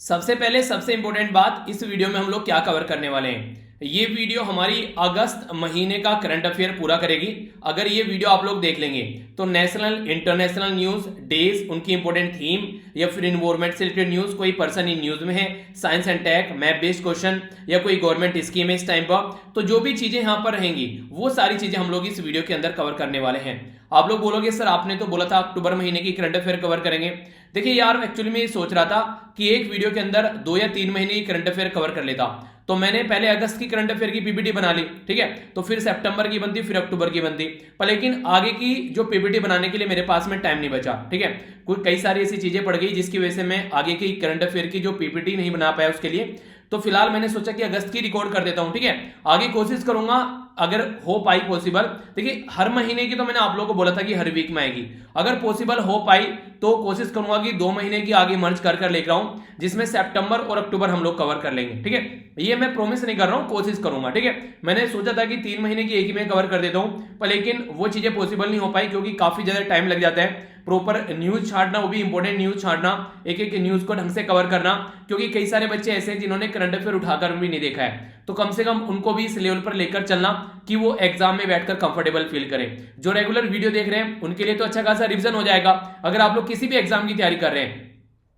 सबसे पहले सबसे इंपॉर्टेंट बात, इस वीडियो में हम लोग क्या कवर करने वाले हैं। ये वीडियो हमारी अगस्त महीने का करंट अफेयर पूरा करेगी। अगर ये वीडियो आप लोग देख लेंगे तो नेशनल इंटरनेशनल न्यूज, डेज, उनकी इंपॉर्टेंट थीम या फिर इन्वायरमेंट से रिलेटेड न्यूज, कोई पर्सन इन न्यूज में है, science and tech, map based question या कोई गवर्नमेंट स्कीम है इस टाइम पर, तो जो भी चीजें यहां पर रहेंगी वो सारी चीजें हम लोग इस वीडियो के अंदर कवर करने वाले हैं। आप लोग बोलोगे सर आपने तो बोला था अक्टूबर महीने की करंट अफेयर कवर करेंगे। देखिए यार, एक्चुअली मैं ये सोच रहा था कि एक वीडियो के अंदर 2 या 3 महीने की करंट अफेयर कवर कर लेता, तो मैंने पहले अगस्त की करंट अफेयर की पीपीटी बना ली, ठीक है, तो फिर सितंबर की बनती, फिर अक्टूबर की बनती, पर लेकिन आगे की जो पीपीटी बनाने के लिए मेरे पास में टाइम नहीं बचा, ठीक है, कई सारी ऐसी चीजें पड़ गई जिसकी वजह से मैं आगे की करंट अफेयर की जो पीपीटी नहीं बना पाया उसके लिए। तो फिलहाल मैंने सोचा कि अगस्त की रिकॉर्ड कर देता हूं, ठीक है, आगे कोशिश करूंगा अगर हो पाई पॉसिबल। देखिए हर महीने की तो मैंने आप लोगों को बोला था कि हर वीक में आएगी, अगर पॉसिबल हो पाई तो कोशिश करूंगा कि 2 महीने की आगे मर्ज कर लेकर आऊं, जिसमें सितंबर और अक्टूबर हम लोग कवर कर लेंगे, ठीक है, ये मैं प्रॉमिस नहीं कर रहा हूं, कोशिश करूंगा, ठीक है। मैंने सोचा था कि 3 महीने की एक ही में कवर कर देता हूं, पर लेकिन वो चीजें पॉसिबल नहीं हो पाई क्योंकि काफी ज्यादा टाइम लग जाता है प्रॉपर न्यूज छांटना, वो भी इंपॉर्टेंट न्यूज छांटना, एक एक न्यूज को ढंग से कवर करना, क्योंकि कई सारे बच्चे ऐसे हैं जिन्होंने करंट अफेयर उठाकर भी नहीं देखा है, तो कम से कम उनको भी इस लेवल पर लेकर चलना कि वो एग्जाम में बैठकर कंफर्टेबल फील करें। जो रेगुलर वीडियो देख रहे हैं उनके लिए तो अच्छा खासा रिवीजन हो जाएगा। अगर आप लोग किसी भी एग्जाम की तैयारी कर रहे हैं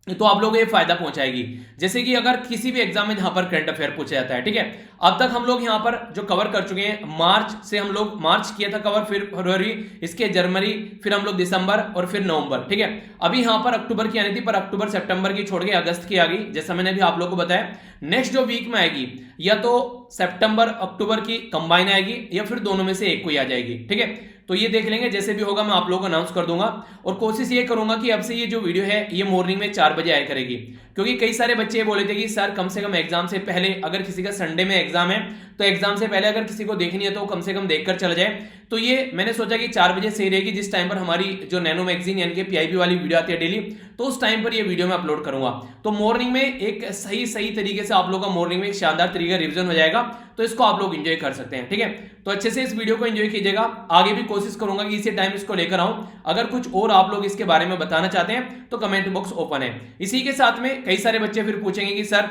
तो आप लोगों को ये फायदा पहुंचाएगी। जैसे कि अगर किसी भी एग्जाम में जहां पर करंट अफेयर पूछा जाता है, ठीक है, अब तक हम लोग यहां पर जो कवर कर चुके हैं, मार्च से हम लोग मार्च किया था कवर, फिर फरवरी, इसके जनवरी, फिर हम लोग दिसंबर और फिर नवंबर, ठीक है। अभी यहां पर अक्टूबर की आनी थी पर अक्टूबर सितंबर की छोड़ के अगस्त की आ गई, जैसा मैंने भी आप लोग को बताया। नेक्स्ट जो वीक में आएगी या तो सितंबर अक्टूबर की कंबाइन आएगी या फिर दोनों में से एक कोई आ जाएगी, ठीक है, तो ये देख लेंगे, जैसे भी होगा मैं आप लोगों को अनाउंस कर दूंगा। और कोशिश ये करूंगा कि अब से ये जो वीडियो है ये मॉर्निंग में 4 बजे आया करेगी, क्योंकि कई सारे बच्चे बोले थे कि सर कम से कम एग्जाम से पहले, अगर किसी का संडे में एग्जाम है तो एग्जाम से पहले अगर किसी को देखनी है तो कम से कम देखकर चला जाए। तो ये मैंने सोचा कि 4 बजे सही रहेगी, जिस टाइम पर हमारी जो नैनो मैगजीन यानी कि पीआईबी वाली वीडियो आती है डेली, तो उस टाइम पर ये वीडियो मैं अपलोड करूंगा। तो मॉर्निंग में एक सही तरीके से आप लोग का मॉर्निंग में एक शानदार तरीके रिवीजन हो जाएगा, तो इसको आप लोग एंजॉय कर सकते हैं, ठीक है। तो अच्छे से इस वीडियो को एंजॉय कीजिएगा, आगे भी कोशिश करूंगा कि इसी टाइम इसको लेकर आऊं। अगर कुछ और आप लोग इसके बारे में बताना चाहते हैं तो कमेंट बॉक्स ओपन है। इसी के साथ में कई सारे बच्चे फिर पूछेंगे कि सर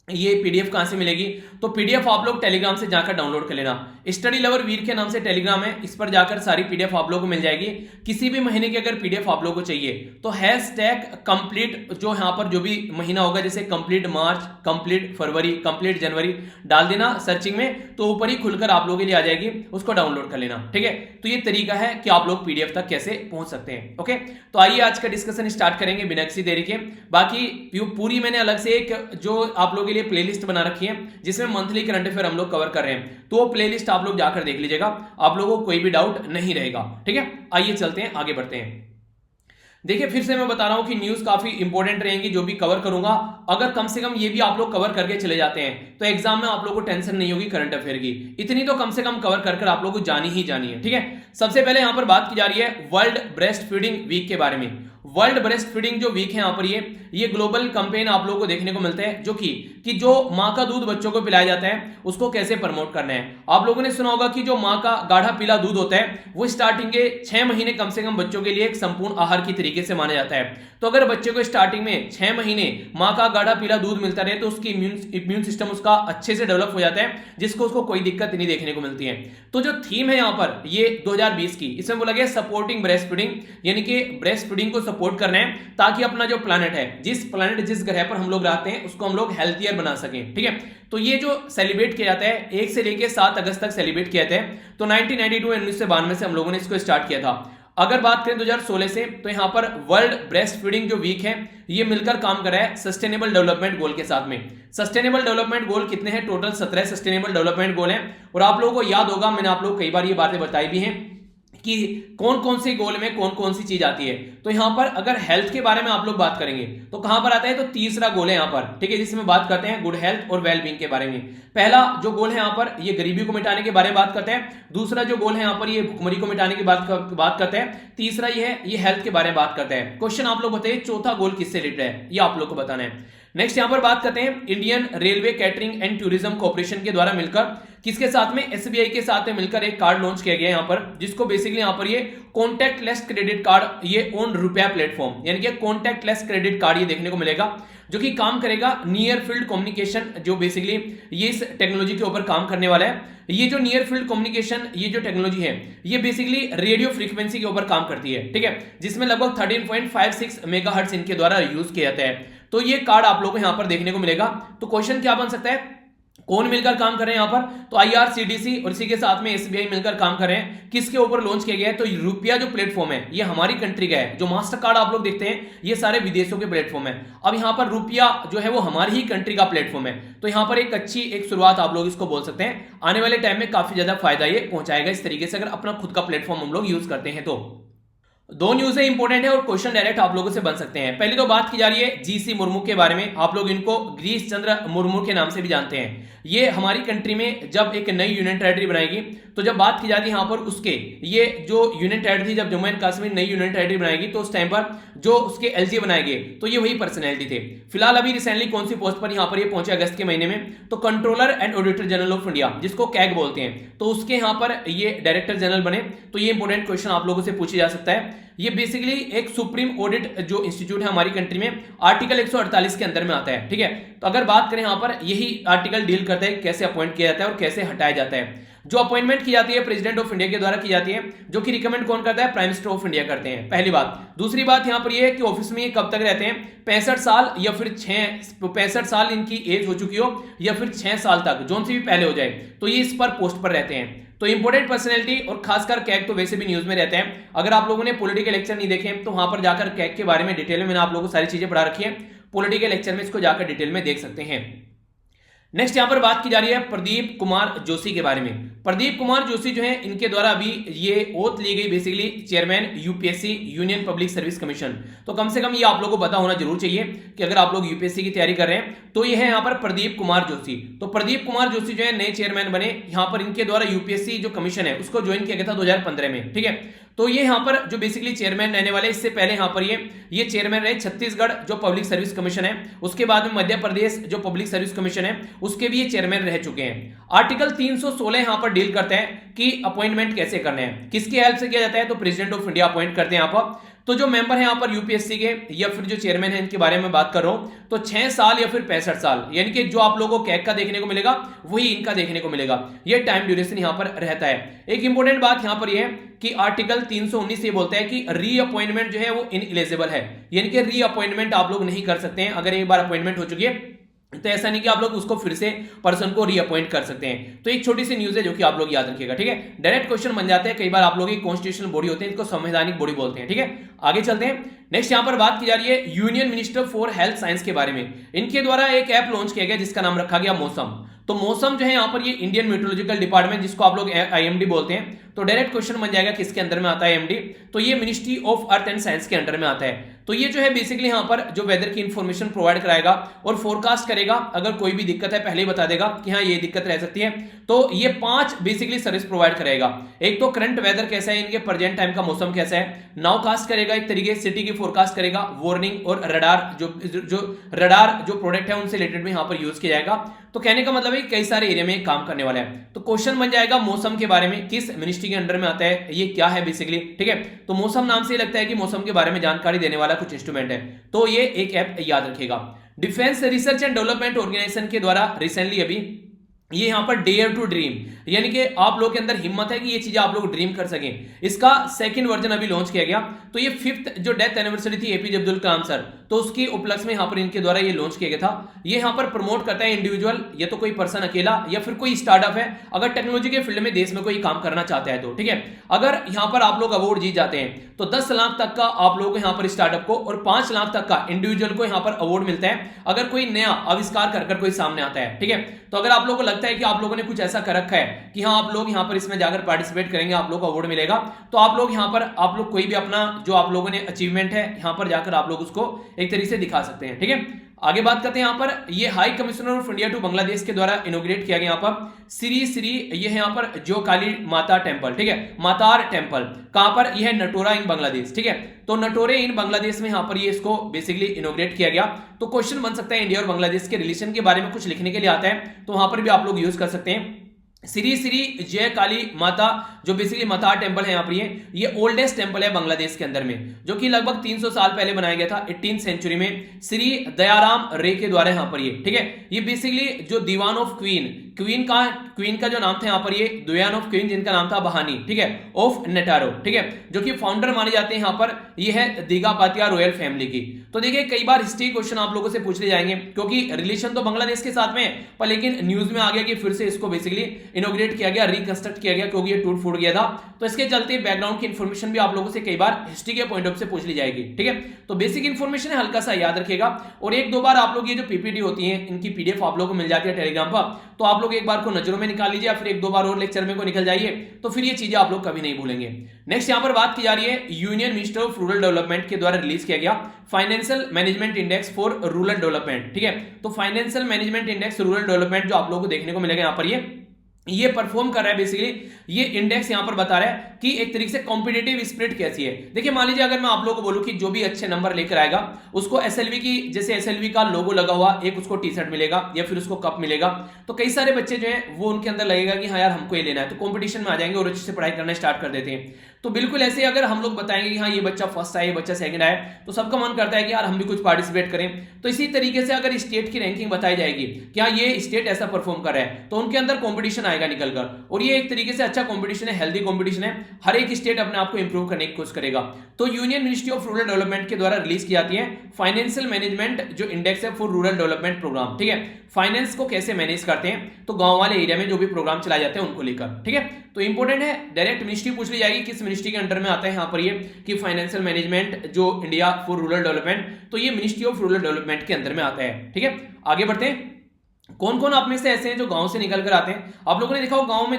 ये पीडीएफ कहां से मिलेगी, तो पीडीएफ आप लोग टेलीग्राम से जाकर डाउनलोड कर लेना। स्टडी लवर वीर के नाम से टेलीग्राम है, इस पर जाकर सारी पीडीएफ आप लोगों को मिल जाएगी। किसी भी महीने की अगर पीडीएफ आप लोगों को चाहिए तो #कंप्लीट जो यहां पर जो भी महीना होगा, जैसे कंप्लीट मार्च, कंप्लीट फरवरी, कंप्लीट जनवरी डाल देना सर्चिंग में, तो ऊपर ही खुलकर आप लोगों के लिए आ जाएगी, उसको डाउनलोड कर लेना, ठीक है। तो ये तरीका है कि आप लोग पीडीएफ तक कैसे पहुंच सकते हैं। ओके, तो आइए आज का डिस्कशन स्टार्ट करेंगे बिना किसी देरी के। बाकी पूरी मैंने अलग से एक जो आप लोग लिए प्लेलिस्ट बना रखी है जिसमें मंथली करंट अफेयर हम लोग कवर कर रहे हैं, तो वो प्लेलिस्ट आप लोग जाकर देख लीजिएगा, आप लोगों को कोई भी डाउट नहीं रहेगा, ठीक है। आइए चलते हैं, आगे बढ़ते हैं। देखिए फिर से मैं बता रहा हूं कि न्यूज काफी इंपॉर्टेंट रहेंगी जो भी कवर करूंगा। अगर कम से कम ये भी आप लोग कवर करके चले जाते हैं तो एग्जाम में आप लोग को टेंशन नहीं होगी करंट अफेयर की, इतनी तो कम से कम कवर कर आप लोग को जानी ही जानी है, ठीक है। सबसे पहले यहां पर बात की जा रही है वर्ल्ड ब्रेस्ट फीडिंग वीक के बारे में। वर्ल्ड ब्रेस्ट फीडिंग जो वीक है यहां पर ये ग्लोबल कैंपेन आप लोगों को देखने को मिलता है, जो कि जो मां का दूध बच्चों को पिलाया जाता है उसको कैसे प्रमोट करना है। आप लोगों ने सुना होगा कि जो मां का गाढ़ा पीला दूध होता है वो स्टार्टिंग के 6 महीने कम से कम बच्चों के लिए एक संपूर्ण आहार की तरीके से माना जाता है। तो अगर बच्चे को स्टार्टिंग में 6 महीने मां का गाढ़ा पीला दूध मिलता रहे तो उसकी इम्यून सिस्टम उसका अच्छे से डेवलप हो जाता है, जिसको उसको कोई दिक्कत नहीं देखने को मिलती है। तो जो थीम है यहां पर ये 2020 की, इसमें बोला गया सपोर्टिंग ब्रेस्ट फीडिंग, यानी कि ब्रेस्ट फीडिंग को सपोर्ट करना है ताकि अपना जो प्लैनेट है, जिस ग्रह पर हम लोग रहते हैं उसको हम लोग हेल्थियर बना सकें, ठीक है। तो ये जो सेलिब्रेट किया जाता है 1 से लेकर 7 अगस्त तक सेलिब्रेट किया जाता है। तो 1992 से हम लोगों ने इसको स्टार्ट किया था। अगर बात करें 2016 से, तो यहां पर वर्ल्ड ब्रेस्ट फीडिंग जो वीक है ये मिलकर काम कर रहा है सस्टेनेबल डेवलपमेंट गोल के साथ में। सस्टेनेबल डेवलपमेंट गोल कितने हैं? टोटल 17 सस्टेनेबल डेवलपमेंट गोल हैं। और आप लोगों को याद होगा, मैंने आप लोग कई बार ये बातें बताई भी हैं कि कौन कौन से गोल में कौन कौन सी चीज आती है। तो यहां पर अगर हेल्थ के बारे में आप लोग बात करेंगे तो कहां पर आता है? तो तीसरा गोल है यहां पर, ठीक है, जिसमें बात करते हैं गुड हेल्थ और वेलबींग के बारे में। पहला जो गोल है यहां पर ये गरीबी को मिटाने के बारे में बात करते हैं। दूसरा जो गोल है यहां पर ये भुखमरी को मिटाने की बात करते हैं। तीसरा ये है ये हेल्थ के बारे में बात करते हैं। क्वेश्चन आप लोग बताइए चौथा गोल किससे रिलेटेड है, ये आप लोग को बताना है। नेक्स्ट यहां पर बात करते हैं Indian railway catering and tourism corporation के द्वारा मिलकर किसके साथ में, एसबीआई के साथ में मिलकर एक कार्ड लॉन्च किया गया यहां पर, जिसको बेसिकली यहां पर ये कॉन्टैक्टलेस क्रेडिट कार्ड, ये ऑन रुपया प्लेटफॉर्म यानी कि कॉन्टैक्टलेस क्रेडिट कार्ड ये देखने को मिलेगा, जो कि काम करेगा नियर फील्ड कम्युनिकेशन, जो बेसिकली ये इस टेक्नोलॉजी के ऊपर काम करने वाला है। ये जो नियर फील्ड कम्युनिकेशन ये जो टेक्नोलॉजी है ये बेसिकली रेडियो फ्रीक्वेंसी के ऊपर काम करती है, ठीक है, जिसमें लगभग 13.56 मेगाहर्ट्ज इनके द्वारा यूज किया जाता है। तो ये कार्ड आप लोगों को यहां पर देखने को मिलेगा। तो क्वेश्चन क्या बन सकता है, कौन मिलकर काम कर रहे हैं यहां पर, तो आईआरसीटीसी और इसी के साथ में एसबीआई मिलकर काम कर रहे हैं। किसके ऊपर लॉन्च किया गया है, तो रुपया जो प्लेटफॉर्म है ये हमारी कंट्री का है। जो मास्टर कार्ड आप लोग देखते हैं ये सारे विदेशों के प्लेटफॉर्म है। अब यहां पर रुपया जो है वो हमारी ही कंट्री का प्लेटफॉर्म है। तो यहां पर एक अच्छी एक शुरुआत आप लोग इसको बोल सकते हैं। आने वाले टाइम में काफी ज्यादा फायदा ये पहुंचाएगा इस तरीके से, अगर अपना खुद का प्लेटफॉर्म हम लोग यूज करते हैं तो। दो न्यूज है इंपॉर्टेंट है और क्वेश्चन डायरेक्ट आप लोगों से बन सकते हैं। पहली तो बात की जा रही है जीसी मुर्मू के बारे में। आप लोग इनको गिरीश चंद्र मुर्मू के नाम से भी जानते हैं। ये हमारी कंट्री में जब एक नई यूनियन टेरिटरी बनाएगी तो जब बात की जाती है यहाँ पर उसके, ये जो यूनियन टेरिटरी थी, जब जम्मू एंड कश्मीर नई यूनियन टेरिटरी बनाएगी तो उस टाइम पर जो उसके एलजी बनाएंगे तो ये वही पर्सनैलिटी थे। फिलहाल अभी रिसेंटली कौन सी पोस्ट पर यहाँ पर ये पहुंचे अगस्त के महीने में, तो controller and auditor general of India, जिसको कैग बोलते हैं, तो उसके यहाँ पर ये डायरेक्टर जनरल बने। तो ये इंपॉर्टेंट क्वेश्चन आप लोगों से पूछा जा सकता है। ये बेसिकली एक सुप्रीम ऑडिट जो इंस्टीट्यूट है हमारी कंट्री में, आर्टिकल 148 के अंदर में आता है, ठीक है। तो अगर बात करें यहाँ पर यही आर्टिकल डील करता है कैसे अपॉइंट किया जाता है और कैसे हटाया जाता है। जो अपॉइंटमेंट की जाती है प्रेसिडेंट ऑफ इंडिया के द्वारा की जाती है, जो कि रिकमेंड कौन करता है, प्राइम मिनिस्टर ऑफ इंडिया करते हैं, पहली बात। दूसरी बात यहाँ पर ये है कि ऑफिस में ये कब तक रहते हैं, 65 साल या फिर 65 साल इनकी एज हो चुकी हो या फिर 6 साल तक, जोन से भी पहले हो जाए, तो ये इस पर पोस्ट पर रहते हैं। तो इंपोर्टेंट पर्सनैलिटी और खासकर कैग तो वैसे भी न्यूज में रहते हैं। अगर आप लोगों ने पॉलिटिकल लेक्चर नहीं देखे तो वहां पर जाकर कैग के बारे में डिटेल में मैंने आप लोगों को सारी चीजें पढ़ा रखी है, पॉलिटिकल लेक्चर में इसको जाकर डिटेल में देख सकते हैं। नेक्स्ट यहां पर बात की जा रही है प्रदीप कुमार जोशी के बारे में। प्रदीप कुमार जोशी जो है इनके द्वारा अभी ये ओथ ली गई basically chairman UPSC union public service commission. तो कम से कम ये आप लोगों को पता होना जरूर चाहिए कि अगर आप लोग यूपीएससी की तैयारी कर रहे हैं तो ये है यहाँ पर प्रदीप कुमार जोशी। तो प्रदीप कुमार जोशी जो है नए चेयरमैन बने यहाँ पर। इनके द्वारा यूपीएससी जो कमीशन है उसको ज्वाइन किया गया था 2015 में, ठीक है। तो ये यहाँ पर जो बेसिकली चेयरमैन रहने वाले, इससे पहले यहाँ पर ये चेयरमैन रहे छत्तीसगढ़ जो पब्लिक सर्विस कमीशन है, उसके बाद में मध्य प्रदेश जो पब्लिक सर्विस कमीशन है उसके भी ये चेयरमैन रह चुके हैं। आर्टिकल 316 यहाँ पर डील करते हैं कि अपॉइंटमेंट कैसे करने हैं, किसकी हेल्प से किया जाता है, तो प्रेसिडेंट ऑफ इंडिया अपॉइंट करते हैं यहाँ पर। तो जो मेंबर है यहाँ पर यूपीएससी के या फिर जो चेयरमैन है इनके बारे में बात कर रहा हूं, तो 6 साल या फिर 65 साल, यानी कि जो आप लोगों को कैग का देखने को मिलेगा वही इनका देखने को मिलेगा। ये टाइम ड्यूरेशन यहाँ पर रहता है। एक इंपॉर्टेंट बात यहाँ पर यह है कि आर्टिकल 319 ये बोलता है कि रीअपॉइंटमेंट जो है वो इनएलिजिबल है, यानी कि रीअपॉइंटमेंट आप लोग नहीं कर सकते हैं। अगर एक बार अपॉइंटमेंट हो चुकी है तो ऐसा नहीं कि आप लोग उसको फिर से पर्सन को रीअपॉइंट कर सकते हैं। तो एक छोटी सी न्यूज है जो कि आप लोग याद रखिएगा, ठीक है। डायरेक्ट क्वेश्चन बन जाते हैं कई बार आप लोग की कॉन्स्टिट्यूशनल बॉडी होते हैं, इसको संवैधानिक बॉडी बोलते हैं, ठीक है। आगे चलते हैं। नेक्स्ट यहां पर बात की जा रही है union minister for health science के बारे में। इनके द्वारा एक ऐप लॉन्च किया गया जिसका नाम रखा गया मौसम। तो मौसम जो है यहाँ पर ये इंडियन मेट्रोलॉजिकल डिपार्टमेंट, जिसको आप लोग आईएमडी बोलते हैं, तो डायरेक्ट क्वेश्चन बन जाएगा किसके अंदर में आता है आईएमडी, तो ये ministry of earth and science के अंडर में आता है। तो ये जो है बेसिकली यहाँ पर जो वेदर की इंफॉर्मेशन प्रोवाइड कराएगा और फोरकास्ट करेगा। अगर कोई भी दिक्कत है पहले ही बता देगा कि हाँ ये दिक्कत रह सकती है। तो ये 5 बेसिकली सर्विस प्रोवाइड करेगा। एक तो करंट वेदर कैसा है, इनके प्रेजेंट टाइम का मौसम कैसा है, नाउकास्ट करेगा, एक तरीके सिटी की फोरकास्ट करेगा, वार्निंग और रडार जो रडार जो प्रोडक्ट है उनसे रिलेटेड में यहाँ पर यूज किया जाएगा। तो कहने का मतलब है कई सारे एरिया में काम करने वाला है। तो क्वेश्चन बन जाएगा मौसम के बारे में, किस मिनिस्ट्री के अंडर में आता है, ये क्या है बेसिकली, ठीक है। तो मौसम नाम से लगता है कि मौसम के बारे में जानकारी देने वाला कुछ इंस्ट्रूमेंट है। तो ये एक ऐप याद रखिएगा। Defence research and development organisation के द्वारा रिसेंटली अभी ये यहां पर डेयर टू ड्रीम, यानी कि आप लोग के अंदर हिम्मत है कि ये चीजें आप लोग ड्रीम कर सकें, इसका सेकंड वर्जन अभी लॉन्च किया गया। तो ये 5th जो डेथ एनिवर्सरी थी एपीजे अब्दुल कलाम सर, तो उसकी उपलक्ष्य में यहां पर इनके द्वारा ये लॉन्च किया गया था। ये यहां पर प्रमोट करता है इंडिविजुअल या तो कोई पर्सन अकेला या फिर कोई स्टार्टअप है, अगर टेक्नोलॉजी के फील्ड में देश में कोई काम करना चाहता है तो, ठीक है। अगर यहां पर आप लोग अवार्ड जीत जाते हैं तो 10 लाख तक का आप लोगों को यहां पर स्टार्टअप को और 5 लाख तक का इंडिविजुअल को यहां पर अवार्ड मिलता है अगर कोई नया आविष्कार कर कोई सामने आता है, ठीक है। तो अगर आप लोगों को लगता है कि आप लोगों ने कुछ ऐसा कर रखा है कि हाँ आप लोग यहां पर इसमें जाकर पार्टिसिपेट करेंगे, आप लोग को अवार्ड मिलेगा, तो आप लोग यहां पर आप लोग कोई भी अपना जो आप लोगों ने अचीवमेंट है यहां पर जाकर आप लोग उसको एक तरीके से दिखा सकते हैं, ठीक है। आगे बात करते हैं यहाँ पर ये high commissioner of India to Bangladesh के द्वारा इनोग्रेट किया गया यहाँ पर श्री ये है यहाँ पर जो काली माता टेम्पल, ठीक है, मातार टेम्पल, कहां पर, यह है नटोरा इन बांग्लादेश, ठीक है। तो नटोरे इन बांग्लादेश में यहाँ पर ये इसको बेसिकली इनोग्रेट किया गया। तो क्वेश्चन बन सकता है इंडिया और बांग्लादेश के रिलेशन के बारे में कुछ लिखने के लिए आता है, तो वहां पर भी आप लोग यूज कर सकते हैं। श्री जय काली माता जो बेसिकली मातार टेम्पल है यहाँ पर, ये ओल्डेस्ट टेम्पल है बांग्लादेश के अंदर में, जो कि लगभग 300 साल पहले बनाया गया था 18th सेंचुरी में श्री दयाराम रे के द्वारा यहाँ पर ये, ठीक है। ये बेसिकली जो दीवान ऑफ क्वीन का जो नाम था यहाँ पर ये दीवान ऑफ क्वीन, जिनका नाम था बहानी, ठीक है, ऑफ नेटारो, ठीक है, जो कि फाउंडर माने जाते हैं यहाँ पर, ये है दिगापातिया रॉयल फैमिली की। तो देखिए कई बार हिस्ट्री क्वेश्चन आप लोगों से पूछ ले जाएंगे, क्योंकि रिलेशन तो बांग्लादेश के साथ में है, पर लेकिन न्यूज में आ गया कि फिर से इसको बेसिकली इनोग्रेट किया गया, रिकंस्ट्रक्ट किया गया, क्योंकि ये टूट फूट गया था। तो इसके चलते बैकग्राउंड की इंफॉर्मेशन भी आप लोगों से कई बार हिस्ट्री के पॉइंट ऑफ से पूछ ली जाएगी, ठीक है। तो बेसिक इंफॉर्मेशन है, हल्का सा याद रखिएगा। और एक दो बार आप लोग ये जो पीपीटी होती है इनकी पीडीएफ आप लोगों को मिल जाती है टेलीग्राम पर, तो आप लोग एक बार को नजरों में निकाल लीजिए, फिर एक दो बार और लेक्चर में को निकल जाइए, तो फिर ये चीजें आप लोग कभी नहीं भूलेंगे। नेक्स्ट यहां पर बात की जा रही है union minister of rural development के द्वारा रिलीज किया गया financial management index for rural development, ठीक है। तो financial management index rural development जो आप लोगों को देखने को मिलेगा यहाँ पर ये परफॉर्म कर रहा है, बेसिकली ये इंडेक्स यहां पर बता रहा है कि एक तरीके से कॉम्पिटिटिव स्पिरिट कैसी है। देखिए मान लीजिए अगर मैं आप लोगों को बोलूं कि जो भी अच्छे नंबर लेकर आएगा उसको एसएलवी की, जैसे एसएलवी का लोगो लगा हुआ एक उसको टी शर्ट मिलेगा या फिर उसको कप मिलेगा, तो कई सारे बच्चे जो हैं वो उनके अंदर लगेगा कि हाँ यार हमको ये लेना है, तो कॉम्पिटिशन में आ जाएंगे और अच्छे से पढ़ाई करना स्टार्ट कर देते हैं। तो बिल्कुल ऐसे अगर हम लोग बताएंगे कि हाँ ये बच्चा फर्स्ट आया, ये बच्चा सेकंड आया, तो सबका मन करता है कि यार हम भी कुछ पार्टिसिपेट करें। तो इसी तरीके से अगर स्टेट की रैंकिंग बताई जाएगी कि हाँ ये स्टेट ऐसा परफॉर्म कर रहा है, तो उनके अंदर कंपटीशन आएगा निकलकर, और ये एक तरीके से अच्छा कंपटीशन है, हेल्दी कंपटीशन है। हर एक स्टेट अपने आप को इंप्रूव करने की कोशिश करेगा। तो union ministry of rural development के द्वारा रिलीज की जाती है फाइनेंशियल मैनेजमेंट जो इंडेक्स है फॉर रूरल डेवलपमेंट प्रोग्राम, ठीक है। फाइनेंस को कैसे मैनेज करते हैं, तो गांव वाले एरिया में जो भी प्रोग्राम चलाए जाते हैं उनको लेकर, ठीक है। तो इंपॉर्टेंट है, डायरेक्ट मिनिस्ट्री पूछ ली जाएगी किस मिनिस्ट्री के अंडर में आता है यहाँ पर ये कि फाइनेंशियल मैनेजमेंट जो इंडिया फॉर रूरल डेवलपमेंट, तो ये मिनिस्ट्री ऑफ रूरल डेवलपमेंट के अंदर में आता है, ठीक है। आगे बढ़ते हैं, कौन कौन आप में से ऐसे हैं जो गांव से निकल कर आते हैं। आप लोगों ने देखा हो गांव में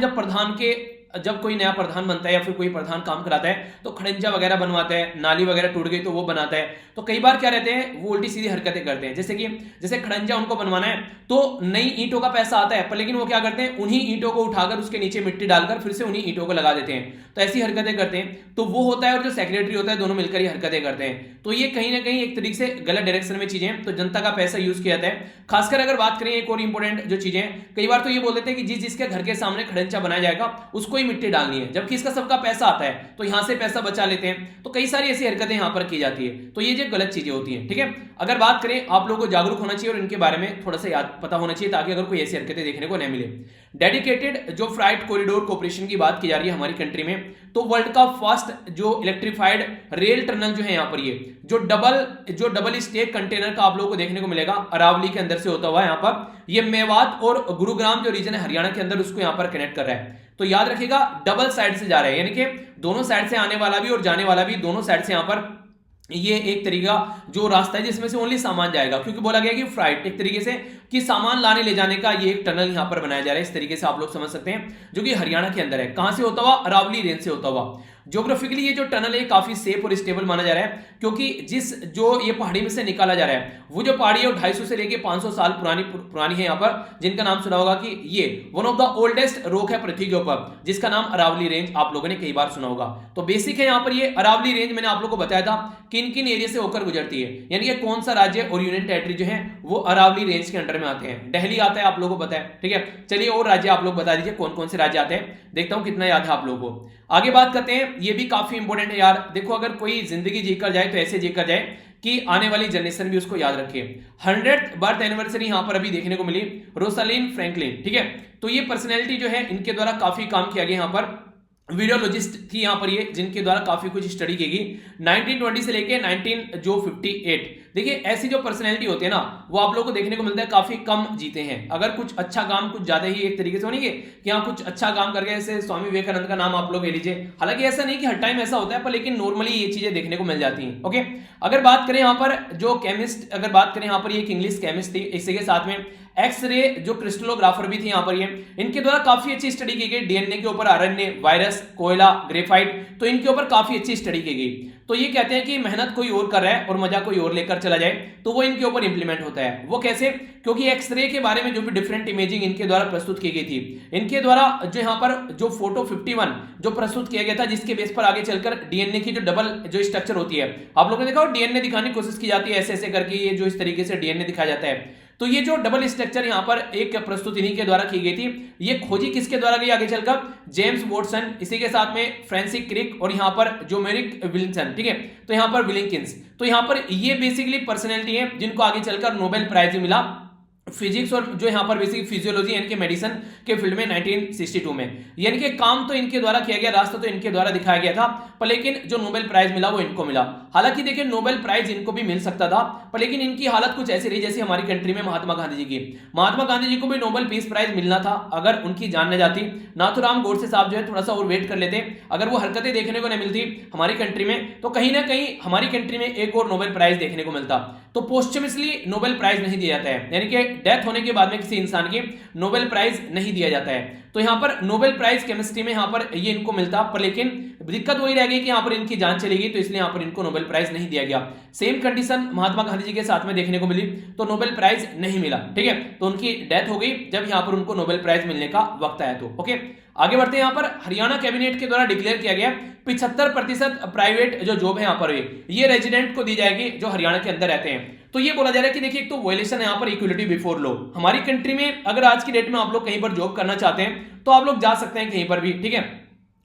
जब कोई नया प्रधान बनता है या फिर कोई प्रधान काम कराता है तो खड़ंजा वगैरह बनवाता है, नाली वगैरह टूट गई तो वो बनाता है। तो कई बार क्या रहते हैं वो उल्टी सीधी हरकतें करते हैं, जैसे खड़ंजा उनको बनवाना है तो नई ईंटों का पैसा आता है, पर लेकिन वो क्या करते हैं उन्हीं ईंटों को उठाकर उसके नीचे मिट्टी डालकर फिर से उन्हीं ईंटों को लगा देते हैं। तो ऐसी हरकतें करते हैं, तो वो होता है और जो सेक्रेटरी होता है दोनों मिलकर ये हरकतें करते हैं। तो ये कहीं ना कहीं एक तरीके से गलत डायरेक्शन में चीजें, तो जनता का पैसा यूज किया जाता है। खासकर अगर बात करें एक और इंपॉर्टेंट जो चीजें, कई बार तो ये बोल देते हैं कि जिसके घर के सामने खड़ंजा बनाया जाएगा उसको ही मिट्टी डालनी है, जबकि इसका सबका पैसा आता है, तो यहां से पैसा बचा लेते हैं। तो कई सारी ऐसी हरकतें यहां पर की जाती है, तो ये जो गलत चीजें होती हैं, ठीक है। अगर बात करें आप लोगों को जागरूक होना चाहिए और इनके बारे में थोड़ा सा याद पता होना चाहिए, ताकि अगर कोई ऐसी हरकतें देखने को नहीं मिले। डेडिकेटेड जो फ्राइट कॉरिडोर कॉर्पोरेशन की बात की जा रही है हमारी कंट्री में, तो वर्ल्ड का फर्स्ट जो इलेक्ट्रिफाइड रेल टनल जो है यहाँ पर, ये जो डबल स्टेक कंटेनर का आप लोगों को देखने को मिलेगा अरावली के अंदर से होता हुआ यहाँ पर, ये मेवात और गुरुग्राम जो रीजन है हरियाणा के अंदर उसको यहाँ पर कनेक्ट कर रहा है। तो याद रखिएगा डबल साइड से जा रहा है, यानी कि दोनों साइड से आने वाला भी और जाने वाला भी, दोनों साइड से यहाँ पर ये एक तरीका जो रास्ता है जिसमें से ओनली सामान जाएगा, क्योंकि बोला गया कि फ्राइट एक तरीके से कि सामान लाने ले जाने का ये एक टनल यहां पर बनाया जा रहा है। इस तरीके से आप लोग समझ सकते हैं, जो कि हरियाणा के अंदर है। कहां से होता हुआ, अरावली रेंज से होता हुआ। ज्योग्राफिकली ये जो टनल है काफी सेफ और स्टेबल माना जा रहा है, क्योंकि जो ये पहाड़ी में से निकाला जा रहा है, वो जो पहाड़ी है 250 से लेके 500 साल पुरानी है यहाँ पर, जिनका नाम सुना होगा कि ये one of the oldest rock है पृथ्वी के ऊपर, जिसका नाम अरावली रेंज आप लोगों ने कई बार सुना होगा। तो बेसिक है यहाँ पर ये अरावली रेंज, मैंने आप लोगों को बताया था किन किन एरिया से होकर गुजरती है, यानी कि कौन सा राज्य और यूनियन टेरिटरी जो है वो अरावली रेंज के अंडर में आते हैं। दिल्ली आता है, आप लोगों को पता है, ठीक है। चलिए और राज्य आप लोग बता दीजिए कौन कौन से राज्य आते हैं, देखता हूं कितना याद है आप लोगों को। आगे बात करते हैं, ये भी काफी इंपॉर्टेंट है यार। देखो अगर कोई जिंदगी जीकर जाए तो ऐसे जीकर जाए कि आने वाली जनरेशन भी उसको याद रखे। 100th बर्थ एनिवर्सरी यहां पर अभी देखने को मिली रोसालिन फ्रैंकलिन, ठीक है। तो ये पर्सनैलिटी जो है इनके द्वारा काफी काम किया गया यहाँ पर, वीडियोलॉजिस्ट थी यहाँ पर ये, जिनके द्वारा काफी कुछ स्टडी की गई 1920 से लेके 1958। देखिए ऐसी जो पर्सनैलिटी होती है ना, वो आप लोगों को देखने को मिलता है काफी कम जीते हैं। अगर कुछ अच्छा काम कुछ ज्यादा ही एक तरीके से होंगे कि हाँ कुछ अच्छा काम करके, जैसे स्वामी विवेकानंद का नाम आप लोग ले लीजिए। हालांकि ऐसा नहीं कि हर टाइम ऐसा होता है, पर लेकिन नॉर्मली ये चीजें देखने को मिल जाती हैं। ओके, अगर बात करें यहाँ पर जो केमिस्ट, अगर बात करें यहाँ पर ये एक इंग्लिश केमिस्ट थी, इसी के साथ में एक्सरे जो क्रिस्टलोग्राफर भी थी यहाँ पर ये, इनके द्वारा काफी अच्छी स्टडी की गई डीएनए के ऊपर, आरएनए, वायरस, कोयला, ग्रेफाइट, तो इनके ऊपर काफी अच्छी स्टडी की गई। तो ये कहते हैं कि मेहनत कोई और कर रहा है और मजा कोई और लेकर चला जाए, तो वो इनके ऊपर इंप्लीमेंट होता है। वो कैसे? क्योंकि एक्सरे के बारे में जो भी डिफरेंट इमेजिंग इनके द्वारा प्रस्तुत की गई थी, इनके द्वारा जो यहाँ पर जो फोटो 51 जो प्रस्तुत किया गया था, जिसके बेस पर आगे चलकर डीएनए की जो डबल जो स्ट्रक्चर होती है, आप लोगों ने देखा डीएनए दिखाने की कोशिश की जाती है ऐसे ऐसे करके, ये जो इस तरीके से डीएनए दिखाया जाता है, तो ये जो डबल स्ट्रक्चर यहां पर एक प्रस्तुत इन्हीं के द्वारा की गई थी। ये खोजी किसके द्वारा गई आगे चलकर? जेम्स वॉटसन, इसी के साथ में फ्रांसिस क्रिक और यहां पर जो मेरिक विल्सन, ठीक है, तो यहां पर विलिंकिंस। तो यहां पर ये बेसिकली पर्सनैलिटी है जिनको आगे चलकर नोबेल प्राइज मिला फिजिक्स और जो यहां पर बेसिक फिजियोलॉजी यानी कि मेडिसिन के फील्ड में 1962 में। यानी कि काम तो इनके द्वारा किया गया, रास्ता तो इनके द्वारा दिखाया गया था, पर लेकिन जो नोबेल प्राइज मिला वो इनको मिला। हालांकि देखिए नोबेल प्राइज इनको भी मिल सकता था, पर लेकिन इनकी हालत कुछ ऐसी रही जैसी हमारी कंट्री में महात्मा गांधी जी की। महात्मा गांधी जी को भी नोबेल पीस प्राइज मिलना था, अगर उनकी जान न जाती। नाथूराम गोडसे साहब जो है थोड़ा सा और वेट कर लेते, अगर वो हरकतें देखने को नहीं मिलती हमारी कंट्री में, तो कहीं ना कहीं हमारी कंट्री में एक और नोबेल प्राइज देखने को मिलता। तो पोस्टमसली नोबेल प्राइज नहीं दिया जाता है, यानी कि डेथ होने के बाद में किसी इंसान की नोबेल प्राइज नहीं दिया जाता है। तो यहां पर नोबेल प्राइज केमिस्ट्री में यहां पर ये इनको मिलता, पर लेकिन दिक्कत वही रह गई कि यहां पर इनकी जान चली गई, तो इसलिए यहां पर इनको नोबेल प्राइज नहीं दिया गया। सेम कंडीशन महात्मा गांधी जी के साथ में देखने को मिली, तो नोबेल प्राइज नहीं मिला, ठीक है, तो उनकी डेथ हो गई जब यहां पर उनको नोबेल प्राइज मिलने का वक्त आया। तो ओके, आगे बढ़ते हैं। यहां पर हरियाणा कैबिनेट के द्वारा डिक्लेयर किया गया 75% प्राइवेट जो जॉब है यहां पर ये रेजिडेंट को दी जाएगी जो हरियाणा के अंदर रहते हैं। तो ये बोला जा रहा है कि देखिए एक तो वायलेशन है यहाँ पर इक्वलिटी बिफोर लॉ। हमारी कंट्री में अगर आज की डेट में आप लोग कहीं पर जॉब करना चाहते हैं तो आप लोग जा सकते हैं कहीं पर भी, ठीक है,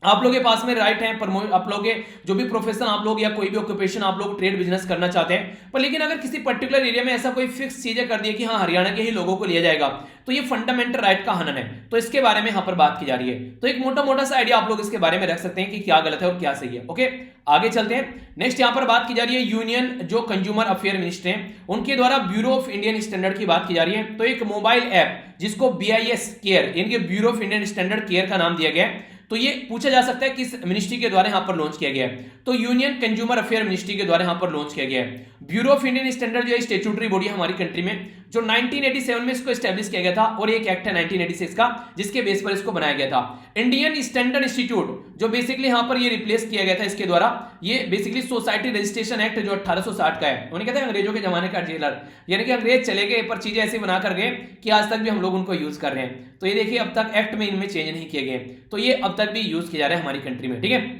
आप लोगों के पास में राइट है। आप लोग के जो भी प्रोफेशन आप लोग या कोई भी ऑक्यूपेशन आप लोग ट्रेड बिजनेस करना चाहते हैं, पर लेकिन अगर किसी पर्टिकुलर एरिया में ऐसा कोई फिक्स चीजें कर दी कि हाँ हरियाणा के ही लोगों को लिया जाएगा, तो ये फंडामेंटल राइट का हनन है। तो इसके बारे में यहां पर बात की जा रही है। तो एक मोटा मोटा सा आइडिया आप लोग इसके बारे में रख सकते हैं कि क्या गलत है और क्या सही है। ओके, आगे चलते हैं। नेक्स्ट यहां पर बात की जा रही है यूनियन जो कंज्यूमर अफेयर मिनिस्टर हैं उनके द्वारा ब्यूरो ऑफ इंडियन स्टैंडर्ड की बात की जा रही है। तो एक मोबाइल ऐप जिसको BIS केयर यानी कि bureau of Indian standard care का नाम दिया गया है, तो ये पूछा जा सकता है किस मिनिस्ट्री के द्वारा यहां पर लॉन्च किया गया है। तो यूनियन कंज्यूमर अफेयर मिनिस्ट्री के द्वारा यहां पर लॉन्च किया गया है। ब्यूरो ऑफ इंडियन स्टैंडर्ड जो है स्टैट्यूटरी बॉडी है हमारी कंट्री में, जो 1987 में इसको एस्टैब्लिश किया गया था, और एक एक्ट है 1986 का जिसके बेस पर इसको बनाया गया था। इंडियन स्टैंडर्ड इंस्टीट्यूट जो बेसिकली यहां पर ये रिप्लेस किया गया था इसके द्वारा, ये बेसिकली सोसाइटी रजिस्ट्रेशन एक्ट जो 1860 का है। उन्हें कहते हैं अंग्रेजों के जमाने का जेलर, यानी कि अंग्रेज चले गए पर चीजें ऐसी बना कर गए कि आज तक भी हम लोग उनको यूज कर रहे हैं। तो ये देखिए अब तक एक्ट में इनमें चेंज नहीं किए गए, तो ये अब तक भी यूज किया जा रहा है हमारी कंट्री में, ठीक है।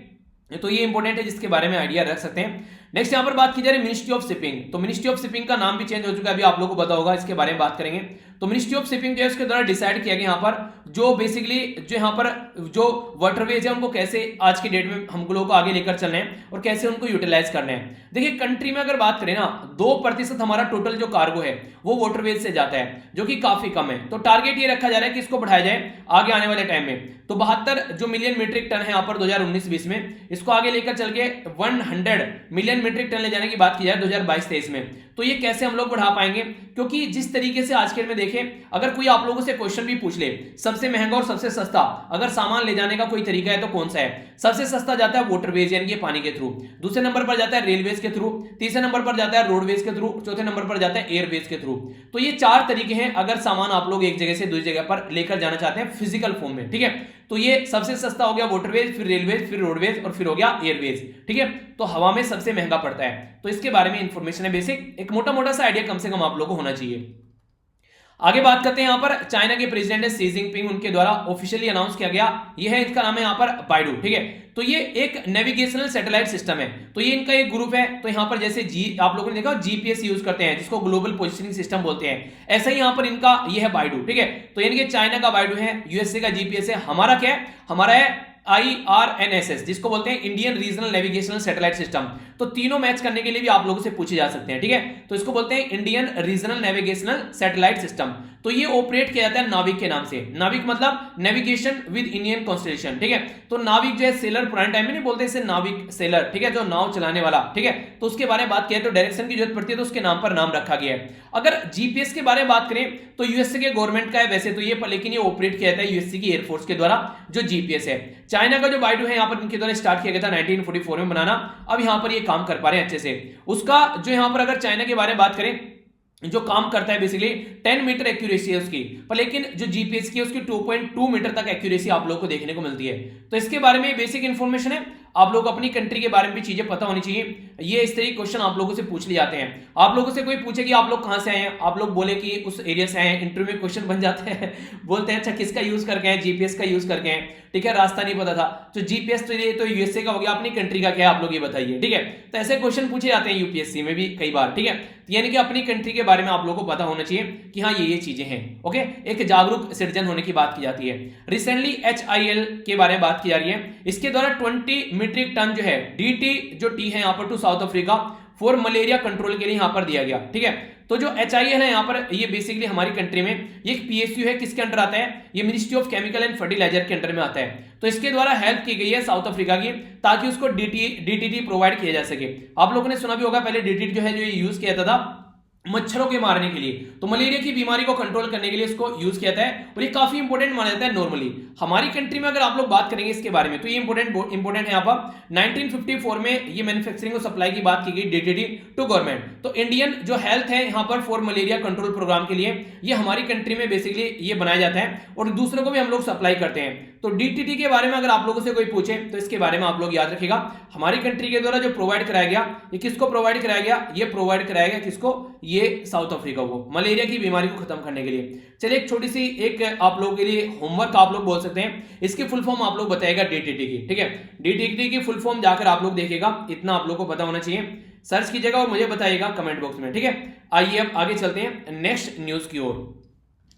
तो ये इंपॉर्टेंट है जिसके बारे में आइडिया रख सकते हैं। नेक्स्ट यहां पर बात की जा रही है मिनिस्ट्री ऑफ शिपिंग। तो मिनिस्ट्री ऑफ शिपिंग का नाम भी चेंज हो चुका है, अभी आप लोगों को पता होगा, इसके बारे में बात करेंगे। तो मिनिस्ट्री ऑफ शिपिंग जो है उसके द्वारा डिसाइड किया गया यहाँ पर जो बेसिकली जो यहाँ पर जो वाटरवेज है उनको कैसे आज की डेट में हम लोगों को आगे लेकर चलने हैं और कैसे उनको यूटिलाइज करने हैं। देखिए कंट्री में अगर बात करें ना 2% हमारा टोटल जो कार्गो है वो वाटरवेज से जाता है, जो कि काफी कम है। तो टारगेट ये रखा जा रहा है कि इसको बढ़ाया जाए आगे आने वाले टाइम में। तो 72 जो मिलियन मीट्रिक टन है यहाँ पर 2019-20 में, इसको आगे लेकर चल के 100 मिलियन मीट्रिक टन ले जाने की बात की जाए 2022-23 में। तो ये कैसे हम लोग बढ़ा पाएंगे? क्योंकि जिस तरीके से आज के में देखें, अगर कोई आप लोगों से क्वेश्चन भी पूछ ले सबसे महंगा और सबसे सस्ता अगर सामान ले जाने का कोई तरीका है तो कौन सा है? सबसे सस्ता जाता है वाटरवेज यानी कि पानी के थ्रू, दूसरे नंबर पर जाता है रेलवेज के थ्रू, तीसरे नंबर पर जाता है रोडवेज के थ्रू, चौथे नंबर पर जाता है एयरवेज के थ्रू। तो ये 4 तरीके हैं अगर सामान आप लोग एक जगह से दूसरी जगह पर लेकर जाना चाहते हैं फिजिकल फॉर्म में, ठीक है। तो ये सबसे सस्ता हो गया वाटरवेज, फिर रेलवेज, फिर रोडवेज और फिर हो गया एयरवेज, ठीक है। तो हवा में सबसे महंगा पड़ता है। तो इसके बारे में इंफॉर्मेशन है बेसिक, एक मोटा मोटा सा आइडिया कम से कम आप लोगों को होना चाहिए। आगे बात करते हैं यहां पर चाइना के प्रेसिडेंट है शी जिनपिंग, उनके द्वारा ऑफिशियली अनाउंस किया गया, यह है इसका नाम है यहां पर बाइडू, ठीक है। तो ये एक नेविगेशनल सैटेलाइट सिस्टम है, तो ये इनका एक ग्रुप है। तो यहां पर जैसे आप लोगों ने देखा जीपीएस यूज करते हैं जिसको ग्लोबल पोजिशनिंग सिस्टम बोलते हैं, ऐसा ही यहां पर इनका ये है बाइडू, ठीक है। तो यानी कि चाइना का बाइडू है, यूएसए का जीपीएस है, हमारा क्या है? हमारा है IRNSS जिसको बोलते हैं Indian regional navigational satellite system. तो तीनों मैच करने के लिए भी आप लोगों से पूछे जा सकते हैं, ठीक है। तो इसको बोलते हैं Indian regional navigational satellite system. तो ये ऑपरेट किया जाता है नाविक के नाम से। नाविक मतलब नेविगेशन विद इंडियन कॉन्स्टेलेशन, ठीक है। तो नाविक जो है सेलर, पुराने टाइम में नहीं बोलते इसे नाविक सेलर, ठीक है, जो नाव चलाने वाला, ठीक है। तो उसके बारे में बात किया तो डायरेक्शन की जरूरत पड़ती है तो उसके नाम पर नाम रखा गया है। अगर जीपीएस के बारे में बात करें तो यूएसए के गवर्नमेंट का है वैसे तो ये, लेकिन ये ऑपरेट किया जाता है यूएसए की एयरफोर्स के द्वारा जो जीपीएस है। चाइना का जो बाइडू है यहाँ पर इनके द्वारा स्टार्ट किया गया था 1944 में बनाना, अब यहाँ पर ये काम कर पा रहे हैं अच्छे से। उसका जो यहाँ पर अगर चाइना के बारे में बात करें जो काम करता है बेसिकली 10 मीटर एक्यूरेसी है उसकी, पर लेकिन जो जीपीएस की है उसकी 2.2 मीटर तक एक्यूरेसी आप लोगों को देखने को मिलती है। तो इसके बारे में बेसिक इंफॉर्मेशन है। आप लोग अपनी कंट्री के बारे में भी चीजें पता होनी चाहिए। ये इस तरह के क्वेश्चन आप लोगों से पूछ लिए जाते हैं। आप लोगों से कोई पूछे कि आप लोग कहां से आए हैं, आप लोग बोले कि उस एरिया से आए हैं, इंटरव्यू में क्वेश्चन बन जाते हैं बोलते हैं अच्छा किसका यूज करके आए, जीपीएस का यूज करके आए, ठीक है, रास्ता नहीं पता था, तो जीपीएस तो ये तो यूएसए का हो गया, अपनी कंट्री का क्या है आप लोग ये बताइए, ठीक है। तो ऐसे क्वेश्चन पूछे जाते हैं यूपीएससी में भी कई बार, ठीक है। तो यानी कि अपनी कंट्री के बारे में आप लोगों को पता होना चाहिए कि हाँ ये चीजें हैं, ओके। एक जागरूक सिटीजन होने की बात की जाती है। रिसेंटली HIL के बारे में बात की जा रही है, इसके द्वारा 20 मीट्रिक टन जो है DT जो टी है यहाँ पर to South Africa for malaria control के लिए यहाँ पर दिया गया, ठीक है। तो जो HIL है यहाँ पर ये बेसिकली हमारी कंट्री में ये एक PSU है, किसके अंडर आता है, ये ministry of chemical and fertilizer के अंडर में आता है। तो इसके द्वारा हेल्प की गई है साउथ अफ्रीका की ताकि उसको DDT प्रोवाइड किया जा सके। आप लोगों ने सुना भी होगा पहले DDT जो है जो ये यूज किया था मच्छरों के मारने के लिए, तो मलेरिया की बीमारी को कंट्रोल करने के लिए इसको यूज किया जाता है और ये काफी इंपॉर्टेंट माना जाता है नॉर्मली हमारी कंट्री में। अगर आप लोग बात करेंगे इसके बारे में तो ये इंपॉर्टेंट है। यहाँ पर 1954 में ये मैन्युफैक्चरिंग और सप्लाई की बात की गई DDT टू गवर्नमेंट। तो इंडियन जो हेल्थ है यहाँ पर फॉर मलेरिया कंट्रोल प्रोग्राम के लिए ये हमारी कंट्री में बेसिकली ये बनाया जाता है और दूसरों को भी हम लोग सप्लाई करते हैं। तो DDT के बारे में अगर आप लोगों से कोई पूछे तो इसके बारे में आप लोग याद रखिएगा, हमारी कंट्री के द्वारा जो प्रोवाइड कराया गया, ये किसको प्रोवाइड कराया गया, ये प्रोवाइड कराया गया किसको, ये साउथ अफ्रीका को, मलेरिया की बीमारी को खत्म करने के लिए। चलिए एक छोटी सी एक आप लोगों के लिए होमवर्क आप लोग बोल सकते हैं, इसकी फुल फॉर्म आप लोग बताएगा DDT की, ठीक है। DDT की फुल फॉर्म जाकर आप लोग देखिएगा, इतना आप लोग को पता होना चाहिए, सर्च कीजिएगा और मुझे बताइएगा कमेंट बॉक्स में, ठीक है। आइए अब आगे चलते हैं नेक्स्ट न्यूज की ओर।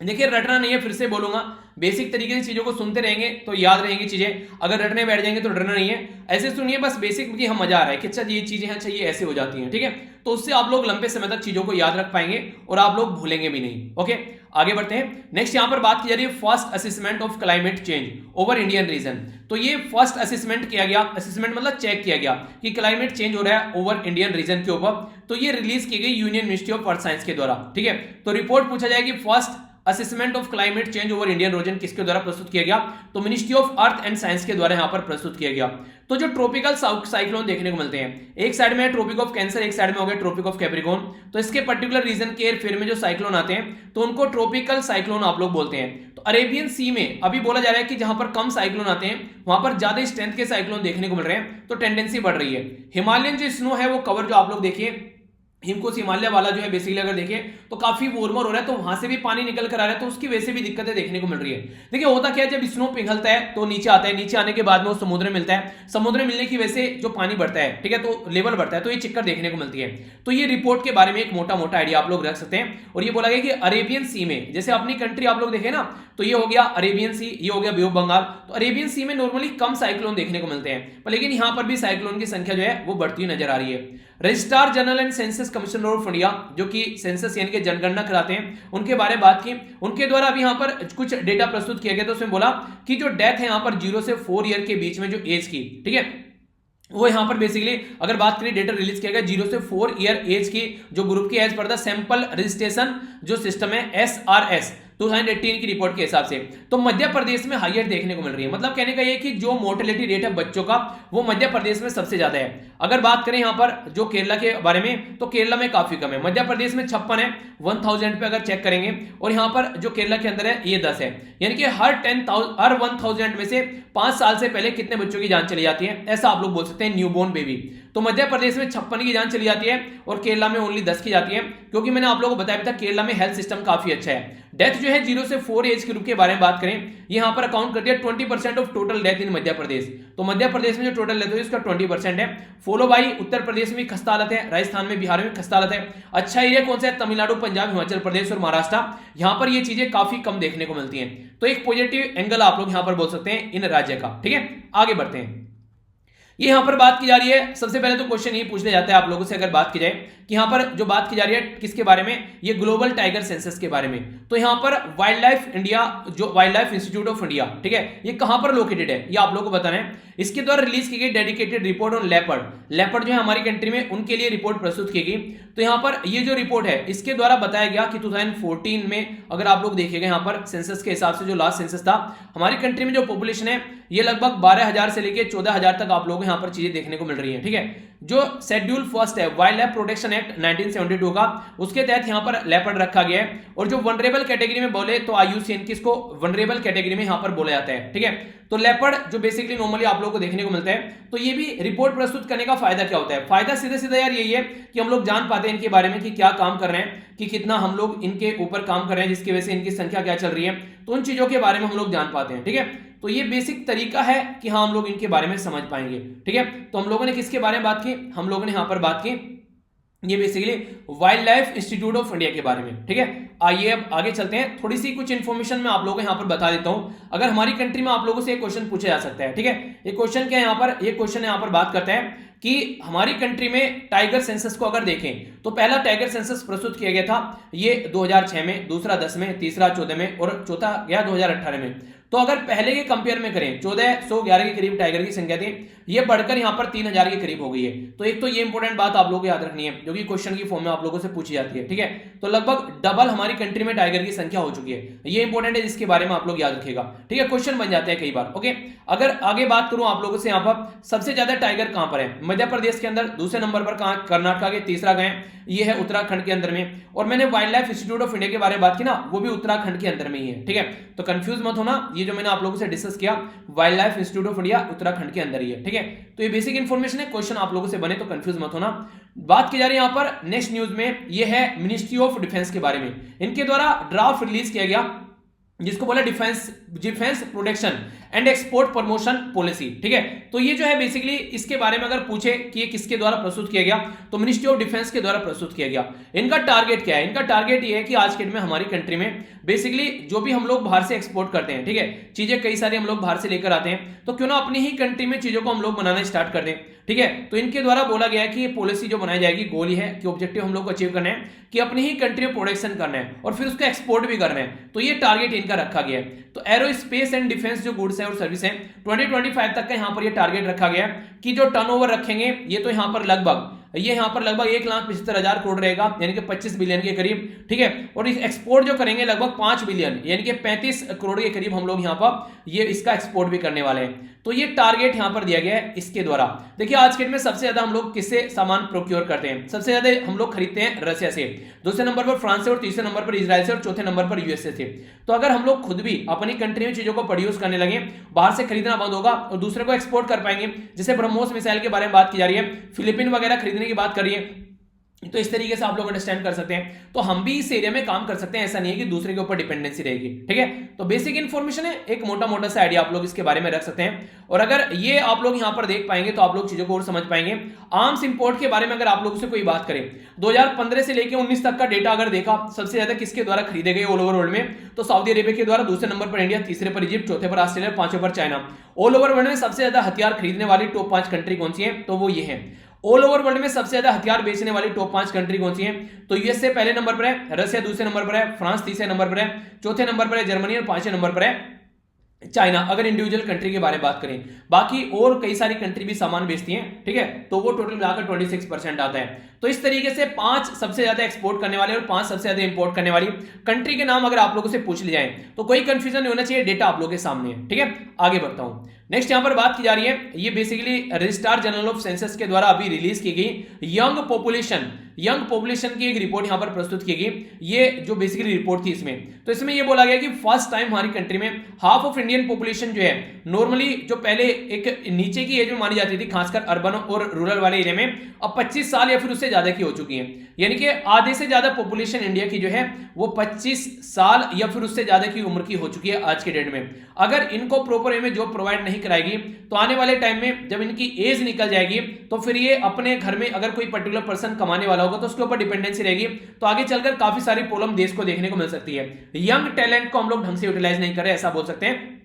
देखिए रटना नहीं है, फिर से बोलूंगा, बेसिक तरीके से चीजों को सुनते रहेंगे तो याद रहेंगी चीजें, अगर रटने बैठ जाएंगे तो डरना नहीं है, ऐसे सुनिए बस बेसिक की हम मजा आ रहा है कि अच्छा ये चीजें हैं, अच्छा ये ऐसे हो जाती हैं, ठीक है। तो उससे आप लोग लंबे समय तक चीजों को याद रख पाएंगे और आप लोग भूलेंगे भी नहीं, ओके। आगे बढ़ते हैं। नेक्स्ट यहां पर बात की जा रही है first assessment of climate change over Indian reason. तो ये फर्स्ट असेसमेंट किया गया, असेसमेंट मतलब चेक किया गया कि क्लाइमेट चेंज हो रहा है ओवर इंडियन रीजन के ऊपर। तो ये रिलीज की गई union ministry of earth science के द्वारा, ठीक है। तो रिपोर्ट पूछा जाएगी first assessment of climate change over Indian reason किसके द्वारा प्रस्तुत किया गया, तो ministry of earth and science के द्वारा यहां पर प्रस्तुत किया गया। तो जो ट्रॉपिकल साइक्लोन देखने को मिलते हैं, एक साइड में है ट्रॉपिक ऑफ कैंसर, एक साइड में हो गया ट्रॉपिक ऑफ कैप्रिकॉर्न। तो इसके पर्टिकुलर रीजन के एयर में जो साइक्लोन आते हैं तो उनको ट्रॉपिकल साइक्लोन आप लोग बोलते हैं। तो अरेबियन सी में अभी बोला जा रहा है कि जहां पर कम साइक्लोन आते हैं वहां पर ज्यादा स्ट्रेंथ के साइक्लोन देखने को मिल रहे हैं, तो टेंडेंसी बढ़ रही है। हिमालयन जो स्नो है वो कवर जो आप लोग देखिए हिमकोश हिमालय वाला जो है बेसिकली अगर देखें तो काफी वार्मर हो रहा है, तो वहां से भी पानी निकल कर आ रहा है, तो उसकी वजह से भी दिक्कतें देखने को मिल रही है। देखिए होता क्या है, जब स्नो पिघलता है तो नीचे आता है, नीचे आने के बाद में वो समुद्र में मिलता है, समुद्र में मिलने की वजह से जो पानी बढ़ता है, ठीक है, तो लेवल बढ़ता है, तो ये चक्कर देखने को मिलती है। तो ये रिपोर्ट के बारे में एक मोटा मोटा आइडिया आप लोग रख सकते हैं। और ये बोला गया कि अरेबियन सी में, जैसे अपनी कंट्री आप लोग देखें ना, तो ये हो गया अरेबियन सी, ये हो गया बे ऑफ बंगाल। तो अरेबियन सी में नॉर्मली कम साइक्लोन देखने को मिलते हैं, पर लेकिन यहां पर भी साइक्लोन की संख्या जो है वो बढ़ती हुई नजर आ रही है। Registrar general and census commissioner of India जो कि सेंसस यानी कि जनगणना कराते हैं, उनके बारे में बात की, उनके द्वारा अभी यहां पर कुछ डेटा प्रस्तुत किया गया। तो उसमें बोला कि जो डेथ है यहां पर 0 से 4 ईयर के बीच में जो एज की, ठीक है, वो यहां पर बेसिकली अगर बात करें डेटा रिलीज किया गया 0 से 4 ईयर एज की जो ग्रुप की एज पर था सैंपल रजिस्ट्रेशन जो सिस्टम है SRS 2018 की रिपोर्ट के हिसाब से, तो मध्य प्रदेश में हाईएस्ट देखने को मिल रही है। मतलब कहने का ये कि जो मोर्टेलिटी रेट है बच्चों का वो मध्य प्रदेश में सबसे ज्यादा है। अगर बात करें यहाँ पर जो केरला के बारे में, तो केरला में काफी कम है, मध्य प्रदेश में 56 है 1000 पे अगर चेक करेंगे, और यहाँ पर जो केरला के अंदर है ये 10 है। यानी कि हर 1000 में से 5 साल से पहले कितने बच्चों की जान चली जाती है, ऐसा आप लोग बोल सकते हैं न्यूबॉर्न बेबी। तो मध्य प्रदेश में 56 की जान चली जाती है और केरला में ओनली 10 की जाती है, क्योंकि मैंने आप लोगों को बताया था केरला में हेल्थ सिस्टम काफी अच्छा है। डेथ जो है 0 से 4 एज ग्रुप के बारे में बात करें, यहां पर अकाउंट करती है 20% of total death in Madhya Pradesh. तो मध्य प्रदेश में जो टोटल डेथ है उसका 20% है। फॉलो बाई उत्तर प्रदेश में खस्ता हालत है, राजस्थान में बिहार में खस्ता हालत है। अच्छा एरिया कौन सा है, तमिलनाडु, पंजाब, हिमाचल प्रदेश और महाराष्ट्र, यहां पर ये चीजें काफी कम देखने को मिलती हैं। तो एक पॉजिटिव एंगल आप लोग यहां पर बोल सकते हैं इन राज्य का, ठीक है। आगे बढ़ते हैं, ये यहां पर बात की जा रही है, सबसे पहले तो क्वेश्चन ये पूछ लिया जाता है आप लोगों से अगर बात की जाए कि यहां पर जो बात की जा रही है किसके बारे में, ये ग्लोबल टाइगर सेंसस के बारे में। तो यहां पर वाइल्ड लाइफ इंडिया जो wild life institute of India, ठीक है, ये कहां पर लोकेटेड है ये आप लोगों को बताना है। इसके द्वारा रिलीज की गई डेडिकेटेड रिपोर्ट ऑन लेपर्ड जो है हमारी कंट्री में, उनके लिए रिपोर्ट प्रस्तुत की गई। तो यहां पर ये जो रिपोर्ट है इसके द्वारा बताया गया कि 2014 में अगर आप लोग देखिएगा यहां पर सेंसस के हिसाब से जो लास्ट सेंसस था हमारी कंट्री में जो पॉपुलेशन है ये लगभग 12,000 से लेकर 14,000 तक आप लोग यहां पर चीजें देखने को मिल रही है, ठीक है। जो शेड्यूल फर्स्ट है वाइल्ड लाइफ प्रोटेक्शन एक्ट 1972 का, उसके तहत यहाँ पर लेपर्ड रखा गया है। और जो वनरेबल कैटेगरी में बोले तो IUCN की इसको वनरेबल कैटेगरी में यहाँ पर बोला जाता है, ठीक है। तो लेपर्ड जो बेसिकली नॉर्मली आप लोगों को देखने को मिलता है। तो ये भी रिपोर्ट प्रस्तुत करने का फायदा क्या होता है? फायदा सीधे सीधे यार यही है कि हम लोग जान पाते हैं इनके बारे में कि क्या काम कर रहे हैं, कि कितना हम लोग इनके ऊपर काम कर रहे हैं, जिसकी वजह से इनकी संख्या क्या चल रही है, तो उन चीजों के बारे में हम लोग जान पाते हैं, ठीक है। तो ये बेसिक तरीका है कि हाँ हम लोग इनके बारे में समझ पाएंगे, ठीक है। तो हम लोगों ने किसके बारे में बात की? हम लोगों ने यहां पर बात की ये basically wild life institute of India के बारे में, ठीक है। आइए अब आगे चलते हैं। थोड़ी सी कुछ इंफॉर्मेशन मैं आप लोगों को यहां पर बता देता हूं। अगर हमारी कंट्री में आप लोगों से एक क्वेश्चन पूछा जा सकता है, ठीक है। ये क्वेश्चन क्या है यहां पर? ये क्वेश्चन यहां पर बात करते हैं कि हमारी कंट्री में टाइगर सेंसस को अगर देखें तो पहला टाइगर सेंसस प्रस्तुत किया गया था ये 2006 में, दूसरा 10 में, तीसरा 14 में और चौथा गया 2018 में। तो अगर पहले के कंपेयर में करें 1411 के करीब टाइगर की संख्या थी, ये बढ़कर यहां पर 3000 के करीब हो गई है। तो एक तो ये इंपॉर्टेंट बात आप लोगों को याद रखनी है जो कि क्वेश्चन की फॉर्म में आप लोगों से पूछी जाती है, ठीक है। तो लगभग डबल हमारी कंट्री में टाइगर की संख्या हो चुकी है। ये इंपॉर्टेंट है, जिसके बारे में आप लोग याद रखिएगा, ठीक है। क्वेश्चन बन जाते हैं कई बार, ओके। अगर आगे बात करूं आप लोगों से, यहां पर सबसे ज्यादा टाइगर कहां पर है? मध्य प्रदेश के अंदर, दूसरे नंबर पर कहां? कर्नाटक के, तीसरा गए ये है उत्तराखंड के अंदर में। और मैंने wild life institute of India के बारे में बात की ना, वो भी उत्तराखंड के अंदर में ही है, ठीक है। तो कंफ्यूज मत होना, ये जो मैंने आप लोगों से डिस्कस किया wild life institute of India Uttarakhand के अंदर ही है, ठीक है। तो ये बेसिक इंफॉर्मेशन है, क्वेश्चन आप लोगों से बने तो कंफ्यूज मत होना। बात की जा रही है यहां पर नेक्स्ट न्यूज में, ये है मिनिस्ट्री ऑफ डिफेंस के बारे में। इनके द्वारा ड्राफ्ट रिलीज किया गया जिसको बोला defence protection and export promotion policy, ठीक है। तो ये जो है बेसिकली इसके बारे में अगर पूछे कि ये किसके द्वारा प्रस्तुत किया गया, तो मिनिस्ट्री ऑफ डिफेंस के द्वारा प्रस्तुत किया गया। इनका टारगेट क्या है? इनका टारगेट ये है कि आज के डेट में हमारी कंट्री में बेसिकली जो भी हम लोग बाहर से एक्सपोर्ट करते हैं, ठीक है, चीजें कई सारी हम लोग बाहर से लेकर आते हैं, तो क्यों ना अपनी ही कंट्री में चीजों को हम लोग बनाना स्टार्ट कर दें, ठीक है। तो इनके द्वारा बोला गया है कि ये पॉलिसी जो बनाई जाएगी, गोल ही है कि ऑब्जेक्टिव हम लोग को अचीव करना है कि अपनी ही कंट्री में प्रोडक्शन करना है और फिर उसका एक्सपोर्ट भी करना है। तो ये टारगेट इनका रखा गया है। तो एरो स्पेस एंड डिफेंस जो गुड्स है और सर्विस है 2025 तक का यहां पर ये टारगेट रखा गया है कि जो टर्नओवर रखेंगे ये तो यहां पर लगभग 1,75,000 करोड़ रहेगा, यानी कि 25 बिलियन के करीब, ठीक है। और इस एक्सपोर्ट जो करेंगे लगभग 5 बिलियन यानी कि 35 करोड़ के करीब हम लोग यहां पर ये इसका एक्सपोर्ट भी करने वाले हैं। तो ये टारगेट यहां पर दिया गया है इसके द्वारा। देखिए आज के डेट में सबसे ज्यादा हम लोग किससे सामान प्रोक्योर करते हैं? सबसे ज्यादा हम लोग खरीदते हैं रशिया से, दूसरे नंबर पर फ्रांस से और तीसरे नंबर पर इजराइल से और चौथे नंबर पर यूएसए से। तो अगर हम लोग खुद भी अपनी कंट्री में चीजों को प्रोड्यूस करने लगे, बाहर से खरीदना बंद होगा और दूसरे को एक्सपोर्ट कर पाएंगे। जैसे ब्रह्मोस मिसाइल के बारे में बात की जा रही है, फिलीपीन वगैरह खरीदने की बात कर रही है, तो इस तरीके से आप लोग अंडरस्टैंड कर सकते हैं। तो हम भी इस एरिया में काम कर सकते हैं, ऐसा नहीं है कि दूसरे के ऊपर डिपेंडेंसी रहेगी, ठीक है। तो बेसिक इन्फॉर्मेशन है, एक मोटा मोटा सा आइडिया आप लोग इसके बारे में रख सकते हैं। और अगर ये आप लोग यहां पर देख पाएंगे तो आप लोग चीजों को और समझ पाएंगे। आर्म्स इंपोर्ट के बारे में अगर आप लोगों से कोई बात करें, 2015 से लेकर 19 तक का डेटा अगर देखा, सबसे ज्यादा किसके द्वारा खरीदे गए ऑल ओवर वर्ल्ड में? तो सऊदी अरेबिया के द्वारा, दूसरे नंबर पर इंडिया, तीसरे पर इजिप्ट, चौथे पर ऑस्ट्रेलिया, पांचवें पर चाइना। ऑल ओवर वर्ल्ड में सबसे ज्यादा हथियार खरीदने वाली टॉप 5 कंट्री कौन सी है? तो वो ये है। ऑल ओवर वर्ल्ड में सबसे ज्यादा हथियार बेचने वाली टॉप 5 कंट्री कौन सी है? तो यूएसए पहले नंबर पर है, रशिया दूसरे नंबर पर है, फ्रांस तीसरे नंबर पर है, चौथे नंबर पर है जर्मनी और पांचवें नंबर पर है चाइना, अगर इंडिविजुअल कंट्री के बारे में बात करें। बाकी और कई सारी कंट्री भी सामान बेचती हैं, ठीक है, तो वो टोटल मिलाकर 26% आता है। तो इस तरीके से 5 सबसे ज्यादा एक्सपोर्ट करने वाले और 5 सबसे ज्यादा इंपोर्ट करने वाली कंट्री के नाम अगर आप लोगों से पूछ लिए जाए तो कोई कंफ्यूजन नहीं होना चाहिए, डेटा आप लोगों के सामने है, ठीक है। आगे बढ़ता हूं। नेक्स्ट यहां पर बात की जा रही है, ये basically registrar general of census के द्वारा अभी रिलीज की गई यंग पॉपुलेशन की एक रिपोर्ट यहां पर प्रस्तुत की गई। ये जो बेसिकली रिपोर्ट थी इसमें, तो इसमें ये बोला गया कि फर्स्ट टाइम हमारी कंट्री में हाफ ऑफ इंडियन पॉपुलेशन जो है, नॉर्मली जो पहले एक नीचे की एज में मानी जाती थी खासकर अर्बन और रूरल वाले एरिया में, अब 25 साल या फिर उससे ज्यादा की हो चुकी है। यानी कि आधे से ज्यादा पॉपुलेशन इंडिया की जो है वो 25 साल या फिर उससे ज्यादा की उम्र की हो चुकी है आज के डेट में। अगर इनको प्रॉपर वे में जॉब प्रोवाइड नहीं कराएगी तो आने वाले टाइम में जब इनकी एज निकल जाएगी तो फिर ये अपने घर में अगर कोई पर्टिकुलर पर्सन कमाने वाला होगा तो उसके ऊपर डिपेंडेंसी रहेगी, तो आगे चलकर काफी सारी प्रॉब्लम देश को देखने को मिल सकती है। यंग टैलेंट को हम लोग ढंग से यूटिलाइज नहीं कर रहे, ऐसा बोल सकते हैं।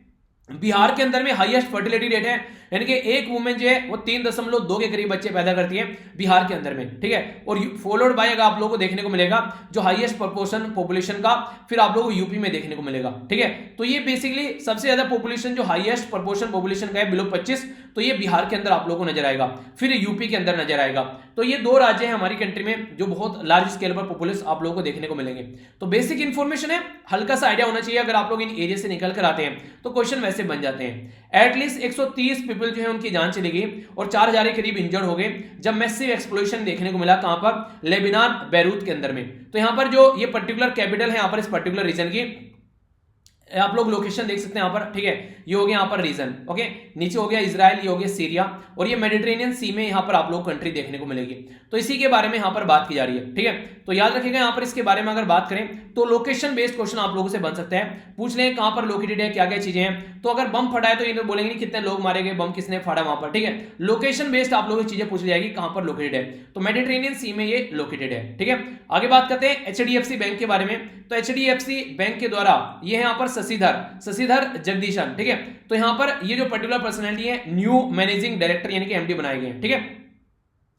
बिहार के अंदर में हाईएस्ट फर्टिलिटी रेट है, यानी कि एक वुमेन जो है वो 3.2 के करीब बच्चे पैदा करती है बिहार के अंदर में, ठीक है। और फॉलोड बाय अगर आप लोगों को देखने को मिलेगा जो हाईएस्ट प्रोपोर्शन पॉपुलेशन का, फिर आप लोगों को यूपी में देखने को मिलेगा, ठीक है। तो ये बेसिकली सबसे ज्यादा पॉपुलेशन जो हाईएस्ट प्रोपोर्शन पॉपुलेशन का है बिलो 25, तो ये बिहार के अंदर आप लोगों को नजर आएगा, फिर यूपी के अंदर नजर आएगा। तो ये 2 राज्य हैं हमारी कंट्री में जो बहुत लार्ज स्केल पर पॉपुलेशन आप लोगों को देखने को मिलेंगे। तो बेसिक इंफॉर्मेशन है, हल्का सा आइडिया होना चाहिए। अगर आप लोग इन एरिया से निकल कर आते हैं तो क्वेश्चन वैसे वैसे बन जाते हैं। एटलीस्ट 130 पीपल जो है उनकी जान चली गई और 4000 के करीब इंजर्ड हो गए जब मैसिव एक्सप्लोजन देखने को मिला। कहां पर? लेबनान, बेरूत के अंदर में। तो यहां पर जो ये पर्टिकुलर कैपिटल है यहां पर इस पर्टिकुलर रीजन की, आप लोग लोकेशन देख सकते हैं यहां पर, ठीक है। ये हो गया यहां पर रीजन, ओके। नीचे हो गया इजराइल, ये हो गया सीरिया, और ये मेडिटेरेनियन सी में यहां पर आप लोग कंट्री देखने को मिलेगी। तो इसी के बारे में यहां पर बात की जा रही है, ठीक है। तो याद रखिएगा यहां पर इसके बारे में अगर बात करें तो लोकेशन बेस्ड क्वेश्चन आप लोगों से बन सकता है। पूछ लें कहां पर लोकेटेड है, क्या क्या चीजें हैं। तो अगर बम फटा है तो ये बोलेंगे नहीं कितने लोग मारे गए, बम किसने फाड़ा वहां पर, ठीक है। लोकेशन बेस्ड आप लोगों की चीजें पूछ जाएगी कहां पर लोकेटेड है। तो मेडिटेरेनियन सी में ये लोकेटेड है, ठीक है। आगे बात करते हैं एचडीएफसी बैंक के बारे में। तो एचडीएफसी बैंक के द्वारा ये है यहां पर शशिधर जगदीशन, ठीक है। तो यहां पर ये जो पर्टिकुलर पर्सनालिटी है न्यू मैनेजिंग डायरेक्टर यानी कि एमडी बनाए गए हैं, ठीक है।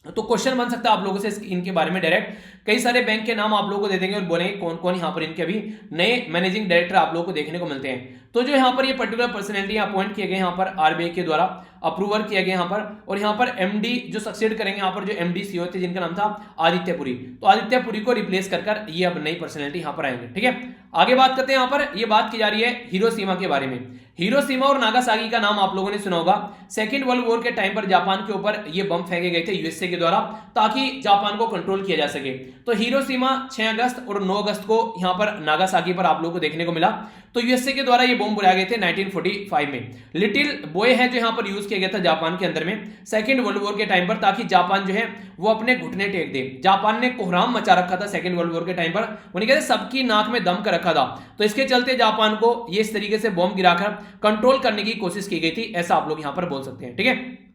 तो क्वेश्चन बन सकता है आप लोगों से इनके बारे में डायरेक्ट। कई सारे बैंक के नाम आप लोगों को दे देंगे और बोलेंगे कौन कौन यहां पर इनके अभी नए मैनेजिंग डायरेक्टर आप लोगों को देखने को मिलते हैं। तो जो यहां पर ये पर्टिकुलर पर्सनालिटी अपॉइंट किए गए यहां पर आरबीआई के द्वारा अप्रूवल किया गया यहां पर, और यहां पर एमडी जो सक्सेड करेंगे यहां पर जो एमडी सीईओ थे जिनका नाम था आदित्य पुरी। तो आदित्य पुरी को रिप्लेस कर ये अब नई पर्सनालिटी यहां पर आएंगे, ठीक है। आगे बात करते हैं, यहां पर ये बात की जा रही है हिरोशिमा के बारे में। हिरोशिमा और नागासाकी का नाम आप लोगों ने सुना होगा। सेकेंड वर्ल्ड वॉर के टाइम पर जापान के ऊपर ये बम फेंके गए थे यूएसए के द्वारा ताकि जापान को कंट्रोल किया जा सके। तो हिरोशिमा 6 अगस्त और 9 अगस्त को यहां पर नागासाकी पर आप लोगों को देखने को मिला। तो यूएसए के द्वारा ये बम बुलाए गए थे 1945 में। लिटिल बॉय है जो यहां पर यूज किया गया था जापान के अंदर में सेकेंड वर्ल्ड वॉर के टाइम पर, ताकि जापान जो है वो अपने घुटने टेक दे। जापान ने कोहराम मचा रखा था सेकेंड वर्ल्ड वॉर के टाइम पर, उन्हें कहते सबकी नाक में दम कर रखा था। तो इसके चलते जापान को ये इस तरीके से बम गिराकर कंट्रोल करने की कोशिश की गई थी, ऐसा आप लोग यहां पर बोल सकते हैं, ठीक है।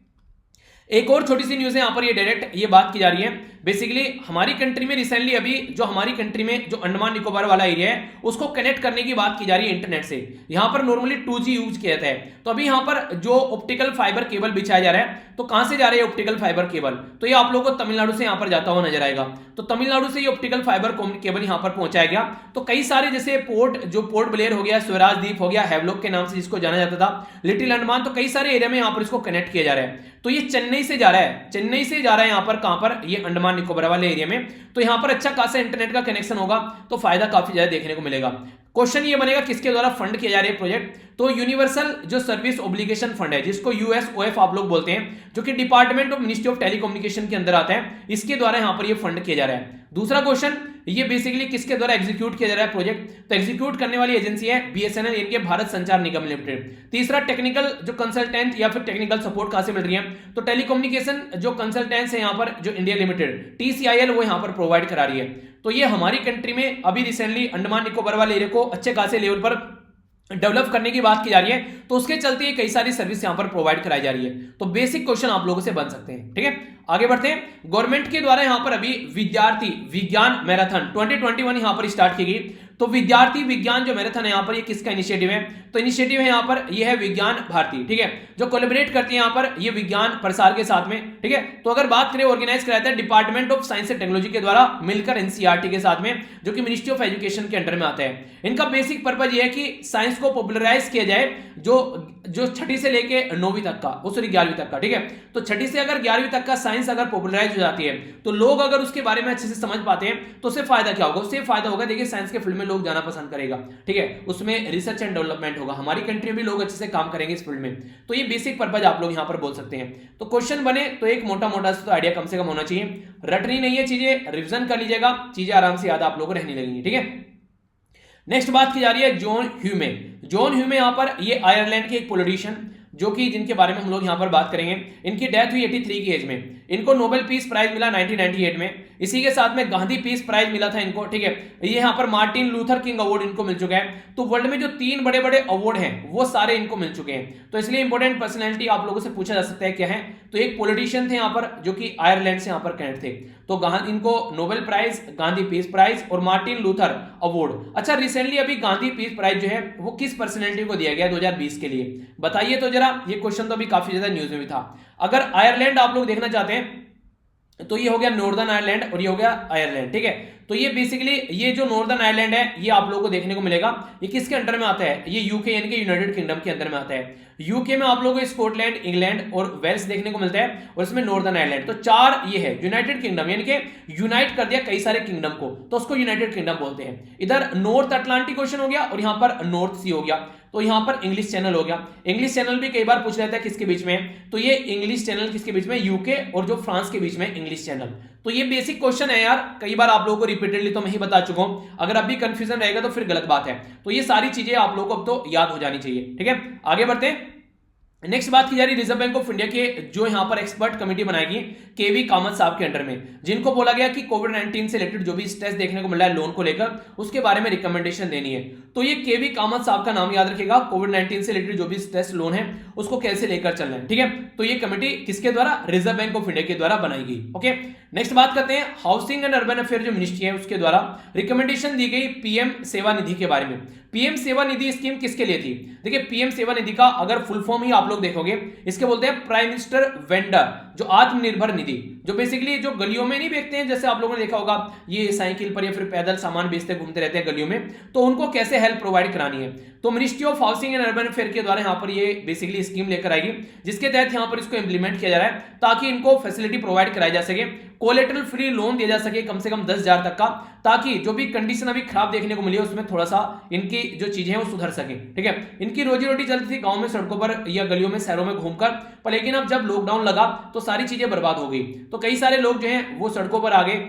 एक और छोटी सी न्यूज है यहां पर, ये डायरेक्ट ये बात की जा रही है बेसिकली हमारी कंट्री में रिसेंटली अभी जो हमारी कंट्री में जो अंडमान निकोबार वाला एरिया है उसको कनेक्ट करने की बात की जा रही है इंटरनेट से। यहां पर नॉर्मली 2G यूज किया जाता है। तो अभी यहां पर जो ऑप्टिकल फाइबर केबल बिछाया जा रहा है, तो कहां से जा रहा है ऑप्टिकल फाइबर केबल? तो ये आप लोगों को तमिलनाडु से यहां पर जाता हुआ नजर आएगा। तो तमिलनाडु से ये ऑप्टिकल फाइबर केबल यहां पर पहुंचाया गया। तो कई सारे जैसे पोर्ट ब्लेयर हो गया, स्वराज द्वीप हो गया, हैवलॉक के नाम से जिसको जाना जाता था, लिटिल अंडमान, तो कई सारे एरिया में यहां पर इसको कनेक्ट किया जा रहा है। तो ये चेन्नई से जा रहा है, चेन्नई से जा रहा है यहां पर, कहां पर? ये अंडमान निकोबार वाले एरिया में। तो यहां पर अच्छा खासा इंटरनेट का कनेक्शन होगा तो फायदा काफी ज्यादा देखने को मिलेगा। क्वेश्चन ये बनेगा किसके द्वारा फंड किया जा रहा है प्रोजेक्ट? तो यूनिवर्सल जो सर्विस ओब्लिगेशन फंड है जिसको यूएसओएफ आप लोग बोलते हैं, जो कि department of ministry of telecommunication के अंदर आता है, इसके द्वारा यहां पर ये फंड किया जा रहा है। दूसरा क्वेश्चन, ये बेसिकली किसके द्वारा एग्जीक्यूट किया जा रहा है प्रोजेक्ट? तो एग्जीक्यूट करने वाली एजेंसी है बीएसएनएल यानी कि भारत संचार निगम लिमिटेड। तीसरा, टेक्निकल जो कंसल्टेंट या फिर टेक्निकल सपोर्ट कहां से मिल रही है? तो टेलीकम्युनिकेशन जो कंसल्टेंट्स है यहां पर जो इंडिया लिमिटेड टीसीआईएल वो यहां पर प्रोवाइड करा रही है। तो ये हमारी कंट्री में अभी रिसेंटली अंडमान निकोबार वाले एरिया को अच्छे खासे लेवल पर डेवलप करने की बात की जा रही है, तो उसके चलते कई सारी सर्विस यहां पर प्रोवाइड कराई जा रही है। तो बेसिक क्वेश्चन आप लोगों से बन सकते हैं, ठीक है। आगे बढ़ते हैं, गवर्नमेंट के द्वारा यहां पर अभी विद्यार्थी विज्ञान मैराथन 2021 यहां पर स्टार्ट की गई। तो विद्यार्थी विज्ञान जो मैराथन है यहां पर, ये किसका इनिशिएटिव है? तो इनिशिएटिव है यहां पर, ये है विज्ञान भारती, ठीक है, जो कोलैबोरेट करती है यहां पर ये विज्ञान प्रसार के साथ में, ठीक है। तो अगर बात करें ऑर्गेनाइज कराया था department of science and technology के द्वारा मिलकर एनसीईआरटी के साथ में, जो कि मिनिस्ट्री ऑफ एजुकेशन के अंडर में आता है। इनका बेसिक पर्पज ये है कि साइंस को पॉपुलराइज किया जाए, जो छठी से लेके 9वीं तक का, वो सॉरी 11वीं तक का, ठीक है। तो छठी से अगर 11वीं तक का साइंस अगर पॉपुलराइज हो जाती है तो लोग अगर उसके बारे में अच्छे से समझ पाते हैं तो उससे फायदा क्या होगा? उससे फायदा होगा, देखिए साइंस के फील्ड में लोग जाना पसंद करेगा, ठीक है, उसमें रिसर्च एंड डेवलपमेंट होगा, हमारी कंट्री में भी लोग अच्छे से काम करेंगे इस फील्ड में। तो ये बेसिक पर्पज आप लोग यहां पर बोल सकते हैं। तो क्वेश्चन बने तो एक मोटा मोटा तो आइडिया कम से कम होना चाहिए, रटनी नहीं है चीजें, रिविजन कर लीजिएगा, चीजें आराम से याद आप लोगों को रहने लगेंगी, ठीक है। नेक्स्ट बात की जा रही है जॉन ह्यूमे। जॉन ह्यूमे यहां पर ये आयरलैंड के एक पॉलिटिशियन जो कि जिनके बारे में हम लोग यहां पर बात करेंगे। इनकी डेथ हुई 83 की एज में। इनको नोबेल पीस प्राइज मिला 1998 में। इसी के साथ में गांधी पीस प्राइज मिला था इनको, ठीक है। ये यहां पर मार्टिन लूथर किंग अवार्ड इनको मिल चुका है। तो वर्ल्ड में जो 3 बड़े बड़े अवार्ड हैं वो सारे इनको मिल चुके हैं। तो इसलिए इंपॉर्टेंट पर्सनैलिटी आप लोगों से पूछा जा सकता है क्या है, तो एक पॉलिटिशियन थे यहां पर जो कि आयरलैंड से यहां पर कनेक्ट थे। तो इनको Nobel prize, Gandhi peace prize और मार्टिन लूथर अवार्ड। अच्छा, रिसेंटली अभी गांधी पीस प्राइज जो है वो किस पर्सनैलिटी को दिया गया 2020 के लिए, बताइए तो जरा। ये क्वेश्चन तो अभी काफी ज्यादा न्यूज में भी था। अगर आयरलैंड आप लोग देखना चाहते हैं तो ये हो गया नॉर्दर्न आयरलैंड और ये हो गया आयरलैंड, ठीक है। तो ये बेसिकली ये जो नॉर्दर्न आयरलैंड है ये आप लोगों को देखने को मिलेगा। ये किसके अंडर में आता है? ये यूके यानी कि यूनाइटेड किंगडम के अंदर में आता है। यूके में आप लोगों को स्कॉटलैंड, इंग्लैंड और वेल्स देखने को मिलता है और इसमें नॉर्दर्न आयरलैंड। तो 4 ये है यूनाइटेड किंगडम, यानी कि यूनाइट कर दिया कई सारे किंगडम को, तो उसको यूनाइटेड किंगडम बोलते हैं। इधर नॉर्थ अटलांटिक ओशन हो गया और यहां पर नॉर्थ सी हो गया। तो यहाँ पर इंग्लिश चैनल हो गया। इंग्लिश चैनल भी कई बार पूछ लेता है किसके बीच में, तो ये इंग्लिश चैनल किसके बीच में, यूके और जो फ्रांस के बीच में इंग्लिश चैनल। तो ये बेसिक क्वेश्चन है यार, कई बार आप लोगों को रिपीटेडली तो मैं ही बता चुका हूं, अगर अब भी कंफ्यूजन रहेगा तो फिर गलत बात है। तो ये सारी चीजें आप लोगों को अब तो याद हो जानी चाहिए, ठीक है। आगे बढ़ते हैं। नेक्स्ट बात की जा रही रिजर्व बैंक ऑफ इंडिया के जो यहां पर एक्सपर्ट कमेटी बनाएगी केवी कामत साहब के अंडर में, जिनको बोला गया कि कोविड-19 से रिलेटेड जो भी स्ट्रेस देखने को मिल रहा है लोन को लेकर, उसके बारे में रिकमेंडेशन देनी है। तो ये केवी कामत साहब का नाम याद रखिएगा, कोविड-19 से रिलेटेड जो भी स्ट्रेस लोन है उसको कैसे लेकर चलना है, ठीक है। तो ये कमेटी किसके द्वारा, रिजर्व बैंक ऑफ इंडिया के द्वारा बनाई गई। ओके, नेक्स्ट बात करते हैं हाउसिंग एंड अर्बन अफेयर जो मिनिस्ट्री है उसके द्वारा रिकमेंडेशन दी गई पीएम सेवा निधि के बारे में। पीएम सेवा निधि स्कीम किसके लिए थी, देखिए पीएम सेवा निधि का अगर फुल फॉर्म ही आप लोग देखोगे, इसके बोलते हैं प्राइम मिनिस्टर वेंडर जो आत्मनिर्भर निधि, जो बेसिकली जो गलियों में नहीं बेचते हैं, जैसे आप लोगों ने देखा होगा ये साइकिल पर या फिर पैदल सामान बेचते घूमते रहते हैं गलियों में, तो उनको कैसे हेल्प प्रोवाइड करानी है। तो ministry of housing and urban affair के द्वारा यहाँ पर ये बेसिकली स्कीम लेकर आएगी, जिसके तहत यहाँ पर इसको इंप्लीमेंट किया जा रहा है ताकि इनको फैसिलिटी प्रोवाइड कराई जा सके, कोलेटरल फ्री लोन दिया जा सके कम से कम 10,000 तक का, ताकि जो भी कंडीशन अभी खराब देखने को मिली है उसमें थोड़ा सा इनकी जो चीजें हैं वो सुधर सके, ठीक है। इनकी रोजी रोटी चलती थी गांव में सड़कों पर या गलियों में शहरों में घूमकर, पर लेकिन अब जब लॉकडाउन लगा तो सारी चीजें बर्बाद हो गई, तो कई सारे लोग जो हैं वो सड़कों पर आ गए।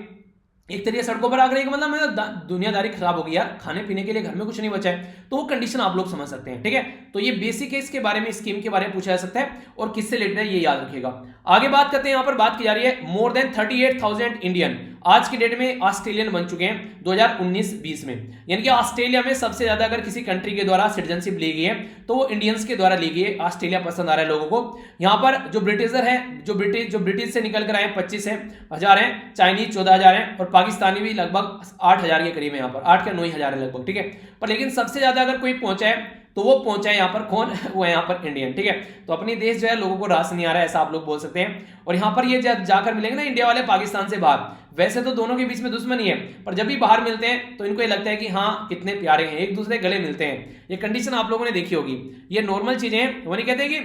एक तरीके सड़कों पर आ गए मतलब दुनियादारी खराब हो गई यार, खाने पीने के लिए घर में कुछ नहीं बचा है, तो वो कंडीशन आप लोग समझ सकते हैं, ठीक है। तो ये बेसिक है, इसके बारे में स्कीम के बारे में पूछा जा सकता है और किससे रिलेटेड है ये याद रखिएगा। आगे बात करते हैं, यहां पर बात की जा रही है मोर देन 38,000 इंडियन आज की डेट में ऑस्ट्रेलियन बन चुके हैं 2019-20 में, यानी कि ऑस्ट्रेलिया में सबसे ज्यादा अगर किसी कंट्री के द्वारा सिटीजनशिप ली गई है तो वो इंडियंस के द्वारा ली गई है। ऑस्ट्रेलिया पसंद आ रहा है लोगों को। यहाँ पर जो ब्रिटिशर है, जो ब्रिटिश से निकल कर आए 25,000 है, चाइनीज 14,000 है और पाकिस्तानी भी लगभग 8,000 के करीब है, यहाँ पर 8 या 9,000 है लगभग, ठीक है। पर लेकिन सबसे ज्यादा अगर कोई पहुंचा है तो वो पहुंचा है यहाँ पर कौन, वो है यहाँ पर इंडियन, ठीक है। तो अपनी देश जो है लोगों को रास नहीं आ रहा है, ऐसा आप लोग बोल सकते हैं। और यहाँ पर ये जाकर मिलेंगे ना इंडिया वाले पाकिस्तान से बाहर, वैसे तो दोनों के बीच में दुश्मनी है, पर जब भी बाहर मिलते हैं तो इनको ये लगता है कि हाँ कितने प्यारे हैं, एक दूसरे गले मिलते हैं। ये कंडीशन आप लोगों ने देखी होगी, ये नॉर्मल चीजें हैं। वो नहीं कहते कि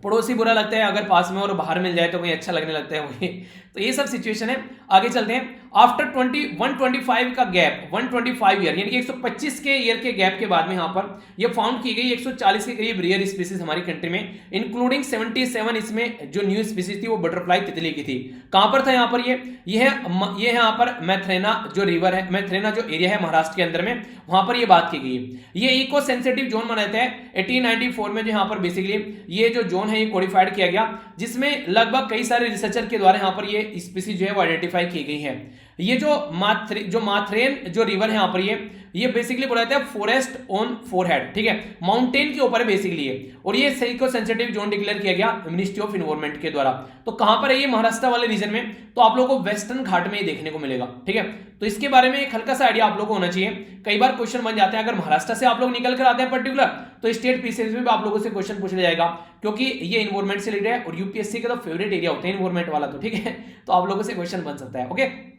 पड़ोसी बुरा लगता है अगर पास में और बाहर मिल जाए तो कोई अच्छा लगने लगता है वही, तो ये सब सिचुएशन है। आगे चलते हैं। आफ्टर 125 का गैप, 125 ईयर यानी कि 125 के ईयर के गैप के बाद में यहाँ पर ये फाउंड की गई 140 के करीब रेयर स्पीसीज हमारी कंट्री में, इंक्लूडिंग 77 इसमें जो न्यू स्पीसीज थी वो बटरफ्लाई तितली की थी। कहां पर था यहाँ पर ये है यहाँ पर मैथ्रेना जो रिवर है, मैथ्रेना जो एरिया है महाराष्ट्र के अंदर में, वहां पर ये बात की गई है। ये इको सेंसिटिव जोन माना जाता है। 1894 में जो यहाँ पर बेसिकली ये जो जोन है ये कोडिफाइड किया गया, जिसमें लगभग कई सारे रिसर्चर के द्वारा यहाँ पर ये स्पीसीज जो है वो आइडेंटिफाई की गई है। ये जो माथ्रेन जो रिवर है यहाँ पर ये बेसिकली बोला जाता है फॉरेस्ट ऑन फोरहेड, ठीक है, माउंटेन के ऊपर है बेसिकली ये, और ये इको सेंसिटिव जोन डिक्लेयर किया गया मिनिस्ट्री ऑफ एनवायरनमेंट के द्वारा। तो कहां पर है ये, महाराष्ट्र वाले रीजन में, तो आप लोगों को वेस्टर्न घाट में ही देखने को मिलेगा, ठीक है। तो इसके बारे में एक हल्का सा आइडिया आप लोगों को होना चाहिए। कई बार क्वेश्चन बन जाते हैं, अगर महाराष्ट्र से आप लोग निकल कर आते हैं पर्टिकुलर, तो स्टेट पीसीएस में भी आप लोगों से क्वेश्चन पूछ लिया जाएगा, क्योंकि ये एनवायरमेंट से रिलेटेड है और यूपीएससी का तो फेवरेट एरिया होता है एनवायरमेंट वाला, तो ठीक है, तो आप लोगों से क्वेश्चन बन सकता है। ओके,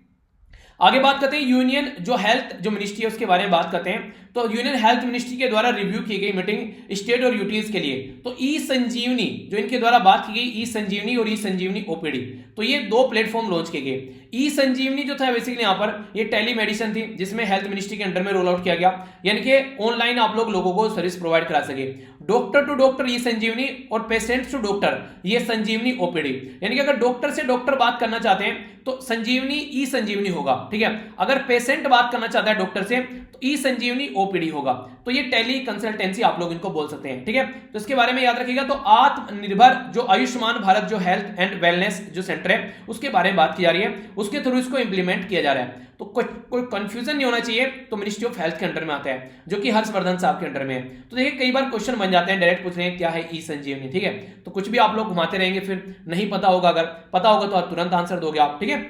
आगे बात करते हैं यूनियन जो हेल्थ जो मिनिस्ट्री है उसके बारे में बात करते हैं। तो यूनियन हेल्थ मिनिस्ट्री के द्वारा रिव्यू की गई मीटिंग स्टेट और यूटीज के लिए, तो ई संजीवनी जो इनके द्वारा बात की गई, ई संजीवनी और ई संजीवनी ओपीडी, तो ये दो प्लेटफॉर्म लॉन्च किए गए। ई संजीवनी जो था बेसिकली यहाँ पर ये टेलीमेडिसिन थी, जिसमें हेल्थ मिनिस्ट्री के अंडर में रोल आउट किया गया, यानी कि ऑनलाइन आप लोग लोगों को सर्विस प्रोवाइड करा सके। डॉक्टर टू डॉक्टर ई संजीवनी और पेशेंट टू डॉक्टर ये संजीवनी ओपीडी, यानी कि अगर डॉक्टर से डॉक्टर बात करना चाहते हैं तो संजीवनी ई संजीवनी होगा, ठीक है। अगर पेशेंट बात करना चाहता है डॉक्टर से तो ई संजीवनी ओपीडी होगा। तो ये टेली कंसल्टेंसी आप लोग इनको बोल सकते हैं, ठीक है। तो इसके बारे में याद रखिएगा। तो आत्मनिर्भर जो आयुष्मान भारत जो हेल्थ एंड वेलनेस जो सेंटर है उसके बारे में बात की जा रही है, उसके थ्रू इसको इंप्लीमेंट किया जा रहा है। तो कोई कंफ्यूजन नहीं होना चाहिए। तो मिनिस्ट्री ऑफ हेल्थ के अंडर में आता है, जो कि हर्षवर्धन साहब के अंडर में है। तो देखिए कई बार क्वेश्चन बन जाते हैं, डायरेक्ट पूछ रहे हैं क्या है ई संजीवनी, ठीक है। तो कुछ भी आप लोग घुमाते रहेंगे, फिर नहीं पता होगा, अगर पता होगा तो आप तुरंत आंसर दोगे आप, ठीक है।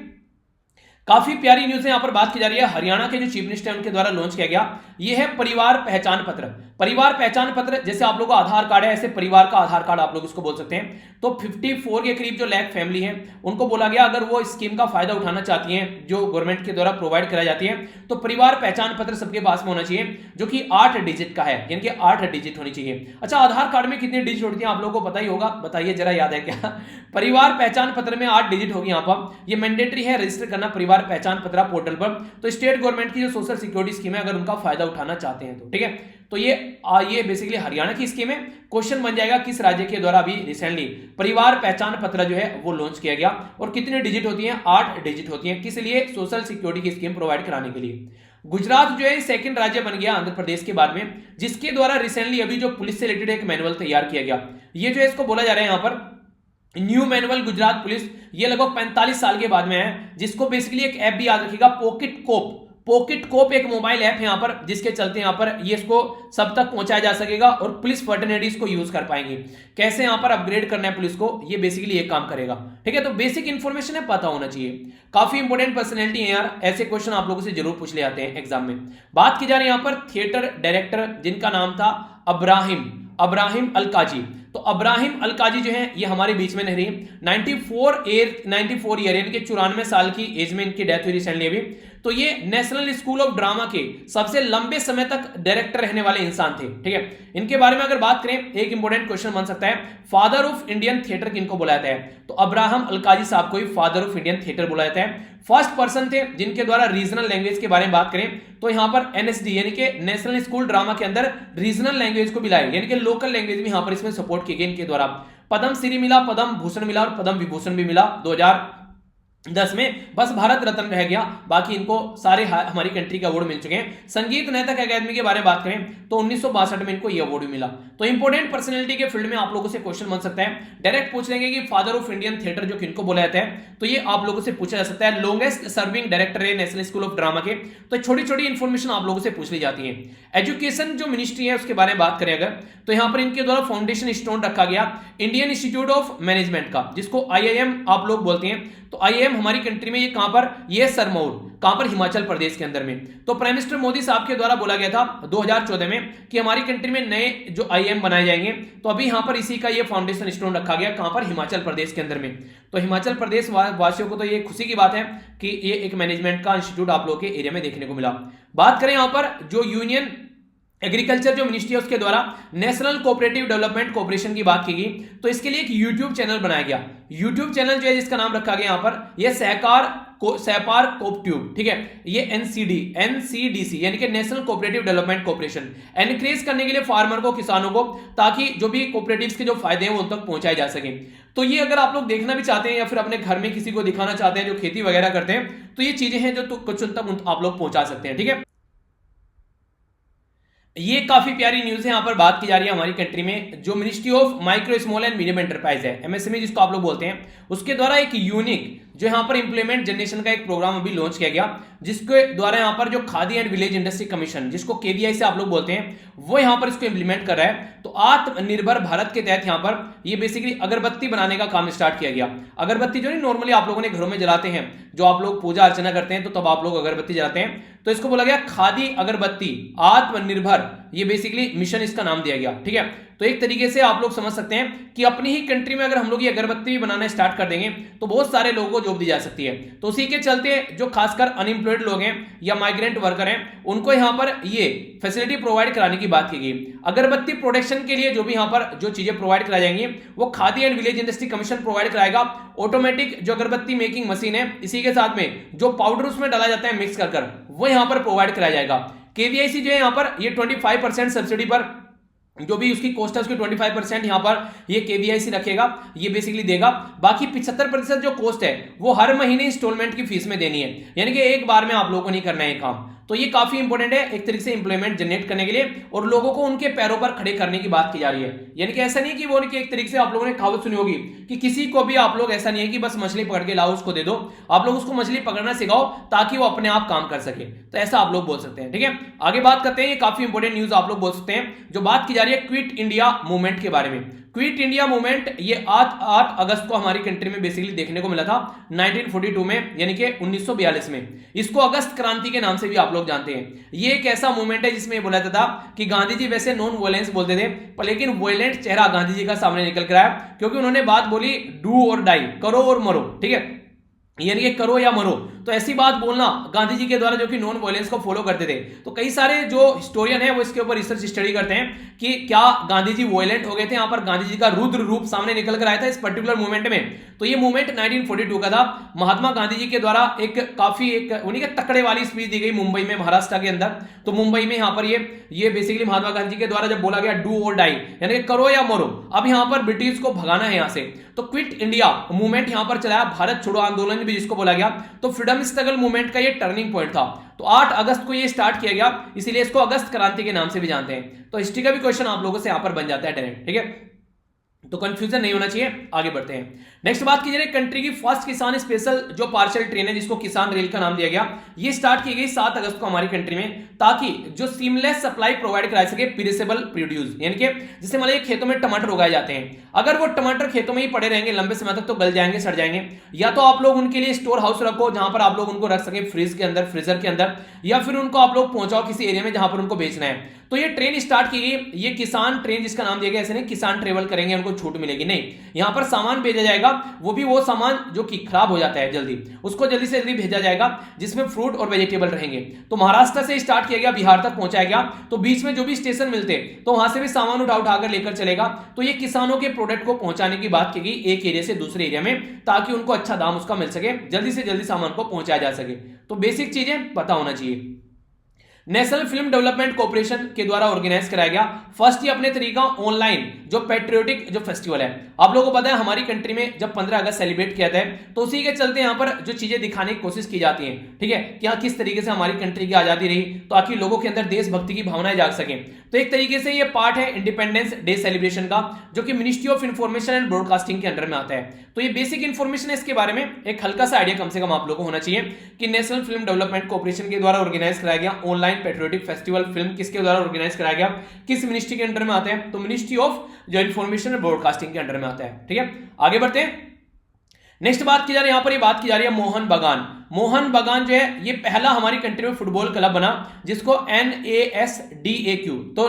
काफी प्यारी न्यूज है यहाँ पर बात की जा रही है। हरियाणा के जो चीफ मिनिस्टर है उनके द्वारा लॉन्च किया गया, ये है परिवार पहचान पत्र। परिवार पहचान पत्र, जैसे आप लोगों का आधार कार्ड है ऐसे परिवार का आधार कार्ड आप लोग इसको बोल सकते हैं। तो 54 के करीब जो लाख फैमिली है उनको बोला गया अगर वो स्कीम का फायदा उठाना चाहती हैं जो गवर्नमेंट के द्वारा प्रोवाइड कराई जाती है, तो परिवार पहचान पत्र सबके पास में होना चाहिए, जो कि 8 डिजिट का है, यानी कि 8 डिजिट होनी चाहिए। अच्छा, आधार कार्ड में कितनी डिजिट होती है आप लोगों को पता ही होगा, बताइए जरा, याद है क्या? परिवार पहचान पत्र में 8 डिजिट होगी। यहाँ पर ये मैंडेटरी है रजिस्टर करना परिवार परिवार पहचान पत्र पोर्टल पर। तो स्टेट गवर्नमेंट की जो सोशल सिक्योरिटी स्कीम है, अगर उनका फायदा उठाना चाहते हैं तो ठीक है। तो ये बेसिकली हरियाणा की स्कीम है। क्वेश्चन बन जाएगा किस राज्य के द्वारा अभी रिसेंटली परिवार पहचान पत्र जो है वो लॉन्च किया गया, और कितनी डिजिट होती है, 8 डिजिट होती है। किस लिए? सोशल सिक्योरिटी की स्कीम प्रोवाइड कराने के लिए। गुजरात जो है सेकंड राज्य बन गया आंध्र प्रदेश के बाद में, जिसके द्वारा रिसेंटली अभी जो पुलिस से रिलेटेड एक मैनुअल तैयार किया गया। ये जो है इसको बोला जा रहा है यहां पर न्यू मैनुअल गुजरात पुलिस। ये लगभग 45 साल के बाद में है, जिसको बेसिकली एक ऐप भी याद रखिएगा, पॉकेट कोप। पॉकेट कोप एक मोबाइल ऐप है यहां पर, जिसके चलते यहां पर ये इसको सब तक पहुंचाया जा सकेगा और पुलिस फर्टर्निटी इसको यूज कर पाएंगे। कैसे यहां पर अपग्रेड करना है पुलिस को, ये बेसिकली एक काम करेगा। ठीक है, तो बेसिक इंफॉर्मेशन है, पता होना चाहिए। काफी इंपॉर्टेंट पर्सनैलिटी है यार, ऐसे क्वेश्चन आप लोगों से जरूर पूछ ले जाते हैं एग्जाम में। बात की जा रही है यहां पर थिएटर डायरेक्टर, जिनका नाम था अब्राहिम अलकाजी। तो अब्राहिम अलकाजी जो है ये हमारे बीच में नहीं रही। 94 ईयर यानी कि 94 साल की एज में इनकी डेथ हुई रिसेंटली अभी। तो ये नेशनल स्कूल ऑफ ड्रामा के सबसे लंबे समय तक डायरेक्टर रहने वाले इंसान थे। ठीक है, इनके बारे में अगर बात करें, एक इंपॉर्टेंट क्वेश्चन बन सकता है, फादर ऑफ इंडियन थिएटर किनको बोला जाता है? तो अब्राहम अलकाजी साहब को ही फादर ऑफ इंडियन थिएटर बोला जाता है। फर्स्ट पर्सन थे जिनके द्वारा रीजनल लैंग्वेज के बारे में बात करें तो यहां पर एनएसडी यानी कि नेशनल स्कूल ड्रामा के अंदर रीजनल लैंग्वेज को भी लाए, यानी कि लोकल लैंग्वेज भी यहां पर इसमें सपोर्ट की गई इनके द्वारा। पद्म श्री मिला, पद्म भूषण मिला और पद्म विभूषण भी मिला 2010 में। बस भारत रत्न रह गया, बाकी इनको सारे हमारी कंट्री के अवार्ड मिल चुके हैं। संगीत नाटक अकादमी के बारे में बात करें तो 1962 में इनको ये अवार्ड मिला। तो इंपॉर्टेंट पर्सनैलिटी के फील्ड में आप लोगों से क्वेश्चन बन सकता है, डायरेक्ट पूछ लेंगे कि फादर ऑफ इंडियन थिएटर जो किनको बोला जाता है, तो ये आप लोगों से पूछा जा सकता है। लॉन्गेस्ट सर्विंग डायरेक्टर है नेशनल स्कूल ऑफ ड्रामा के। तो छोटी छोटी इंफॉर्मेशन आप लोगों से पूछ ली जाती है। एजुकेशन जो मिनिस्ट्री है उसके बारे में बात करें अगर, तो यहां पर इनके द्वारा फाउंडेशन स्टोन रखा गया इंडियन इंस्टीट्यूट ऑफ मैनेजमेंट का, जिसको आईआईएम आप लोग बोलते हैं। तो आईआईएम हमारी कंट्री में ये कहां पर, ये सरमौर, कहां पर, हिमाचल प्रदेश के अंदर में। तो प्राइम मिनिस्टर मोदी साहब के द्वारा बोला गया था 2014 में कि हमारी कंट्री में नए जो आईआईएम बनाए जाएंगे। तो अभी यहां पर इसी का ये फाउंडेशन स्टोन रखा गया, कहां पर, हिमाचल प्रदेश के अंदर में। तो हिमाचल प्रदेश वासियों को तो ये खुशी की बात है कि ये एक मैनेजमेंट का इंस्टीट्यूट आप लोगों के एरिया में देखने को मिला। बात करें यहां पर जो यूनियन एग्रीकल्चर जो मिनिस्ट्री है उसके द्वारा नेशनल कोऑपरेटिव डेवलपमेंट कॉर्पोरेशन की बात की गई, तो इसके लिए एक यूट्यूब चैनल बनाया गया। यूट्यूब चैनल जो है जिसका नाम रखा गया यहां पर, यह सहपार कोऑपट्यूब। ठीक है, ये एनसीडीसी यानी कि national cooperative development corporation encourage करने के लिए फार्मर को, किसानों को, ताकि जो भी कोऑपरेटिव्स के जो फायदे हैं वो उन तक पहुंचाए जा सके। तो ये अगर आप लोग देखना भी चाहते हैं या फिर अपने घर में किसी को दिखाना चाहते हैं जो खेती वगैरह करते हैं, तो ये चीजें हैं जो तो कुछ तक आप लोग पहुंचा सकते हैं। ठीक है, ये काफी प्यारी न्यूज है। यहां पर बात की जा रही है हमारी कंट्री में जो ministry of micro small and medium enterprise है, एमएसएमई जिसको आप लोग बोलते हैं, उसके द्वारा एक यूनिक जो यहां पर इंप्लीमेंट जनरेशन का एक प्रोग्राम अभी लॉन्च किया गया, जिसके द्वारा यहां पर जो khadi and village industry commission, जिसको केवीआई से आप लोग बोलते हैं, वो यहां पर इसको इंप्लीमेंट कर रहा है। तो आत्मनिर्भर भारत के तहत यहां पर ये बेसिकली अगरबत्ती बनाने का काम स्टार्ट किया गया। अगरबत्ती जो नॉर्मली आप लोगों ने घरों में जलाते हैं, जो आप लोग पूजा अर्चना करते हैं तो तब आप लोग अगरबत्ती जलाते हैं, तो इसको बोला गया खादी अगरबत्ती आत्मनिर्भर, ये बेसिकली मिशन इसका नाम दिया गया। ठीक है, तो एक तरीके से आप लोग समझ सकते हैं कि अपनी ही कंट्री में अगर हम लोग ये अगरबत्ती भी बनाना स्टार्ट कर देंगे तो बहुत सारे लोगों को जॉब दी जा सकती है। तो उसी के चलते जो खासकर अनएम्प्लॉयड लोग हैं या माइग्रेंट वर्कर हैं, उनको यहां पर ये फैसिलिटी प्रोवाइड कराने की बात की गई। अगरबत्ती प्रोडक्शन के लिए जो भी यहां पर जो चीजें प्रोवाइड कराई जाएंगी वो khadi and village industry commission provide कराएगा। ऑटोमेटिक जो अगरबत्ती मेकिंग मशीन है, इसी के साथ में जो पाउडर उसमें डाला जाता है मिक्स कर वो यहां पर प्रोवाइड कराया जाएगा। केवीआईसी जो है यहां पर ये 25% सब्सिडी पर जो भी उसकी कॉस्ट है उसकी 25% यहां पर ये केवीआईसी रखेगा, ये बेसिकली देगा। बाकी 75% जो कॉस्ट है वो हर महीने इंस्टॉलमेंट की फीस में देनी है, यानी कि एक बार में आप लोगों को नहीं करना है ये काम। तो ये काफी इंपॉर्टेंट है एक तरीके से इंप्लॉयमेंट जनरेट करने के लिए और लोगों को उनके पैरों पर खड़े करने की बात की जा रही है। यानी कि ऐसा नहीं है कि वो एक तरीके से आप लोगों ने कहावत सुनी होगी कि किसी को भी आप लोग ऐसा नहीं है कि बस मछली पकड़ के लाओ उसको दे दो, आप लोग उसको मछली पकड़ना सिखाओ ताकि वो अपने आप काम कर सके। तो ऐसा आप लोग बोल सकते हैं। ठीक है, आगे बात करते हैं, ये काफी इंपॉर्टेंट न्यूज आप लोग बोल सकते हैं। जो बात की जा रही है क्विट इंडिया मूवमेंट के बारे में। क्विट इंडिया मूवमेंट ये 8 अगस्त को हमारी कंट्री में बेसिकली देखने को मिला था 1942 में, यानी कि 1942 में। इसको अगस्त क्रांति के नाम से भी आप लोग जानते हैं। ये एक ऐसा मूवमेंट है जिसमें बोला जाता था कि गांधी जी वैसे नॉन वायलेंस बोलते थे, पर लेकिन वायलेंट चेहरा गांधी जी का सामने निकल कर आया, क्योंकि उन्होंने बात बोली डू और डाई, करो और मरो। ठीक है, यानी कि करो या मरो। तो ऐसी बात बोलना गांधी जी के द्वारा, जो कि नॉन वायलेंस को फॉलो करते थे। तो कई सारे जो हिस्टोरियन है वो इसके ऊपर रिसर्च स्टडी करते हैं कि क्या गांधी जी वायलेंट हो गए थे। यहां पर गांधी जी का रुद्र रूप सामने निकल कर आया था इस पर्टिकुलर मूवमेंट में। तो ये मूवमेंट 1942 का था। महात्मा गांधी जी के द्वारा एक उन्हीं के तकड़े वाली स्पीच दी गई मुंबई में, महाराष्ट्र के अंदर। तो मुंबई में यहां पर ये बेसिकली महात्मा गांधी जी के द्वारा जब बोला गया डू और डाई, यानी कि करो या मरो। अब यहां पर ब्रिटिश को भगाना है यहां से, तो क्विट इंडिया मूवमेंट यहां पर चलाया, भारत छोड़ो आंदोलन भी जिसको बोला गया। तो फ्रीडम स्ट्रगल मूवमेंट का ये टर्निंग पॉइंट था। तो 8 अगस्त को ये स्टार्ट किया गया, इसीलिए इसको अगस्त क्रांति के नाम से भी जानते हैं। तो हिस्ट्री का भी क्वेश्चन आप लोगों से यहां पर बन जाता है डायरेक्ट, ठीक है। तो कंफ्यूजन नहीं होना चाहिए। आगे बढ़ते हैं। नेक्स्ट बात की जाए कंट्री की फर्स्ट किसान स्पेशल जो पार्शियल ट्रेन है, जिसको किसान रेल का नाम दिया गया, ये स्टार्ट की गई 7 अगस्त को हमारी कंट्री में, ताकि जो सीमलेस सप्लाई प्रोवाइड करा सके पेरिसेबल प्रोड्यूस, यानी कि जैसे मान लीजिए खेतों में टमाटर उगाए जाते हैं, अगर वो टमाटर खेतों में ही पड़े रहेंगे लंबे समय तक तो गल जाएंगे, सड़ जाएंगे। या तो आप लोग उनके लिए स्टोर हाउस रखो जहां पर आप लोग उनको रख सके फ्रीज के अंदर, फ्रीजर के अंदर, या फिर उनको आप लोग पहुंचाओ किसी एरिया में जहां पर उनको बेचना है। तो ये ट्रेन स्टार्ट की गई, ये किसान ट्रेन जिसका नाम दिया गया, ऐसे नहीं किसान ट्रेवल करेंगे उनको छूट मिलेगी, नहीं, यहां पर सामान भेजा जाएगा, वो भी वो सामान जो कि खराब हो जाता है जल्दी, उसको जल्दी से जल्दी भेजा जाएगा, जिसमें फ्रूट और वेजिटेबल रहेंगे। तो महाराष्ट्र से स्टार्ट किया गया, बिहार तक पहुंचाया गया। तो बीच में जो भी स्टेशन मिलते तो वहां से भी सामान उठाकर लेकर चलेगा। तो ये किसानों के प्रोडक्ट को पहुंचाने की बात की गई एक एरिया से दूसरे एरिया में, ताकि उनको अच्छा दाम उसका मिल सके, जल्दी से जल्दी सामान को पहुंचाया जा सके। तो बेसिक चीजें पता होना चाहिए। नेशनल फिल्म डेवलपमेंट कॉर्पोरेशन के द्वारा ऑर्गेनाइज कराया गया फर्स्ट ही अपने तरीका ऑनलाइन जो पेट्रियोटिक जो फेस्टिवल है। आप लोगों को पता है हमारी कंट्री में जब 15 अगस्त सेलिब्रेट किया था, तो उसी के चलते यहां पर जो चीजें दिखाने की कोशिश की जाती हैं, ठीक है, कि हाँ किस तरीके से हमारी कंट्री की आजादी रही, ताकि लोगों के अंदर देशभक्ति की भावनाएं जाग सकें। तो एक तरीके से ये पार्ट है इंडिपेंडेंस डे सेलिब्रेशन का, जो कि ministry of information and broadcasting के अंडर में आता है। तो ये बेसिक इंफॉर्मेशन है, इसके बारे में एक हल्का सा आइडिया कम से कम आप लोगों को होना चाहिए कि नेशनल फिल्म डेवलपमेंट कॉर्पोरेशन के द्वारा ऑर्गेनाइज कराया गया ऑनलाइन पेट्रियोटिक फेस्टिवल फिल्म किसके द्वारा ऑर्गेनाइज कराया गया, किस मिनिस्ट्री के अंडर में आता है, तो मिनिस्ट्री ऑफ जो इंफॉर्मेशन एंड ब्रॉडकास्टिंग के अंडर में आता है, ठीक है। आगे बढ़ते हैं। नेक्स्ट बात की जा रही है, यहां पर ये बात की जा रही है मोहन बागान। मोहन बागान जो है ये पहला हमारी कंट्री में फुटबॉल क्लब बना, जिसको NASDAQ, तो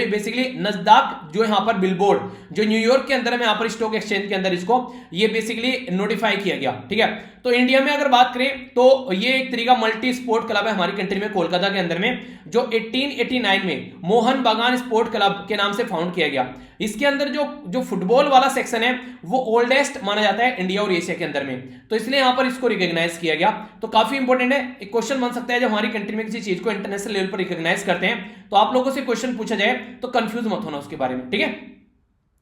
बेसिकली नस्दाक जो यहां पर बिलबोर्ड जो न्यूयॉर्क के अंदर में यहां पर स्टॉक एक्सचेंज के अंदर इसको ये बेसिकली नोटिफाई किया गया, ठीक है। तो इंडिया में अगर बात करें तो ये एक तरीका मल्टी स्पोर्ट क्लब है हमारी कंट्री में, कोलकाता के अंदर में, जो 1889 में मोहन बागान स्पोर्ट क्लब के नाम से फाउंड किया गया। इसके अंदर जो फुटबॉल वाला सेक्शन है वो ओल्डेस्ट माना जाता है इंडिया और एशिया के अंदर में, तो इसलिए यहां पर इसको रिकॉग्नाइज किया गया। तो काफी इंपॉर्टेंट है, एक क्वेश्चन बन सकता है जब हमारी कंट्री में किसी चीज को इंटरनेशनल लेवल पर रिकॉग्नाइज करते हैं, तो आप लोगों से क्वेश्चन पूछा जाए तो कंफ्यूज मत होना उसके बारे में, ठीक है।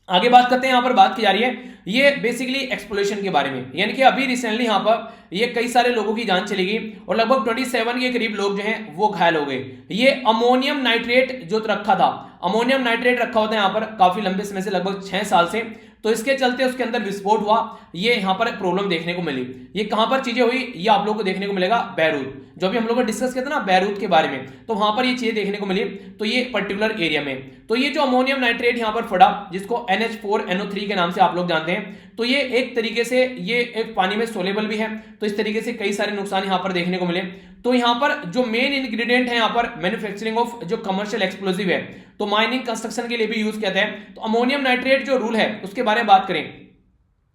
आगे बात करते हैं, यहां पर बात की जा रही है ये बेसिकली एक्सप्लोरेशन के बारे में, यानी कि अभी रिसेंटली यहां पर ये कई सारे लोगों की जान चली गई और लगभग 27 के करीब लोग जो हैं वो घायल हो गए। ये अमोनियम नाइट्रेट जो रखा था, अमोनियम नाइट्रेट रखा होता है यहां पर काफी लंबे समय से, लगभग 6 साल से, तो इसके चलते उसके अंदर विस्फोट हुआ, ये यहां पर प्रॉब्लम देखने को मिली। ये कहां पर चीजें हुई ये आप लोगों को देखने को मिलेगा, बैरूत, जो भी हम लोग डिस्कस किया था ना बैरूत के बारे में, तो वहां पर ये चीजें देखने को मिली। तो ये पर्टिकुलर एरिया में तो ये जो अमोनियम नाइट्रेट यहां पर फटा, जिसको NH4NO3 के नाम से आप लोग जानते हैं, तो ये एक तरीके से ये एक पानी में सोलेबल भी है, तो इस तरीके से कई सारे नुकसान यहां पर देखने को मिले। तो यहां पर जो मेन इंग्रेडिएंट है यहां पर मैन्युफैक्चरिंग ऑफ जो कमर्शियल एक्सप्लोसिव है, तो माइनिंग कंस्ट्रक्शन के लिए भी यूज किया जाता है। तो अमोनियम नाइट्रेट जो रूल है उसके बारे में बात करें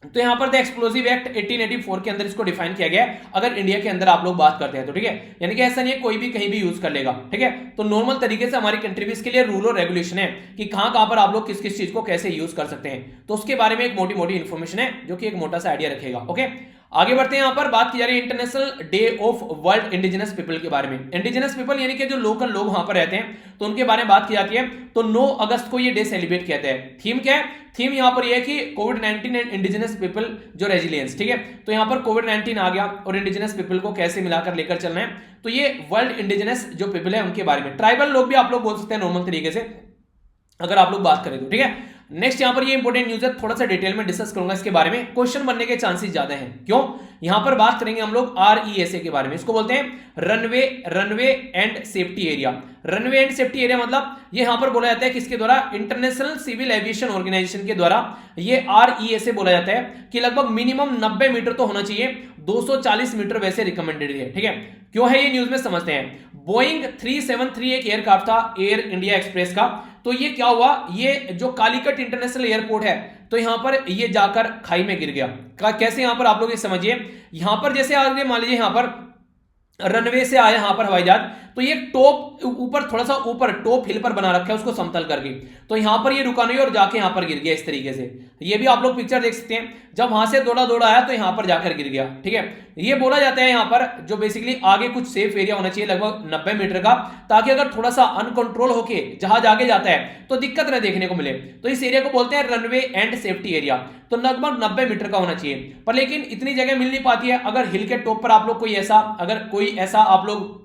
तो यहां पर द एक्सप्लोसिव एक्ट 1884 के अंदर इसको डिफाइन किया गया है, अगर इंडिया के अंदर आप लोग बात करते हैं तो, ठीक है, यानी कि ऐसा नहीं है कोई भी कहीं भी यूज कर लेगा, ठीक है। तो नॉर्मल तरीके से हमारी कंट्री में इसके लिए रूल और रेगुलेशन है कि कहां पर आप लोग किस किस चीज को कैसे यूज कर सकते हैं, तो उसके बारे में एक मोटी मोटी इंफॉर्मेशन है जो कि एक मोटा सा आइडिया रखेगा, ओके। आगे बढ़ते हैं, यहां पर बात की जा रही है international day of world indigenous people के बारे में। इंडिजिनस पीपल यानी कि जो लोकल लोग वहां पर रहते हैं, तो उनके बारे में बात की जाती है। तो 9 अगस्त को ये डे सेलिब्रेट किया जाता है। थीम क्या है, थीम यहां पर यह है कि कोविड-19 एंड इंडिजिनस पीपल जो रेजिलियंस, ठीक है। तो यहां पर कोविड-19 आ गया और इंडिजिनस पीपल को कैसे मिलाकर लेकर चलना है, तो ये वर्ल्ड इंडिजिनस जो पीपल है उनके बारे में, ट्राइबल लोग भी आप लोग बोल सकते हैं नॉर्मल तरीके से अगर आप लोग बात करें तो, ठीक है। नेक्स्ट यहां पर ये इंपॉर्टेंट न्यूज है, थोड़ा सा डिटेल में डिस्कस करूंगा इसके बारे में, क्वेश्चन बनने के चांसेस ज्यादा हैं। क्यों, यहां पर बात करेंगे हम लोग RESA के बारे में, इसको बोलते हैं runway and safety area. Runway and safety area मतलब ये यहां पर बोला जाता है किसके द्वारा, इंटरनेशनल सिविल एविएशन ऑर्गेनाइजेशन के द्वारा ये RESA बोला जाता है कि लगभग मिनिमम 90 मीटर तो होना चाहिए 240 मीटर वैसे रिकमेंडेड है। ठीक है, क्यों है ये न्यूज में समझते हैं। बोइंग 373 एक एयरक्राफ्ट था एयर इंडिया एक्सप्रेस का, तो ये क्या हुआ, ये जो कालीकट इंटरनेशनल एयरपोर्ट है तो यहां पर ये जाकर खाई में गिर गया। कैसे, यहां पर आप लोग ये समझिए, यहां पर जैसे आगे मान लीजिए यहां पर रनवे से आया यहां पर हवाई जहाज, तो ये टॉप ऊपर थोड़ा सा ऊपर टॉप हिल पर बना रखा है उसको समतल करके, तो यहां पर ये रुका नहीं और जाके यहां पर गिर गया इस तरीके से। ये भी आप लोग पिक्चर देख सकते हैं, जब वहां से दौड़ा आया तो यहां पर जाकर गिर गया। ठीक है, ये बोला जाता है यहां पर जो बेसिकली आगे कुछ सेफ एरिया होना चाहिए लगभग 90 मीटर का, ताकि अगर थोड़ा सा अनकंट्रोल होके जहाज आगे जाता है तो दिक्कत न देखने को मिले। तो इस एरिया को बोलते हैं रनवे एंड सेफ्टी एरिया, तो लगभग 90 मीटर का होना चाहिए। पर लेकिन इतनी जगह मिल नहीं पाती है। अगर हिल के टॉप पर आप लोग कोई ऐसा आप लोग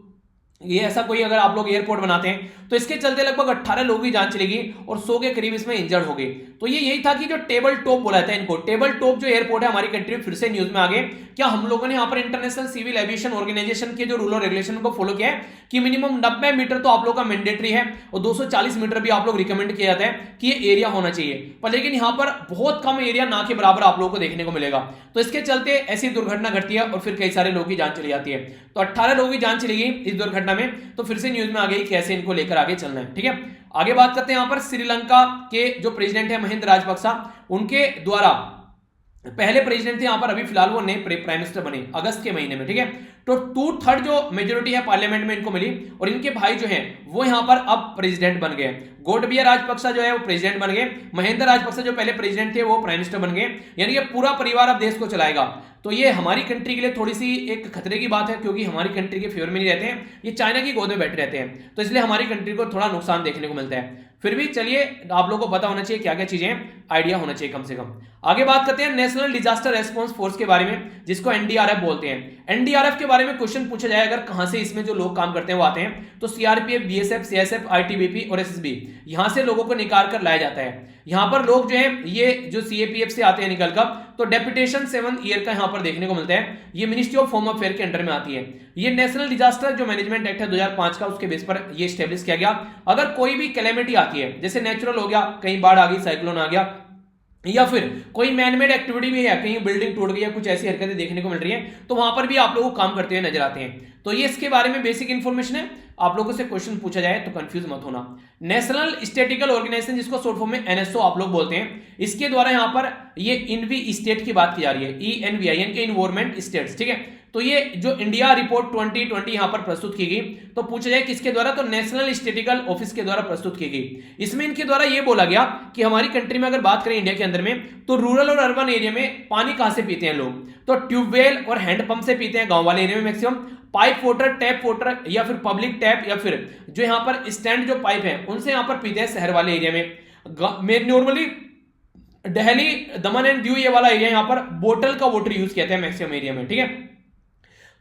अगर आप लोग एयरपोर्ट बनाते हैं तो इसके चलते लगभग 18 लोगों की जान चलेगी और 100 के करीब इसमें इंजर्ड हो गए। तो ये यही था कि जो टेबल टॉप बोला जाता है इनको, टेबल टॉप जो एयरपोर्ट है हमारी कंट्री में फिर से न्यूज में आ गए। क्या हम लोगों ने यहाँ पर इंटरनेशनल सिविल एविएशन ऑर्गेनाइजेशन के जो रूल और रेगुलेशन को फॉलो किया है कि मिनिमम 90 मीटर तो आप लोग का मैंडेटरी है और 240 मीटर भी आप लोग रिकमेंड किया जाता है कि ये एरिया होना चाहिए। पर लेकिन यहाँ पर बहुत कम एरिया ना के बराबर आप लोगों को देखने को मिलेगा, तो इसके चलते ऐसी दुर्घटना घटती है और फिर कई सारे लोगों की जान चली जाती है। तो 18 लोगों की जान चली गई इस दुर्घटना में, तो फिर से न्यूज में आ गई कैसे इनको लेकर आगे चलना है। ठीक है, आगे बात करते हैं यहां पर श्रीलंका के जो प्रेसिडेंट है महिंदा राजपक्सा, उनके द्वारा पहले प्रेसिडेंट थे यहां पर, अभी फिलहाल वो नए प्राइम मिनिस्टर बने अगस्त के महीने में। ठीक है, तो 2/3 जो मेजोरिटी है पार्लियामेंट में इनको मिली और इनके भाई जो हैं वो यहां पर अब प्रेसिडेंट बन गए। गोटबिया राजपक्सा जो है वो प्रेसिडेंट बन गए, महिंदा राजपक्सा जो पहले प्रेसिडेंट थे वो प्राइम मिनिस्टर बन गए, यानी कि पूरा परिवार अब देश को चलाएगा। तो ये हमारी कंट्री के लिए थोड़ी सी एक खतरे की बात है, क्योंकि हमारी कंट्री के फेवर में नहीं रहते हैं, ये चाइना की गोद में बैठे रहते हैं, तो इसलिए हमारी कंट्री को थोड़ा नुकसान देखने को मिलता है। फिर भी चलिए आप लोगों को पता होना चाहिए क्या क्या चीजें, आइडिया होना चाहिए कम से कम। आगे बात करते हैं नेशनल डिजास्टर रेस्पॉन्स फोर्स के बारे में, जिसको एनडीआरएफ बोलते हैं। एनडीआरएफ के बारे में क्वेश्चन पूछा जाए अगर कहां से इसमें जो लोग काम करते हैं वो आते हैं, तो सीआरपीएफ, बीएसएफ, सीएसएफ, आईटीबीपी और एसएसबी, यहां से लोगों को निकाल कर लाया जाता है। यहां पर लोग जो है ये जो सीएपीएफ से आते हैं निकल कर, तो डेपुटेशन 7 ईयर का यहां पर देखने को मिलता है। ये मिनिस्ट्री ऑफ होम अफेयर के अंडर में आती है। ये नेशनल डिजास्टर जो मैनेजमेंट एक्ट है 2005 का, उसके बेस पर ये स्टैब्लिश किया गया। अगर कोई भी कैलेमिटी आती है, जैसे नेचुरल हो गया, कहीं बाढ़ आ गई, साइक्लोन आ गया, या फिर कोई मैनमेड एक्टिविटी भी है, कहीं बिल्डिंग टूट गई या कुछ ऐसी हरकतें देखने को मिल रही हैं, तो वहां पर भी आप लोगों को काम करते हुए नजर आते हैं। तो ये इसके बारे में बेसिक इंफॉर्मेशन है, आप लोगों से क्वेश्चन पूछा जाए तो कंफ्यूज मत होना। नेशनल स्टैटिस्टिकल ऑर्गेनाइजेशन, जिसको शॉर्ट फॉर्म में एनएसओ आप लोग बोलते हैं, इसके द्वारा यहां पर ये इनवी स्टेट की बात की जा रही है, ENVI यानी कि इन्वायरमेंट स्टेट्स। ठीक है, तो ये जो इंडिया रिपोर्ट 2020 यहां पर प्रस्तुत की गई, तो पूछा जाए किसके द्वारा, तो नेशनल स्टैटिस्टिकल ऑफिस के द्वारा प्रस्तुत की गई। इसमें इनके द्वारा ये बोला गया कि हमारी कंट्री में अगर बात करें इंडिया के अंदर में, तो रूरल और अर्बन एरिया में पानी कहां से पीते हैं लोग, तो ट्यूबवेल और हैंडपंप से पीते हैं गांव वाले एरिया में maximum, pipe water, tap water या फिर पब्लिक टैप, या फिर जो यहां पर स्टैंड जो पाइप है उनसे यहां पर पीते हैं शहर वाले एरिया में। Normally Delhi, Daman and Diu ये वाला एरिया यहां पर बोतल का वाटर यूज किया है मैक्सिमम एरिया में। ठीक है,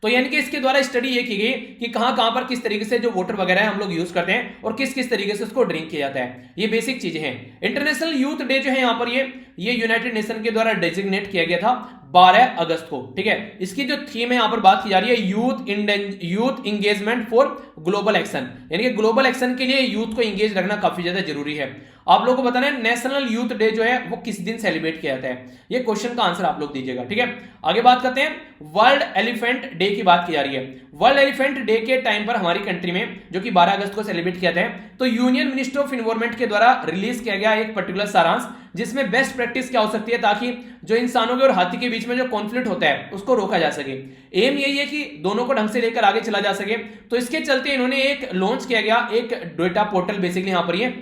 तो यानी कि इसके द्वारा स्टडी ये की गई कि कहां पर किस तरीके से जो वाटर वगैरह है हम लोग यूज करते हैं और किस किस तरीके से उसको ड्रिंक किया जाता है, ये बेसिक चीजें हैं। इंटरनेशनल यूथ डे जो है यहां पर ये यूनाइटेड नेशन के द्वारा डेजिग्नेट किया गया था 12 अगस्त को। ठीक है, इसकी जो थीम है यहां पर बात की जा रही है youth engagement for global action, यानी कि ग्लोबल एक्शन के लिए यूथ को इंगेज रखना काफी ज्यादा जरूरी है। आप लोगों को बताना है नेशनल यूथ डे जो है वो किस दिन सेलिब्रेट किया जाता है, ये क्वेश्चन का आंसर आप लोग दीजिएगा। ठीक है, आगे बात करते हैं वर्ल्ड एलिफेंट डे की बात की जा रही है। वर्ल्ड एलिफेंट डे के टाइम पर हमारी कंट्री में जो कि 12 अगस्त को सेलिब्रेट किया जाता है, तो यूनियन मिनिस्ट्री ऑफ इन्वायरमेंट के द्वारा रिलीज किया गया एक पर्टिकुलर सारांश, जिसमें बेस्ट प्रैक्टिस क्या हो सकती है ताकि जो इंसानों के और हाथी के बीच में जो कॉन्फ्लिक्ट होता है उसको रोका जा सके। एम यही है कि दोनों को ढंग से लेकर आगे चला जा सके, तो इसके चलते इन्होंने एक लॉन्च किया गया एक डेटा पोर्टल, बेसिकली यहां पर ये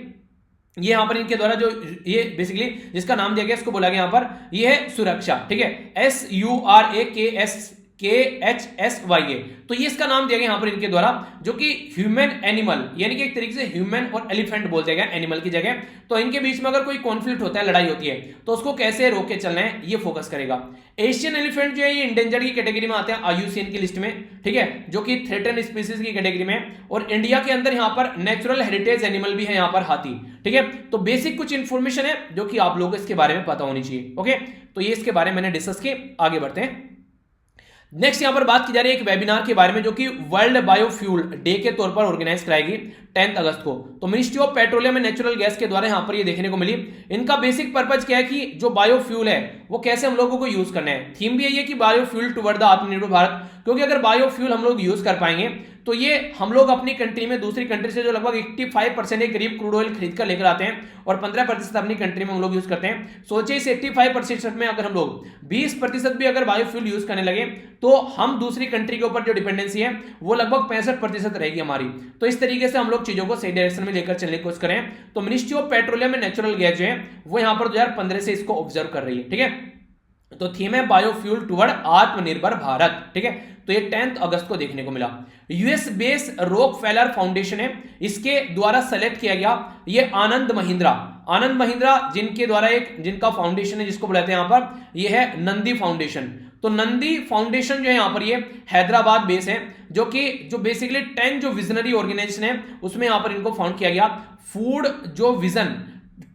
यहां पर इनके द्वारा जो ये बेसिकली जिसका नाम दिया गया इसको बोला गया यहां पर ये है सुरक्षा। ठीक है, SURAKSHSYA, तो ये इसका नाम दिया गया यहां पर इनके द्वारा, जो कि ह्यूमन एनिमल यानी कि एक तरीके से ह्यूमन और एलिफेंट बोल जाएगा एनिमल की जगह, तो इनके बीच में अगर कोई कॉन्फ्लिक्ट होता है, लड़ाई होती है, तो उसको कैसे रोक के चलना है ये फोकस करेगा। एशियन एलिफेंट जो है ये इंडेंजर्ड की कैटेगरी में आते हैं IUCN की लिस्ट में। ठीक है, जो कि थ्रेटन स्पीसीज की कैटेगरी में, और इंडिया के अंदर यहां पर नेचुरल हेरिटेज एनिमल भी है यहां पर हाथी। ठीक है, तो बेसिक कुछ इंफॉर्मेशन है जो कि आप लोगों को इसके बारे में पता होनी चाहिए। ओके, तो ये इसके बारे में मैंने डिस्कस किए, आगे बढ़ते हैं। नेक्स्ट यहां पर बात की जा रही है एक वेबिनार के बारे में, जो कि वर्ल्ड बायोफ्यूल डे के तौर पर ऑर्गेनाइज कराएगी 10 अगस्त को। तो ministry of petroleum and natural gas के द्वारा यहां पर ये देखने को मिली। इनका बेसिक पर्पज क्या है कि जो बायोफ्यूल है वो कैसे हम लोगों को यूज करना है। थीम भी यही है कि बायोफ्यूल टुवर्ड द आत्मनिर्भर भारत, क्योंकि अगर बायोफ्यूल हम लोग यूज कर पाएंगे तो ये हम लोग अपनी कंट्री में दूसरी कंट्री से जो लगभग 85% के करीब क्रूड ऑयल खरीद कर लेकर आते हैं और 15% अपनी कंट्री में हम लोग यूज करते हैं। सोचिए इस 85% में अगर हम लोग 20% भी अगर बायोफ्यूल यूज करने लगे तो हम दूसरी कंट्री के ऊपर जो डिपेंडेंसी है वो लगभग 65% रहेगी हमारी। तो इस तरीके से हम लोग चीजों को सही डायरेक्शन में लेकर चलने की कोशिश करें। तो ministry of petroleum and natural gas जो है वो यहाँ पर 2015 से इसको ऑब्जर्व कर रही है। ठीक है, तो थीम है बायोफ्यूल टुवर्ड आत्मनिर्भर भारत। ठीक है, तो ये 10 अगस्त को देखने को मिला। यूएस बेस्ड रॉकफेलर फाउंडेशन है, इसके द्वारा सेलेक्ट किया गया ये आनंद महिंद्रा जिनके द्वारा जिनका फाउंडेशन है जिसको बुलाते हैं यहां पर, ये है नंदी फाउंडेशन। तो नंदी फाउंडेशन जो है यहां पर ये हैदराबाद बेस है, जो बेसिकली 10 जो विजनरी ऑर्गेनाइजेशन है उसमें यहां पर इनको फाउंड किया गया फूड जो विजन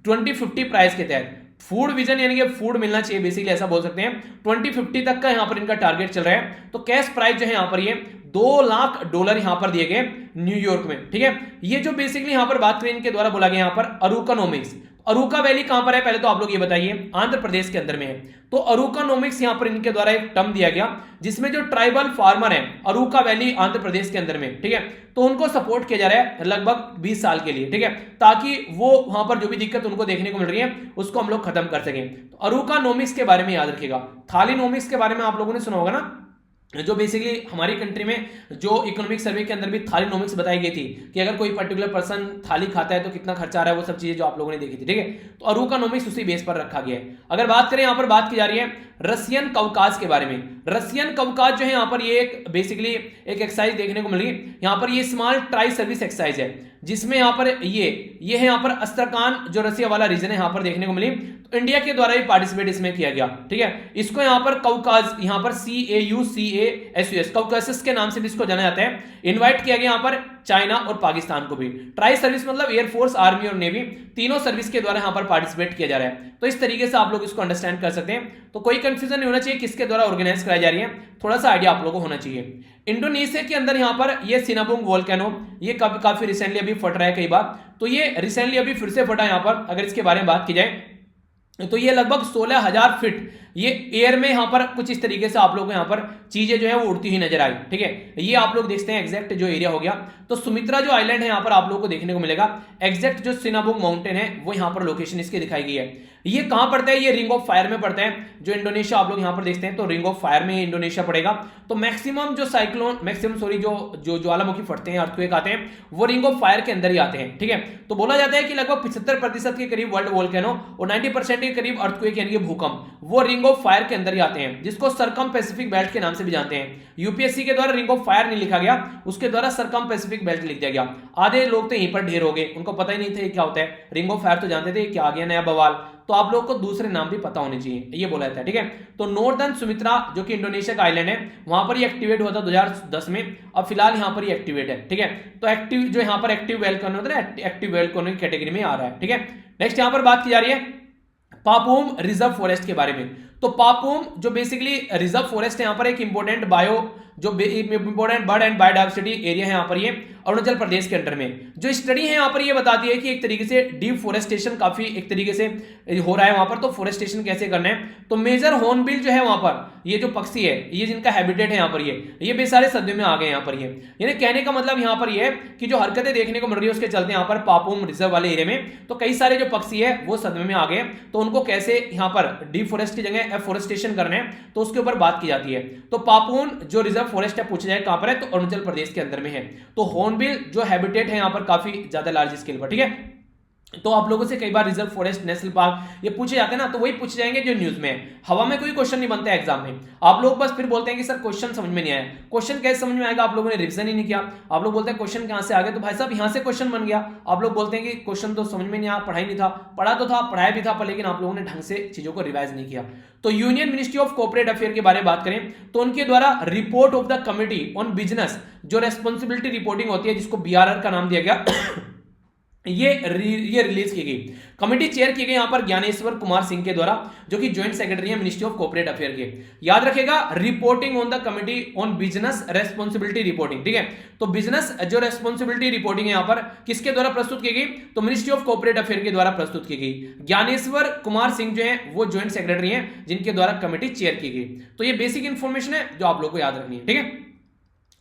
2050 प्राइस के तहत। फूड विजन यानी कि फूड मिलना चाहिए, बेसिकली ऐसा बोल सकते हैं। 2050 तक का यहां पर इनका टारगेट चल रहा है। तो कैश प्राइस जो है यहां पर ये $2 लाख यहां पर दिए गए न्यूयॉर्क में। ठीक है, ये जो बेसिकली यहां पर बात करें इनके द्वारा बोला गया यहां पर अरुकानोमिक्स। अरुका वैली कहां पर है पहले तो आप लोग ये बताइए, आंध्र प्रदेश के अंदर में है। तो अरुकानोमिक्स यहां पर इनके द्वारा एक टर्म दिया गया जिसमें जो ट्राइबल फार्मर है अरुका वैली आंध्र प्रदेश के अंदर में, ठीक है, तो उनको सपोर्ट किया जा रहा है लगभग 20 साल के लिए। ठीक है, ताकि वो वहां पर जो भी दिक्कत उनको देखने को मिल रही है उसको हम लोग खत्म कर सकें। तो अरुकानोमिक्स के बारे में याद रखिएगा। थालीनोमिक्स के बारे में आप लोगों ने सुना होगा ना, जो बेसिकली हमारी कंट्री में जो इकोनॉमिक सर्वे के अंदर भी थालीनोमिक्स बताई गई थी कि अगर कोई पर्टिकुलर पर्सन थाली खाता है तो कितना खर्चा आ रहा है, वो सब चीजें जो आप लोगों ने देखी थी। ठीक है, तो अरुकानोमिक्स उसी बेस पर रखा गया है। अगर बात करें यहां पर बात की जा रही है रसियन कवकाज के बारे में। रसियन कवकाज जो है यहां पर ये एक बेसिकली एक एक्सरसाइज देखने को मिल रही है। यहां पर ये स्मॉल ट्राई सर्विस एक्सरसाइज है जिसमें यहां पर ये है यहां पर अस्त्रकान जो रसिया वाला रीजन है यहां पर देखने को मिली। तो इंडिया के द्वारा भी पार्टिसिपेट इसमें किया गया। ठीक है, इसको यहां पर कवकाज यहां पर CAUCASUS कवकासस के नाम से भी इसको जाना जाता है। इनवाइट किया गया यहां पर चाइना और पाकिस्तान को भी। ट्राई सर्विस मतलब एयरफोर्स, आर्मी और नेवी तीनों सर्विस के द्वारा यहां पर पार्टिसिपेट किया जा रहा है। तो इस तरीके से आप लोग इसको अंडरस्टैंड कर सकते हैं। तो कोई कंफ्यूजन नहीं होना चाहिए किसके द्वारा ऑर्गेनाइज कराई जा रही है, थोड़ा सा आइडिया आप लोगों को होना चाहिए। इंडोनेशिया के अंदर यहां पर ये सिनाबुंग वोल्केनो ये काफी रिसेंटली अभी फट रहा है कई बार, तो ये रिसेंटली अभी फिर से फटा यहां पर। अगर इसके बारे में बात की जाए तो ये लगभग 16,000 फीट ये एयर में यहां पर कुछ इस तरीके से आप लोगों को यहां पर चीजें जो है वो उड़ती हुई नजर आई। ठीक है, ये आप लोग देखते हैं एग्जैक्ट जो एरिया हो गया। तो सुमित्रा जो आइलैंड है यहां पर आप लोगों को देखने को मिलेगा। एग्जैक्ट जो सिनाबुंग माउंटेन है वो यहां पर लोकेशन इसकी दिखाई गई है। ये कहां पड़ता है, ये रिंग ऑफ फायर में पड़ता है। जो इंडोनेशिया आप लोग यहां पर देखते हैं तो रिंग ऑफ फायर में इंडोनेशिया पड़ेगा। तो मैक्सिमम जो जो ज्वालामुखी फटते हैं, अर्थक्वेक आते हैं, वो रिंग ऑफ फायर के अंदर ही आते हैं। ठीक है, तो बोला जाता है कि लगभग 75% के करीब वर्ल्ड वोल्केनो और 90% के करीब अर्थक्वेक यानी कि भूकंप वो रिंग ऑफ फायर के अंदर ही आते हैं, जिसको सरकम पैसिफिक बेल्ट के नाम से भी जानते हैं। यूपीएससी के द्वारा रिंग ऑफ फायर नहीं लिखा गया, उसके द्वारा सरकम पैसिफिक बेल्ट लिख दिया गया। आधे लोग तो यहीं पर ढेर हो गए, उनको पता ही नहीं था क्या होता है। रिंग ऑफ फायर तो जानते थे, क्या आ गया नया बवाल। तो आप लोग को दूसरे नाम भी पता होने चाहिए, ये बोला जाता है। ठीक है, तो नॉर्दर्न सुमित्रा जो कि इंडोनेशिया का आइलैंड है वहां पर ये एक्टिवेट हुआ था 2010 में। अब फिलहाल यहां पर ये एक्टिवेट है। ठीक है, तो एक्टिव जो यहां पर एक्टिव वोल्केनो होता है, एक्टिव वोल्केनो की कैटेगरी में आ रहा है। ठीक है, नेक्स्ट यहां पर बात की जा रही है पापुम रिजर्व फॉरेस्ट के बारे में। तो पापुम जो बेसिकली रिजर्व फॉरेस्ट है यहां पर एक important important bird and biodiversity area है यहां पर ये अरुणाचल प्रदेश के अंडर में। जो स्टडी है यहां पर ये बताती है कि एक तरीके से डिफॉरेस्टेशन काफी एक तरीके से हो रहा है वहां पर। तो फॉरेस्टेशन कैसे करना है, तो मेजर हॉर्नबिल जो है वहां पर ये जो पक्षी है, ये जिनका हैबिटेट है यहां पर ये बेसारे सदियों में आ गए यहां पर। ये यानी कहने का मतलब यहां पर ये कि जो हरकतें देखने को मिल रही है उसके चलते यहां पर पापुम रिजर्व वाले एरिया में तो कई सारे जो पक्षी है वो सदियों में आ गए। तो उनको कैसे यहां पर डिफॉरेस्ट की जगह एफॉरेस्टेशन करना है तो उसके ऊपर बात की जाती है। तो पापुन जो रिजर्व फॉरेस्ट है पूछा जाए कहां पर है, तो अरुणाचल प्रदेश के अंदर में है। तो हॉर्नबिल जो हैबिटेट है यहां पर काफी ज्यादा लार्ज स्केल पर। ठीक है, तो आप लोगों से कई बार रिजर्व फॉरेस्ट, नेशनल पार्क ये पूछे जाते हैं ना, तो वही पूछे जाएंगे जो न्यूज में है। हवा में कोई क्वेश्चन नहीं बनता है एग्जाम में। आप लोग बस फिर बोलते हैं कि सर क्वेश्चन समझ में नहीं आया। क्वेश्चन कैसे समझ में आएगा, आप लोगों ने रिवीजन ही नहीं किया। आप लोग बोलते हैं क्वेश्चन कहां से आ गया, तो भाई साहब यहां से क्वेश्चन बन गया। आप लोग बोलते हैं कि क्वेश्चन तो समझ में नहीं आया, पढ़ाई नहीं था। पढ़ा तो था, पढ़ाया भी था, पर लेकिन आप लोगों ने ढंग से चीजों को रिवाइज नहीं किया। तो union ministry of corporate affair के बारे में बात करें तो उनके द्वारा report of the committee on business जो रेस्पॉन्सिबिलिटी रिपोर्टिंग होती है, जिसको BRR का नाम दिया गया ये रिलीज की गई। कमेटी चेयर की गई यहां पर ज्ञानेश्वर कुमार सिंह के द्वारा, जो कि ज्वाइंट सेक्रेटरी है मिनिस्ट्री ऑफ कॉर्पोरेट अफेयर के। याद रखेगा, reporting on the committee on business responsibility reporting, ठीक है। तो बिजनेस जो रेस्पॉन्सिबिलिटी रिपोर्टिंग है यहां पर किसके द्वारा प्रस्तुत की गई, तो मिनिस्ट्री ऑफ कॉर्पोरेट अफेयर के द्वारा प्रस्तुत की गई। ज्ञानेश्वर कुमार सिंह जो है वो ज्वाइंट सेक्रेटरी है जिनके द्वारा कमेटी चेयर की गई। तो ये बेसिक इंफॉर्मेशन है जो आप लोग को याद रखनी है, ठीक है।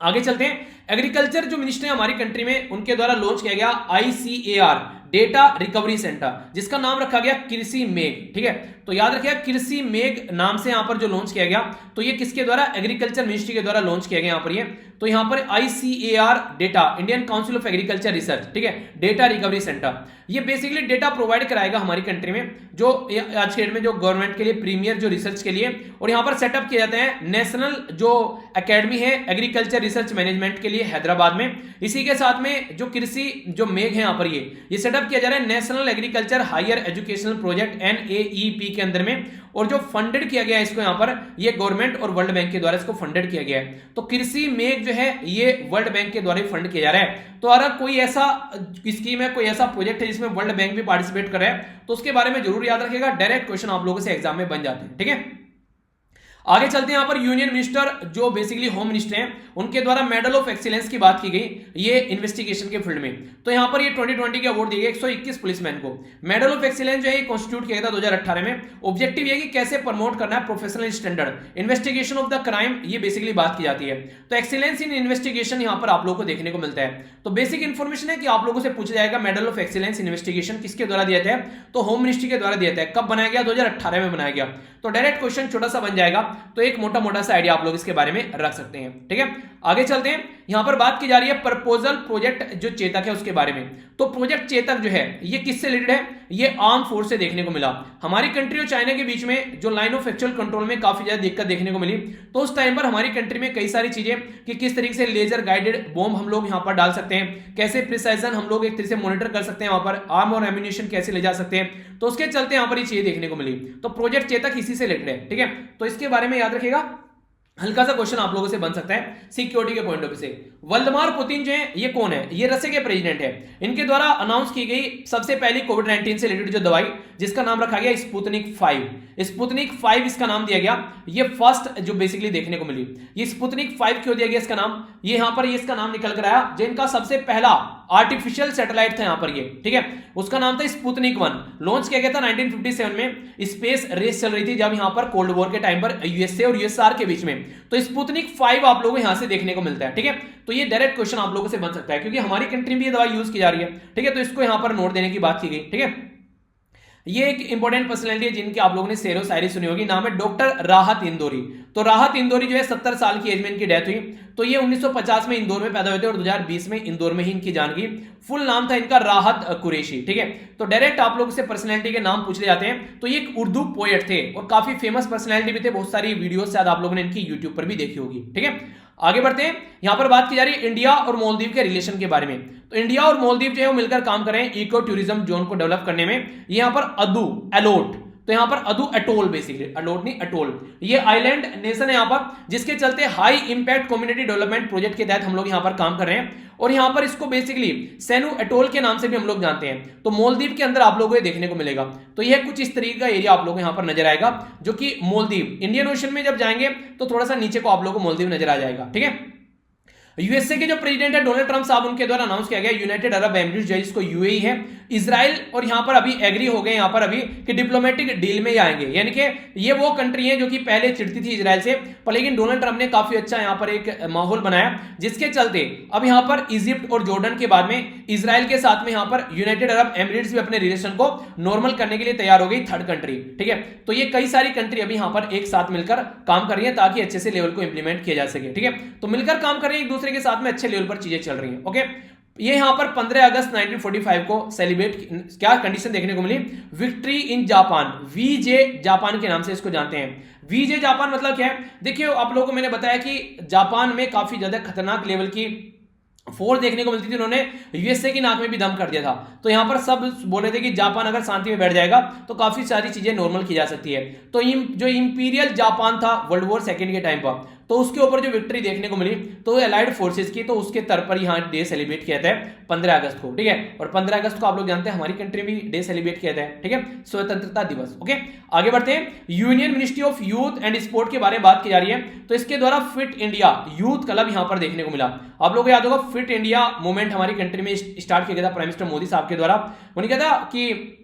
आगे चलते हैं। एग्रीकल्चर जो मिनिस्टर है हमारी कंट्री में, उनके द्वारा लॉन्च किया गया ICAR डेटा रिकवरी सेंटर, जिसका नाम रखा गया कृषि मेघ, ठीक है। तो याद रखिएगा, कृषि मेघ नाम से यहां पर जो लॉन्च किया गया, तो ये किसके द्वारा, एग्रीकल्चर मिनिस्ट्री के द्वारा लॉन्च किया गया यहां पर ये। तो यहां पर ICAR data, Indian council of agriculture research, ठीक है, डेटा रिकवरी सेंटर। ये बेसिकली डेटा प्रोवाइड कराएगा हमारी कंट्री में, जो आज के डेट में जो गवर्नमेंट के लिए प्रीमियर जो रिसर्च के लिए, और यहां पर सेटअप किए जाते हैं नेशनल जो एकेडमी है एग्रीकल्चर रिसर्च मैनेजमेंट के लिए हैदराबाद में। इसी के साथ में जो कृषि जो मेघ है यहां पर ये सेटअप किया जा रहा है national agriculture higher educational project NAEP के अंदर में, और जो फंडेड किया गया है इसको यहां पर, ये गवर्नमेंट और वर्ल्ड बैंक के द्वारा इसको फंडेड किया गया है। तो कृषि मेघ जो है ये वर्ल्ड बैंक के द्वारा फंड किया जा रहा है। तो अगर कोई ऐसा स्कीम है, कोई ऐसा प्रोजेक्ट है जिसमें वर्ल्ड बैंक भी पार्टिसिपेट कर रहा है, तो उसके बारे में जरूर याद रखिएगा, डायरेक्ट क्वेश्चन आप लोगों से एग्जाम में बन जाते हैं, ठीक है। आगे चलते हैं। यहां पर यूनियन मिनिस्टर जो बेसिकली होम मिनिस्टर हैं, उनके द्वारा मेडल ऑफ एक्सीलेंस की बात की गई, ये इन्वेस्टिगेशन के फील्ड में। तो यहां पर ये 2020 के अवार्ड दिए गए 121 पुलिसमैन को। मेडल ऑफ एक्सीलेंस जो है कॉन्स्टिट्यूट किया गया था 2018 में। ऑब्जेक्टिव ये कि कैसे प्रमोट करना है professional standard investigation of the crime, ये बेसिकली बात की जाती है। तो एक्सीलेंस इन इन्वेस्टिगेशन यहां पर आप लोगों को देखने को मिलता है। तो बेसिक इंफॉर्मेशन है कि आप लोगों से पूछा जाएगा मेडल ऑफ एक्सीलेंस इन्वेस्टिगेशन किसके द्वारा दिया था, तो होम मिनिस्ट्री के द्वारा दिया था। कब बनाया गया, 2018 में बनाया गया। तो डायरेक्ट क्वेश्चन छोटा सा बन जाएगा, तो एक मोटा मोटा सा आइडिया आप लोग इसके बारे में रख सकते हैं, ठीक है। आगे चलते हैं। यहां पर बात की जा रही है प्रपोजल प्रोजेक्ट जो चेतक है उसके बारे में। तो प्रोजेक्ट चेतक जो है ये किससे रिलेटेड है, ये आर्म फोर्स से देखने को मिला। हमारी कंट्री और चाइना के बीच में जो लाइन ऑफ एक्चुअल कंट्रोल में काफी ज्यादा दिक्कत देखने को मिली, तो उस टाइम पर हमारी कंट्री में कई सारी चीजें कि किस तरीके से लेजर गाइडेड बॉम्ब हम लोग यहां पर डाल सकते हैं, कैसे प्रिसाइजन हम लोग एक तरीके से मॉनिटर कर सकते हैं, वहां पर आर्म और एम्यूनिशन कैसे ले जा सकते हैं। तो उसके चलते यहां पर ये चीजें देखने को मिली। तो प्रोजेक्ट चेतक इसी से रिलेटेड है, ठीक है। तो इसके बारे में याद रखिएगा, हल्का सा क्वेश्चन आप लोगों से बन सकता है सिक्योरिटी के पॉइंट ऑफ व्यू से। व्लादिमीर पुतिन जो है ये कौन है, ये रशिया के प्रेसिडेंट है। इनके द्वारा अनाउंस की गई सबसे पहली कोविड-19 से रिलेटेड जो दवाई, जिसका नाम रखा गया स्पुतनिक 5। स्पुतनिक 5 इसका नाम दिया गया। ये फर्स्ट जो बेसिकली देखने को मिली। ये स्पुतनिक 5 क्यों दिया गया इसका नाम, ये यहां पर ये इसका नाम निकल कर आया, जिनका सबसे पहला आर्टिफिशियल सैटेलाइट था यहां पर ये, ठीक है। उसका नाम था स्पुतनिक 1। लॉन्च किया गया था 1957 में। स्पेस रेस चल रही थी जब यहां पर कोल्ड वॉर के टाइम पर यूएसए और यूएसआर के बीच में। तो स्पुतनिक 5 आप लोगों को यहां से देखने को मिलता है, ठीक है। तो ये डायरेक्ट क्वेश्चन आप लोगों से बन सकता है, क्योंकि हमारी कंट्री में ये दवाई यूज की जा रही है, ठीक है। तो इसको यहां पर नोट देने की बात की गई, ठीक है। ये एक इंपॉर्टेंट पर्सनैलिटी है जिनकी आप लोगों ने शेरो शायरी सुनी होगी, नाम है डॉक्टर राहत इंदौरी। तो राहत इंदौरी जो है 70 साल की एज में इनकी डेथ हुई। तो ये 1950 में इंदौर में पैदा हुए थे और 2020 में इंदौर में ही इनकी जान गई। फुल नाम था इनका राहत कुरैशी, ठीक है। तो डायरेक्ट आप लोग से पर्सनैलिटी के नाम पूछ ले जाते हैं। तो ये एक उर्दू पोएट थे और काफी फेमस पर्सनैलिटी भी थे। बहुत सारी वीडियो शायद आप लोगों ने इनकी यूट्यूब पर भी देखी होगी, ठीक है। आगे बढ़ते हैं। यहां पर बात की जा रही है इंडिया और मालदीव के रिलेशन के बारे में। तो इंडिया और मालदीव जो है वो मिलकर काम कर रहे हैं इको टूरिज्म जोन को डेवलप करने में। यहां पर अलोट, तो यहां पर अदू अटोल, बेसिकली अलोट नहीं अटोल, ये आइलैंड नेशन है यहां पर, जिसके चलते high impact community development project के तहत हम लोग यहां पर काम कर रहे हैं। और यहां पर इसको बेसिकली सेनु अटोल के नाम से भी हम लोग जानते हैं। तो मालदीव के अंदर आप लोगों को देखने को मिलेगा। तो यह कुछ इस तरीके का एरिया आप लोगों को यहां पर नजर आएगा, जो कि मालदीव इंडियन ओशन में जब जाएंगे तो थोड़ा सा नीचे को आप लोगों को मालदीव नजर आ जाएगा, ठीक है। यूएसए के जो प्रेसिडेंट है डोनाल्ड ट्रंप साहब, उनके द्वारा अनाउंस किया गया यूनाइटेड अरब एमिरेट्स जिसको यूएई है, इजराइल और यहां पर अभी एग्री हो गए यहां पर अभी कि डिप्लोमेटिक डील में ही आएंगे। यानी कि ये वो कंट्री है जो कि पहले चिढ़ती थी इजराइल से, पर लेकिन डोनाल्ड ट्रंप ने काफी अच्छा यहां पर एक माहौल बनाया, जिसके चलते अब यहां पर इजिप्ट और जॉर्डन के बाद में इजराइल के साथ में यहां पर यूनाइटेड अरब एमिरेट्स भी अपने रिलेशन को नॉर्मल करने के लिए तैयार हो गई, थर्ड कंट्री, ठीक है। तो ये कई सारी कंट्री अभी यहां पर एक साथ मिलकर काम कर रही है ताकि अच्छे से लेवल को इंप्लीमेंट किया जा सके, ठीक है। तो मिलकर काम कर रही है एक दूसरे के साथ में, अच्छे लेवल पर चीजें चल रही हैं, ओके। ये यहां पर 15 अगस्त 1945 को सेलिब्रेट क्या कंडीशन देखने को मिली, victory in Japan, VJ Japan के नाम से इसको जानते हैं। वीजे जापान मतलब क्या है, देखिए आप लोगों को मैंने बताया कि जापान में काफी ज्यादा खतरनाक लेवल की फोर्स देखने को मिलती थी, उन्होंने यूएसए की नाक में भी दम कर दिया था। तो यहां पर सब बोले थे कि जापान अगर शांति में बैठ जाएगा तो काफी सारी चीजें नॉर्मल की जा सकती है। तो जो इंपीरियल जापान था वर्ल्ड वॉर सेकेंड के टाइम पर, तो उसके ऊपर जो विक्ट्री देखने को मिली तो एलाइड फोर्सेस की, तो उसके तर्ज पर यहाँ डे सेलिब्रेट किया था 15 अगस्त को, ठीक है। और 15 अगस्त को आप लोग जानते हैं हमारी कंट्री में भी डे सेलिब्रेट किया था, ठीक है, स्वतंत्रता दिवस। ओके, आगे बढ़ते हैं। Union ministry of youth and sport के बारे में बात की जा रही है, तो इसके द्वारा फिट इंडिया यूथ क्लब यहां पर देखने को मिला। आप लोगों को याद होगा फिट इंडिया मूवमेंट हमारी कंट्री में स्टार्ट किया गया था प्राइम मिनिस्टर मोदी साहब के द्वारा। उन्होंने कहा था कि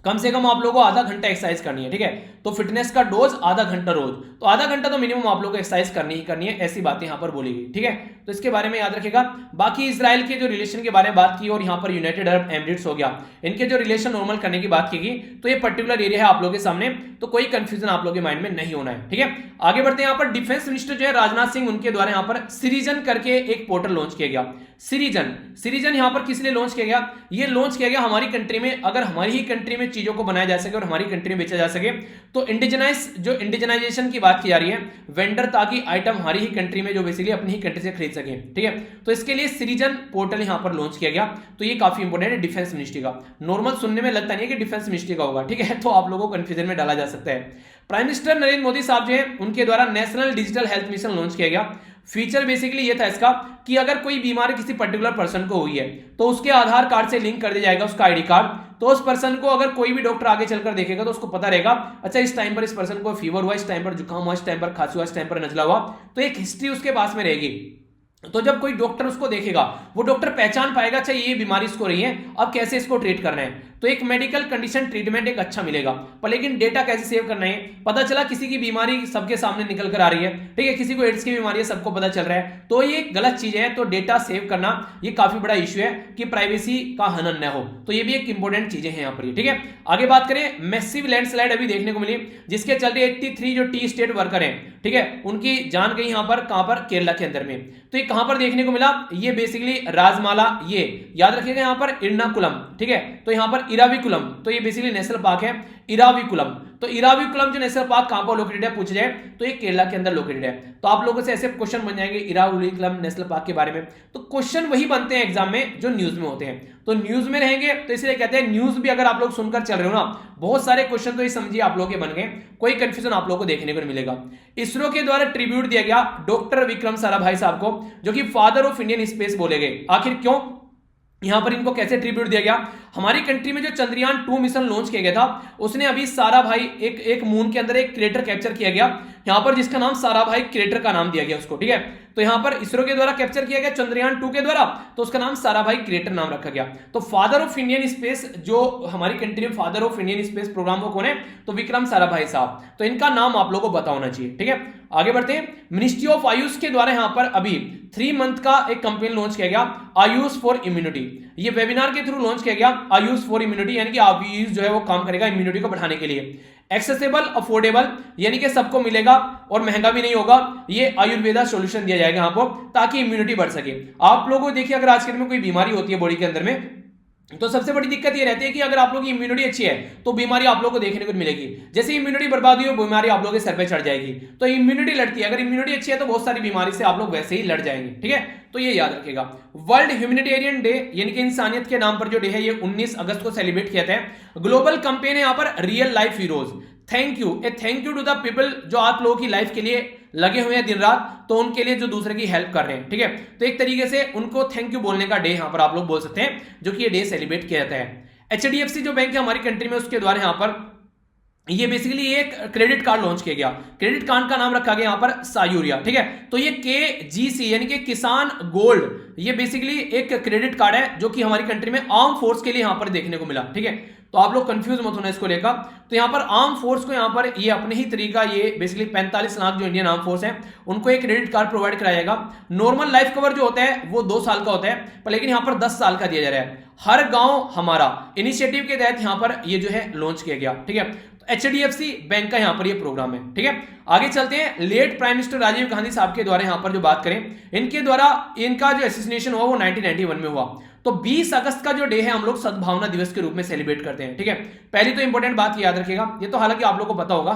कम से कम आप लोगों को आधा घंटा एक्सरसाइज करनी है, ठीक है, तो फिटनेस का डोज आधा घंटा रोज, तो आधा घंटा तो मिनिमम आप लोगों को एक्सरसाइज करनी ही करनी है, ऐसी बातें यहां पर बोली गई, ठीक है, तो इसके बारे में याद रखिएगा। बाकी इजराइल के जो रिलेशन के बारे में बात की और यहां पर यूनाइटेड अरब एमिरेट्स हो गया, इनके जो रिलेशन नॉर्मल करने की बात की गई, तो ये पर्टिकुलर एरिया है आप लोगों के सामने, तो कोई कंफ्यूजन आप लोगों के माइंड में नहीं होना है, ठीक है। आगे बढ़ते हैं। यहां पर डिफेंस मिनिस्टर जो है राजनाथ सिंह, उनके द्वारा यहां पर सिरीजन करके एक पोर्टल लॉन्च किया गया। सिरीजन यहां पर किस लिए लॉन्च किया गया? ये लॉन्च किया गया हमारी कंट्री में, अगर हमारी ही कंट्री में चीजों को बनाया जा सके और हमारी कंट्री में बेचा जा सके, तो इंडिजिनाइजेशन की बात की जा रही है, वेंडर ताकि आइटम हमारी ही कंट्री में जो बेसिकली अपनी ही कंट्री से खरीद सके, ठीक है, तो इसके लिए सिरीजन पोर्टल यहां पर लॉन्च किया गया। तो ये काफी इंपॉर्टेंट है डिफेंस मिनिस्ट्री का। नॉर्मल सुनने में लगता नहीं है कि डिफेंस मिनिस्ट्री का होगा, ठीक है, तो आप लोगों को कंफ्यूजन में डाला जा सकता है। प्राइम मिनिस्टर नरेंद्र मोदी साहब जो है, उनके द्वारा national digital health mission launch किया गया। फीचर बेसिकली ये था इसका कि अगर कोई बीमारी किसी पर्टिकुलर पर्सन को हुई है, तो उसके आधार कार्ड से लिंक कर दिया जाएगा उसका आईडी कार्ड, तो उस पर्सन को अगर कोई भी डॉक्टर आगे चलकर देखेगा तो उसको पता रहेगा, अच्छा इस टाइम पर इस पर्सन को फीवर हुआ, इस टाइम पर जुकाम हुआ, इस टाइम पर खांसी हुआ, इस टाइम पर नजला हुआ, तो एक हिस्ट्री उसके पास में रहेगी। तो जब कोई डॉक्टर उसको देखेगा, वो डॉक्टर पहचान पाएगा अच्छा ये बीमारी इसको रही है, अब कैसे इसको ट्रीट करना है, तो एक मेडिकल कंडीशन ट्रीटमेंट एक अच्छा मिलेगा। पर लेकिन डेटा कैसे सेव करना है, पता चला किसी की बीमारी सबके सामने निकल कर आ रही है, ठीक है, किसी को एड्स की बीमारी है, सबको पता चल रहा है, तो ये गलत चीज है। तो डेटा सेव करना ये काफी बड़ा इश्यू है कि प्राइवेसी का हनन न हो, तो ये भी एक इंपॉर्टेंट चीजें हैं यहाँ पर, ठीक है। आगे बात करें, मैसिव लैंडस्लाइड अभी देखने को मिली, जिसके चलते 83 जो टी स्टेट वर्कर हैं, ठीक है, उनकी जान गई यहाँ पर, कहां पर? केरला के अंदर में। तो ये कहां पर देखने को मिला? ये बेसिकली राजमाला, ये याद रखिएगा यहाँ पर इर्नाकुलम, ठीक है, तो यहाँ पर इराविकुलम, तो ये बेसिकली नेशनल पार्क है इराविकुलम। तो इराविकुलम जो नेशनल पार्क कहां पर लोकेटेड है पूछा जाए तो ये केरला के अंदर लोकेटेड है। तो आप लोगों से ऐसे क्वेश्चन बन जाएंगे इराविकुलम नेशनल पार्क के बारे में, तो क्वेश्चन वही बनते हैं एग्जाम में जो न्यूज में होते हैं, तो न्यूज में रहेंगे, तो इसलिए कहते हैं न्यूज भी अगर आप लोग सुनकर चल रहे हो ना, बहुत सारे क्वेश्चन तो ये समझिए आप लोगों के बन गए, कोई कंफ्यूजन आप लोगों को देखने को नहीं मिलेगा। इसरो के द्वारा ट्रिब्यूट दिया गया डॉक्टर विक्रम साराभाई साहब को, जो कि फादर ऑफ इंडियन स्पेस बोले गए। आखिर क्यों यहां पर इनको कैसे ट्रिब्यूट दिया गया? हमारी कंट्री में जो चंद्रयान 2 मिशन लॉन्च किया गया था, उसने अभी साराभाई एक मून के अंदर एक क्रेटर कैप्चर किया गया यहां पर, जिसका नाम साराभाई क्रेटर का नाम दिया गया उसको, ठीक है। तो यहां पर इसरो के द्वारा कैप्चर किया गया चंद्रयान 2 के द्वारा, तो उसका नाम साराभाई क्रेटर नाम रखा गया। तो फादर ऑफ इंडियन स्पेस, जो हमारी कंट्री में father of Indian space programme को कौन है? तो विक्रम साराभाई साहब, तो इनका नाम आप लोगों को पता होना चाहिए, ठीक है। आगे बढ़ते हैं। मिनिस्ट्री ऑफ आयुष के द्वारा यहां पर अभी 3 मंथ का एक कैंपेन लॉन्च किया गया, आयुष फॉर इम्यूनिटी। ये वेबिनार के थ्रू लॉन्च किया गया आयुष फॉर इम्यूनिटी, यानी कि आयुष जो है वो काम करेगा इम्यूनिटी को बढ़ाने के लिए। एक्सेसिबल, अफोर्डेबल, यानी कि सबको मिलेगा और महंगा भी नहीं होगा, ये आयुर्वेदा सॉल्यूशन दिया जाएगा यहाँ पर, ताकि इम्यूनिटी बढ़ सके। आप लोगों को देखिए, अगर आज के दिन में कोई बीमारी होती है बॉडी के अंदर में, तो सबसे बड़ी दिक्कत ये रहती है कि अगर आप लोगों की इम्यूनिटी अच्छी है तो बीमारी आप लोगों को देखने को मिलेगी, जैसे इम्यूनिटी बर्बाद हुई बीमारी आप लोगों के सर पे चढ़ जाएगी। तो इम्यूनिटी लड़ती है, अगर इम्यूनिटी अच्छी है तो बहुत सारी बीमारी से आप लोग वैसे ही लड़ जाएंगे, ठीक है, तो ये याद रखिएगा। वर्ल्ड ह्यूमैनिटेरियन डे, यानी कि इंसानियत के नाम पर जो डे है, ये 19 अगस्त को सेलिब्रेट किया था। ग्लोबल कैंपेन है यहाँ पर real life heroes, thank you to the people जो आप लोगों की लाइफ के लिए लगे हुए हैं दिन रात, तो उनके लिए जो दूसरे की हेल्प कर रहे हैं, ठीक है, तो एक तरीके से उनको थैंक यू बोलने का डे यहां पर आप लोग बोल सकते हैं, जो कि ये डे सेलिब्रेट किया जाता है। HDFC जो बैंक है हमारी कंट्री में, उसके द्वारा यहां पर ये बेसिकली एक क्रेडिट कार्ड लॉन्च किया गया, क्रेडिट कार्ड का नाम रखा गया यहां पर सायूरिया, ठीक है। तो ये KGC यानी कि किसान गोल्ड, ये बेसिकली एक क्रेडिट कार्ड है जो कि हमारी कंट्री में आर्म फोर्स के लिए यहां पर देखने को मिला, ठीक है। तो आप लोग कंफ्यूज मत होना इसको लेकर। तो यहाँ पर आर्म फोर्स को यहाँ पर ये अपने ही तरीका, ये बेसिकली 45 लाख जो इंडियन आर्म फोर्स है उनको एक क्रेडिट कार्ड प्रोवाइड कराया जाएगा। नॉर्मल लाइफ कवर जो होता है वो 2 साल का होता है, पर लेकिन यहाँ पर 10 साल का दिया जा रहा है। हर गांव हमारा इनिशिएटिव के तहत यहाँ पर ये जो है लॉन्च किया गया, ठीक है। HDFC बैंक का यहां पर ये प्रोग्राम है, ठीक है। आगे चलते हैं। Late prime minister Rajiv Gandhi साहब के द्वारा यहां पर जो बात करें, इनके द्वारा इनका जो एसेसिनेशन हुआ वो 1991 में हुआ। तो 20 अगस्त का जो डे है हम लोग सद्भावना दिवस के रूप में सेलिब्रेट करते हैं, ठीक है। पहली तो इंपॉर्टेंट बात याद रखिएगा, ये तो हालांकि आप लोगों को पता होगा,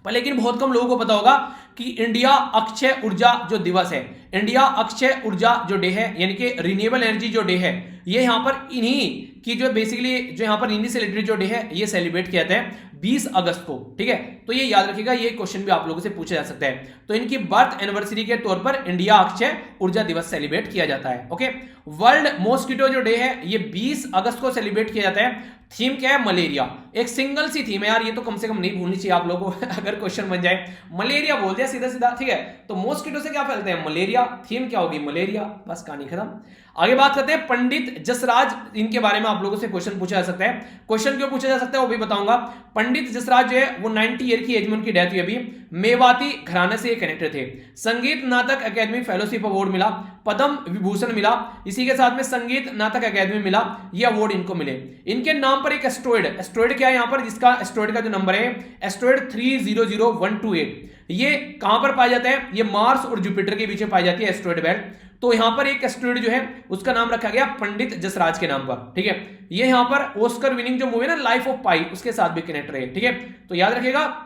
पर लेकिन बहुत कम लोगों को पता होगा कि इंडिया अक्षय ऊर्जा जो दिवस है, इंडिया अक्षय ऊर्जा जो डे है, यानी कि रिन्यूएबल एनर्जी जो डे है, ये यहाँ पर इन्हीं की जो बेसिकली जो यहाँ पर इन्हीं से रिलेटेड जो डे है ये सेलिब्रेट किया जाता है 20 अगस्त को, ठीक है। तो ये याद रखिएगा, ये क्वेश्चन भी आप लोगों से पूछा जा सकता है। तो इनकी बर्थ एनिवर्सरी के तौर पर इंडिया अक्षय ऊर्जा दिवस सेलिब्रेट किया जाता है। ओके, वर्ल्ड मॉस्किटो जो डे है ये 20 अगस्त को सेलिब्रेट किया जाता है। थीम क्या है? मलेरिया। एक सिंगल सी थीम है यार, ये तो कम से कम नहीं भूलनी चाहिए आप लोगों को अगर क्वेश्चन बन जाए। मलेरिया बोल दिया सीधा सीधा, ठीक है। तो मॉस्किटो से क्या फैलते हैं? मलेरिया। थीम क्या होगी? मलेरिया। बस कहानी खत्म। आगे बात करते हैं पंडित जसराज, इनके बारे में आप लोगों से क्वेश्चन पूछा जा सकता है। क्वेश्चन क्यों पूछा जा सकता है वो भी बताऊंगा। पंडित जसराज जो है वो 90 ईयर की एज में उनकी डेथ हुई अभी। मेवाती घराने से कनेक्टेड थे। संगीत नाटक अकेडमी फेलोशिप अवार्ड मिला, पद्म विभूषण मिला, इसी के साथ में संगीत नाटक अकेडमी मिला, ये अवार्ड इनको मिले। इनके नाम पर एक एस्ट्रॉइड, एस्ट्रॉइड क्या है यहाँ पर, जिसका एस्ट्रॉइड का जो नंबर है एस्ट्रॉइड 300128, ये कहां पर पाया जाता है? ये मार्स और जुपिटर के बीच में पाई जाती है एस्ट्रॉइड बेल्ट। तो यहां पर एक एस्ट्रॉइड जो है उसका नाम रखा गया पंडित जसराज के नाम पर, ठीक है। ये यहां पर ऑस्कर विनिंग जो मूवी है ना लाइफ ऑफ पाई, उसके साथ भी कनेक्ट रहे, ठीक है। तो याद रखिएगा,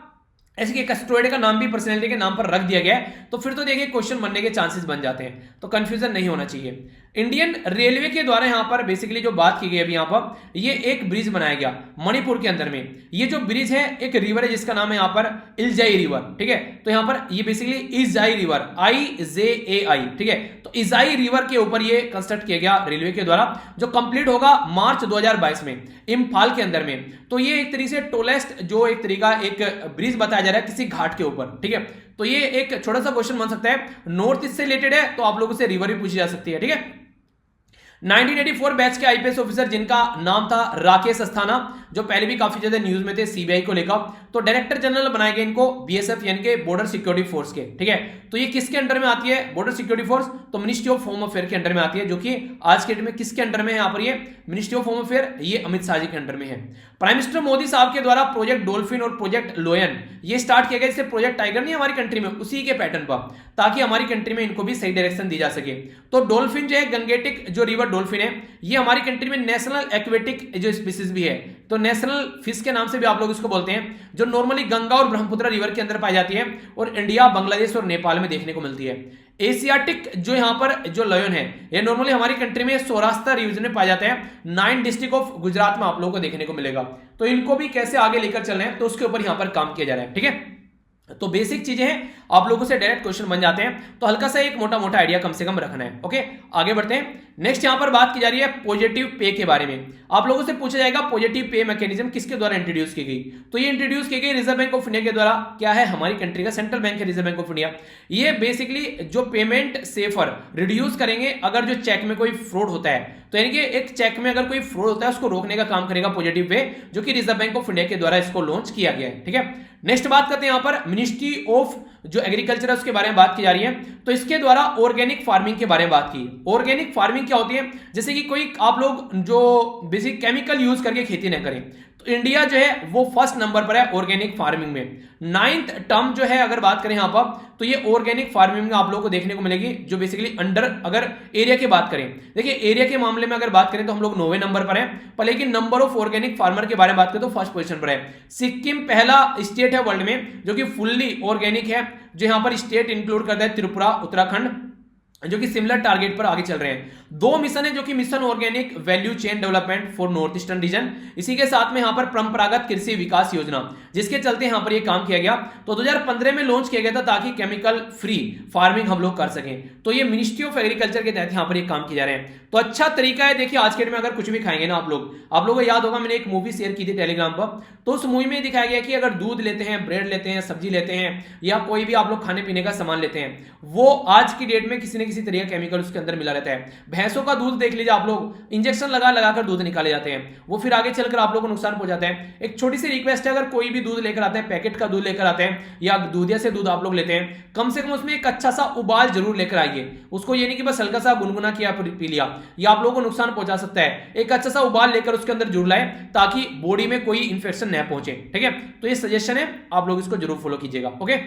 ऐसे एक एस्ट्रॉइड का नाम भी पर्सनैलिटी के नाम पर रख दिया गया है, तो फिर तो देखिए क्वेश्चन बनने के चांसेस बन जाते हैं, तो कंफ्यूजन नहीं होना चाहिए। इंडियन रेलवे के द्वारा यहां पर बेसिकली जो बात की गई अभी यहां पर, ये एक ब्रिज बनाया गया मणिपुर के अंदर में। ये जो ब्रिज है एक रिवर है जिसका नाम है यहां पर इलजाई रिवर, ठीक है। तो यहां पर ये बेसिकली इजाई रिवर, IJAI, ठीक है। तो इजाई रिवर के ऊपर ये कंस्ट्रक्ट किया गया रेलवे के द्वारा, जो कंप्लीट होगा मार्च 2022 में इम्फाल के अंदर में। तो ये एक तरीके से टोलेस्ट जो एक तरीका एक ब्रिज बताया जा रहा है किसी घाट के ऊपर, ठीक है। तो ये एक छोटा सा क्वेश्चन बन सकता है, नॉर्थ ईस्ट से रिलेटेड है, तो आप लोगों से रिवर भी पूछी जा सकती है, ठीक है। 1984 बैच के आईपीएस ऑफिसर जिनका नाम था राकेश अस्थाना, जो पहले भी काफी ज्यादा न्यूज में थे सीबीआई को लेकर, तो डायरेक्टर जनरल बनाए गए इनको BSF यानी के बॉर्डर सिक्योरिटी फोर्स के, ठीक है। तो ये किसके अंडर में आती है बॉर्डर सिक्योरिटी फोर्स? तो मिनिस्ट्री ऑफ होम अफेयर के अंडर में आती है, जो कि आज के डेट में किसके अंडर में है? यहाँ पर ये मिनिस्ट्री ऑफ होम अफेयर, ये अमित शाह जी के अंडर में है। प्राइम मिनिस्टर मोदी साहब के द्वारा प्रोजेक्ट डॉल्फिन और प्रोजेक्ट लोयन ये स्टार्ट किया गया, जैसे प्रोजेक्ट टाइगर नहीं हमारी कंट्री में, उसी के पैटर्न पर, ताकि हमारी कंट्री में इनको भी सही डायरेक्शन दी जा सके। तो डॉल्फिन जो है गंगेटिक जो रिवर डॉल्फिन है, ये हमारी कंट्री में नेशनल एक्वेटिक जो स्पीसीज भी है, तो नेशनल फिश के नाम से भी आप लोग इसको बोलते हैं, जो नॉर्मली गंगा और ब्रह्मपुत्र रिवर के अंदर पाई जाती है और इंडिया, बांग्लादेश और नेपाल में देखने को मिलती है। एशियाटिक जो यहां पर जो लायन है, ये नॉर्मली हमारी कंट्री में सौराष्ट्र रीजन में पाया जाता है, 9 डिस्ट्रिक्ट ऑफ गुजरात में आप लोगों को देखने को मिलेगा। तो इनको भी कैसे आगे लेकर चल रहे हैं, तो उसके ऊपर यहां पर काम किया जा रहा है, ठीक है। तो बेसिक चीजें हैं, आप लोगों से डायरेक्ट क्वेश्चन बन जाते हैं, तो हल्का सा एक मोटा मोटा आइडिया कम से कम रखना है। ओके, आगे बढ़ते हैं। नेक्स्ट यहां पर बात की जा रही है पॉजिटिव पे के बारे में। आप लोगों से पूछा जाएगा पॉजिटिव पे मैकेनिज्म किसके द्वारा इंट्रोड्यूस की गई? तो ये इंट्रोड्यूस की गई रिजर्व बैंक ऑफ इंडिया के द्वारा। क्या है? हमारी कंट्री का सेंट्रल बैंक है रिजर्व बैंक ऑफ इंडिया। ये बेसिकली जो पेमेंट सेफर रिड्यूस करेंगे अगर जो चेक में कोई फ्रॉड होता है, तो यानी कि एक चेक में अगर कोई फ्रॉड होता है उसको रोकने का काम करेगा पॉजिटिव पे, जो कि रिजर्व बैंक ऑफ इंडिया के द्वारा इसको लॉन्च किया गया है, ठीक है। नेक्स्ट बात करते हैं यहां पर मिनिस्ट्री ऑफ जो एग्रीकल्चर है उसके बारे में बात की जा रही है। तो इसके द्वारा ऑर्गेनिक फार्मिंग के बारे में बात की। ऑर्गेनिक फार्मिंग क्या होती है? जैसे कि कोई आप लोग जो बेसिक केमिकल यूज करके खेती न करें, तो इंडिया जो है वो फर्स्ट नंबर पर है ऑर्गेनिक फार्मिंग में। 9th टर्म जो है अगर बात करें यहां पर, तो ये ऑर्गेनिक फार्मिंग में आप लोगों को देखने को मिलेगी, जो बेसिकली अंडर अगर एरिया की बात करें, देखिए एरिया के मामले में अगर बात करें तो हम लोग 9वें नंबर पर हैं, पर लेकिन नंबर ऑफ ऑर्गेनिक फार्मर के बारे में बात करें तो फर्स्ट पोजीशन पर है। सिक्किम पहला स्टेट है वर्ल्ड में जो कि फुल्ली ऑर्गेनिक है, जो यहां पर स्टेट इंक्लूड करता है त्रिपुरा, उत्तराखंड, जो कि सिमिलर टारगेट पर आगे चल रहे हैं। 2 मिशन है, जो कि mission organic value chain development for north eastern region, इसी के साथ में यहां पर परंपरागत कृषि विकास योजना, जिसके चलते यहां पर यह काम किया गया। तो 2015 में लॉन्च किया गया था ताकि केमिकल फ्री फार्मिंग हम लोग कर सकें। तो ये मिनिस्ट्री ऑफ एग्रीकल्चर के तहत यहां पर ये काम किए जा रहे हैं। तो अच्छा तरीका है। देखिए आज के डेट में अगर कुछ भी खाएंगे ना आप लोगों को याद होगा, मैंने एक मूवी शेयर की थी टेलीग्राम पर, तो उस मूवी में दिखाया गया कि अगर दूध लेते हैं, ब्रेड लेते हैं, सब्जी लेते हैं, या कोई भी आप लोग खाने पीने का सामान लेते हैं, वो आज की डेट में किसी न किसी तरह का केमिकल उसके अंदर मिला रहता है। भैंसों का दूध देख लीजिए आप लोग, इंजेक्शन लगा लगाकर दूध निकाले जाते हैं, वो फिर आगे चलकर आप लोगों को नुकसान पहुंचाते हैं। एक छोटी सी रिक्वेस्ट है, अगर कोई भी दूध लेकर आते हैं, पैकेट का दूध लेकर आते हैं या दूधिया से दूध आप लोग लेते हैं, कम से कम उसमें एक अच्छा सा उबाल जरूर लेकर आइए। उसको ये नहीं कि बस हल्का सा गुनगुना किया पी लिया, या आप लोगों को नुकसान पहुंचा सकता है। एक अच्छा सा उबाल लेकर उसके अंदर जरूर लाएं ताकि बॉडी में कोई इंफेक्शन न पहुंचे, ठीक है। तो ये सजेशन है, आप लोग इसको जरूर फॉलो कीजिएगा। ओके,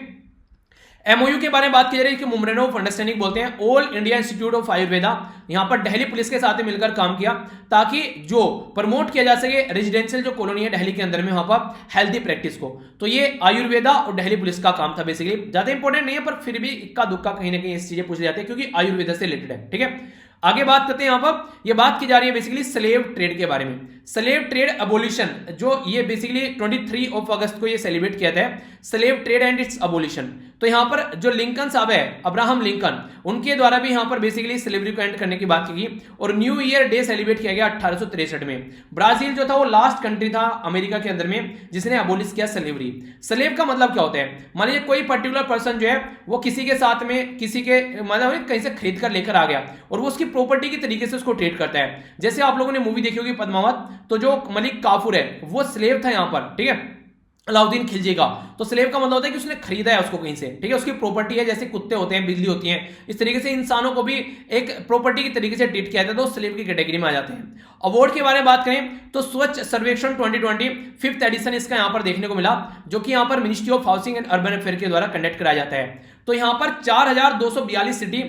एमओयू के बारे में बात की जा रही है कि मेमोरेंडम ऑफ अंडरस्टैंडिंग बोलते हैं। All India institute of Ayurveda यहां पर दिल्ली पुलिस के साथ मिलकर काम किया ताकि जो प्रमोट किया जा सके रेजिडेंशियल जो कॉलोनी है दिल्ली के अंदर में, वहां पर हेल्दी प्रैक्टिस को। तो ये आयुर्वेदा और दिल्ली पुलिस का काम था। बेसिकली ज्यादा इंपॉर्टेंट नहीं है, पर फिर भी इक्का दुक्का कहीं ना कहीं ऐसी चीजें पूछी जाती है क्योंकि आयुर्वेदा से रिलेटेड है, ठीक है। आगे बात करते हैं यहां पर, ये बात की जा रही है बेसिकली स्लेव ट्रेड के बारे में। स्लेव ट्रेड अबोलिशन, जो ये बेसिकली 23 अगस्त को ये सेलिब्रेट किया था, slave trade and it's abolition. तो यहां पर जो लिंकन साहब है, अब्राहम लिंकन, उनके द्वारा भी यहां पर बेसिकली स्लेवरी को एंड करने की बात की गई और न्यू ईयर डे सेलिब्रेट किया गया 1863 में। ब्राजील जो था वो लास्ट कंट्री था अमेरिका के अंदर में जिसने अबोलिश किया स्लेवरी। स्लेव का मतलब क्या होता है, मान लीजिए कोई पर्टिकुलर पर्सन जो है वो किसी के साथ में किसी के मतलब कहीं से खरीद कर लेकर आ गया और वो उसकी प्रॉपर्टी की तरीके से उसको ट्रीट करता है। जैसे आप लोगों ने मूवी देखी होगी पद्मावत, तो जो मलिक काफूर है वो स्लेव था यहां पर, ठीक है, अलाउद्दीन खिलजी का। तो स्लेव का मतलब होता है कि उसने खरीदा है उसको कहीं से, ठीक है, उसकी प्रॉपर्टी है, जैसे कुत्ते होते हैं, बिजली होती है, इस तरीके से इंसानों को भी एक प्रॉपर्टी की तरीके से ट्रीट किया जाता है, तो स्लेव की कैटेगरी में आ जाते हैं। अवार्ड के बारे में बात करें तो स्वच्छ सर्वेक्षण 2020 5th एडिशन इसका यहां पर देखने को मिला, जो कि यहां पर ministry of housing and urban affair के द्वारा कंडक्ट कराया जाता है। तो यहां पर 4242 सिटी,